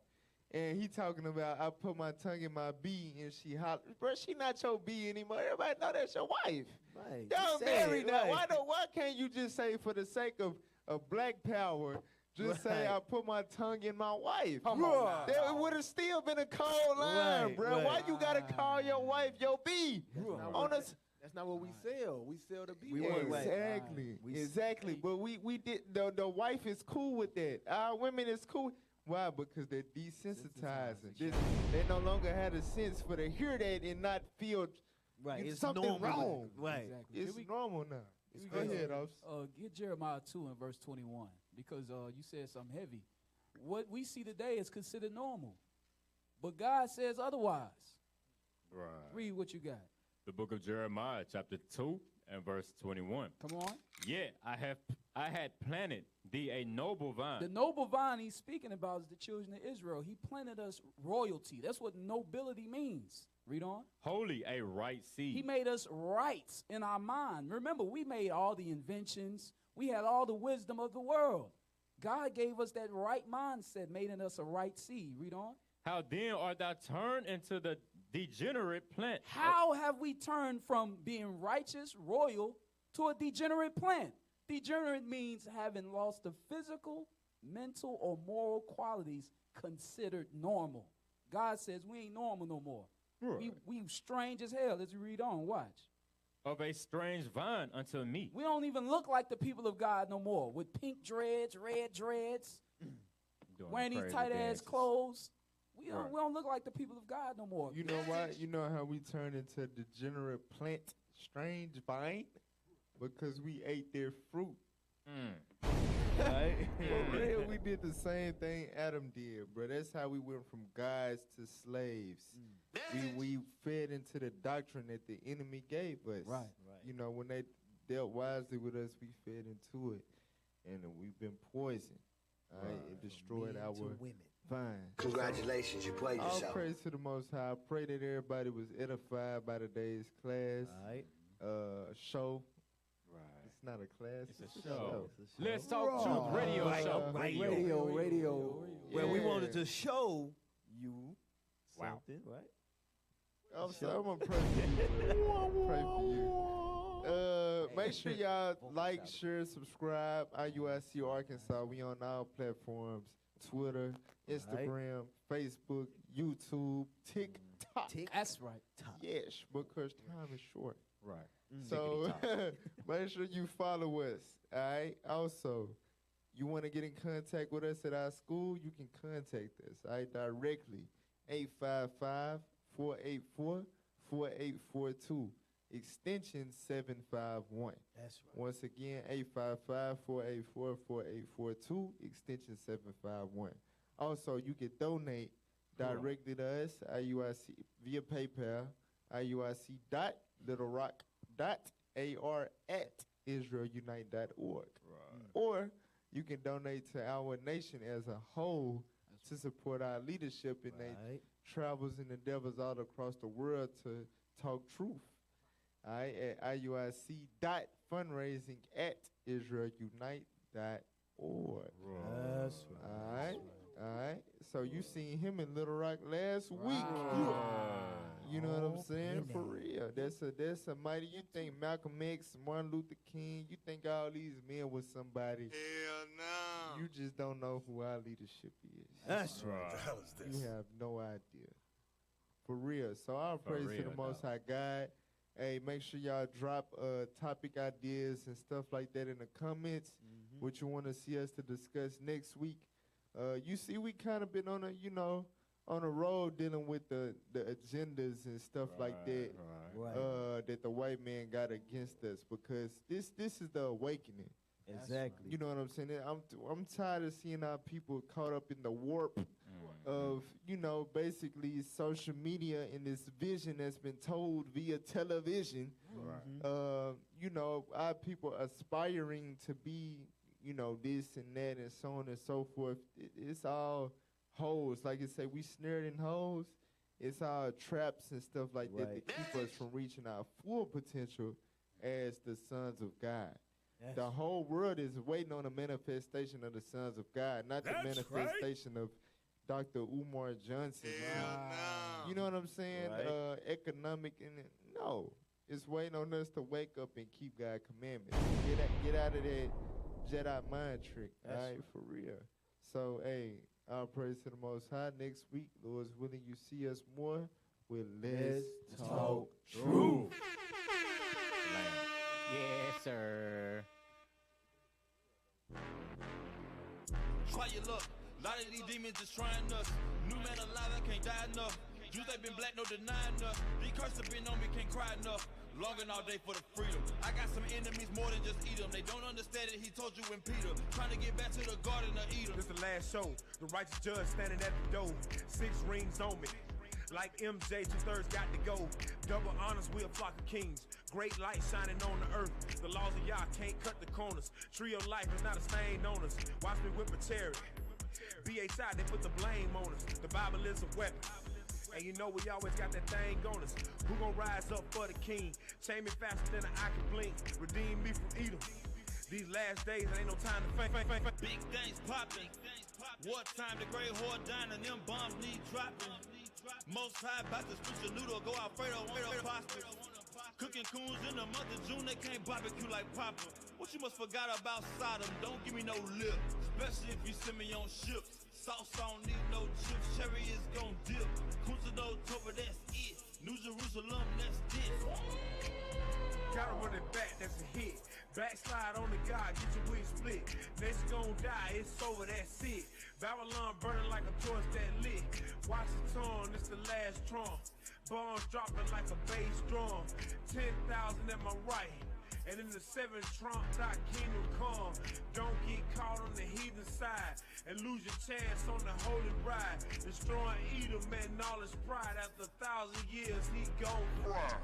and he talking about I put my tongue in my B and she holler. Bro, she not your B anymore. Everybody know that's your wife. Right. Y'all married now. Why can't you just say for the sake of black power? Just say I put my tongue in my wife. There would have still been a cold line, bro. Why you gotta call your wife your B? That's not what we sell. We sell the B. Exactly. But we did. The wife is cool with that. Our women is cool. Why? Because they're desensitizing. They no longer had a sense for to hear that and not feel it's something normal. wrong. Right. Exactly. It's normal now. Go ahead, Officer. Get Jeremiah 2 and verse 21, because you said something heavy. What we see today is considered normal, but God says otherwise. Right. Read what you got. The book of Jeremiah, chapter 2 and verse 21. Come on. Yeah, I had planted thee a noble vine. The noble vine he's speaking about is the children of Israel. He planted us royalty. That's what nobility means. Read on. Holy, a right seed. He made us right in our mind. Remember, we made all the inventions. We had all the wisdom of the world. God gave us that right mindset, made in us a right seed. Read on. How then art thou turned into the degenerate plant? How have we turned from being righteous, royal, to a degenerate plant? Degenerate means having lost the physical, mental, or moral qualities considered normal. God says we ain't normal no more. Right. We strange as hell. Let's read on. Watch. Of a strange vine unto me. We don't even look like the people of God no more, with pink dreads, red dreads, wearing these tight-ass clothes. We don't look like the people of God no more. You know why? You know how we turned into a degenerate plant, strange vine? Because we ate their fruit. Right? For real, we did the same thing Adam did, bro. That's how we went from guys to slaves. We fed into the doctrine that the enemy gave us. Right. You know, when they dealt wisely with us, we fed into it. And we've been poisoned. It destroyed our vine. Congratulations, you played yourself. All praise to the Most High. I pray that everybody was edified by today's class, show. It's not a class. It's a show. Let's Talk Truth radio show. Radio. Where we Yeah. wanted to show you something, right? I'm sorry, I'm gonna pray for you. Pray for you. Make sure y'all like, share, subscribe. IUIC Arkansas. We on all platforms: Twitter, Instagram, Facebook, YouTube, TikTok. That's right. Yes, because time is short. Right. So make sure you follow us. All right. Also, you want to get in contact with us at our school, you can contact us. All right, directly. 855-484-4842. Extension 751. That's right. Once again, 855-484-4842. Extension 751. Also, you can donate directly to us, IUIC, via PayPal, IUIC.littlerock.ar@israelunite.org. Or you can donate to our nation as a whole to support our leadership in their travels and endeavors all across the world to talk truth. All right, at IUIC.fundraising@israelunite.org. That's right. All right. So you seen him in Little Rock last week. You know what I'm saying? For real. That's a mighty. You think Malcolm X, Martin Luther King, you think all these men was somebody. Hell no. You just don't know who our leadership is. That's right. You have no idea. For real. So I'll praise to the Most High God. Hey, make sure y'all drop topic ideas and stuff like that in the comments. What you want to see us to discuss next week. You see, we kind of been on a, on a road dealing with the agendas and stuff like that that the white man got against us, because this is the awakening. Exactly. You know what I'm saying? I'm tired of seeing our people caught up in the warp of, basically social media and this vision that's been told via television. Our people aspiring to be, this and that and so on and so forth. It's all holes. Like I say, we snared in holes. It's all traps and stuff like that keep us from reaching our full potential as the sons of God. The whole world is waiting on a manifestation of the sons of God, not the manifestation of Dr. Umar Johnson. You know what I'm saying? Economic no. It's waiting on us to wake up and keep God's commandments. Get out of that Jedi mind trick. All right, for real. So, hey, all praise to the Most High. Next week, Lord's willing, you see us more with Let's Talk Truth. Yes, sir. Try your luck. A lot of these demons just trying us. New man alive, I can't die enough. Jews they been black, no denying us. These curses been on me, can't cry enough. Longing all day for the freedom. I got some enemies more than just eat them. They don't understand it, he told you in Peter. Trying to get back to the garden of Eden. This the last show. The righteous judge standing at the door. 6 rings on me. Like MJ, 2/3 got to go. Double honors, we a flock of kings. Great light shining on the earth. The laws of Yah can't cut the corners. Tree of life is not a stain on us. Watch me whip a chariot. BHI, they put the blame on us. The Bible is a weapon. And you know we always got that thing on us. Who gon' rise up for the king? Chain me faster than an eye can blink. Redeem me from Edom. These last days ain't no time to faint. Big things popping. Wartime, the great whore dying, and them bombs need dropping. Most high about to switch the noodle, go Alfredo, pasta. Cooking coons in the month of June, they can't barbecue like Papa. What you must forgot about Sodom? Don't give me no lip, especially if you send me on ships. Sauce, I don't need no chips, cherry is gon' dip. Kusa Toba, that's it. New Jerusalem, that's this. Gotta run it back, that's a hit. Backslide on the God, get your wings split. Nation gon' die, it's over, that's it. Babylon burning like a torch that lit. Watch it torn, it's the last trump. Bombs dropping like a bass drum. 10,000 at my right. And in the 7th trump, thy kingdom come. Don't get caught on the heathen side and lose your chance on the holy ride. Destroying Edom and all his pride. After 1,000 years, he gon' fry.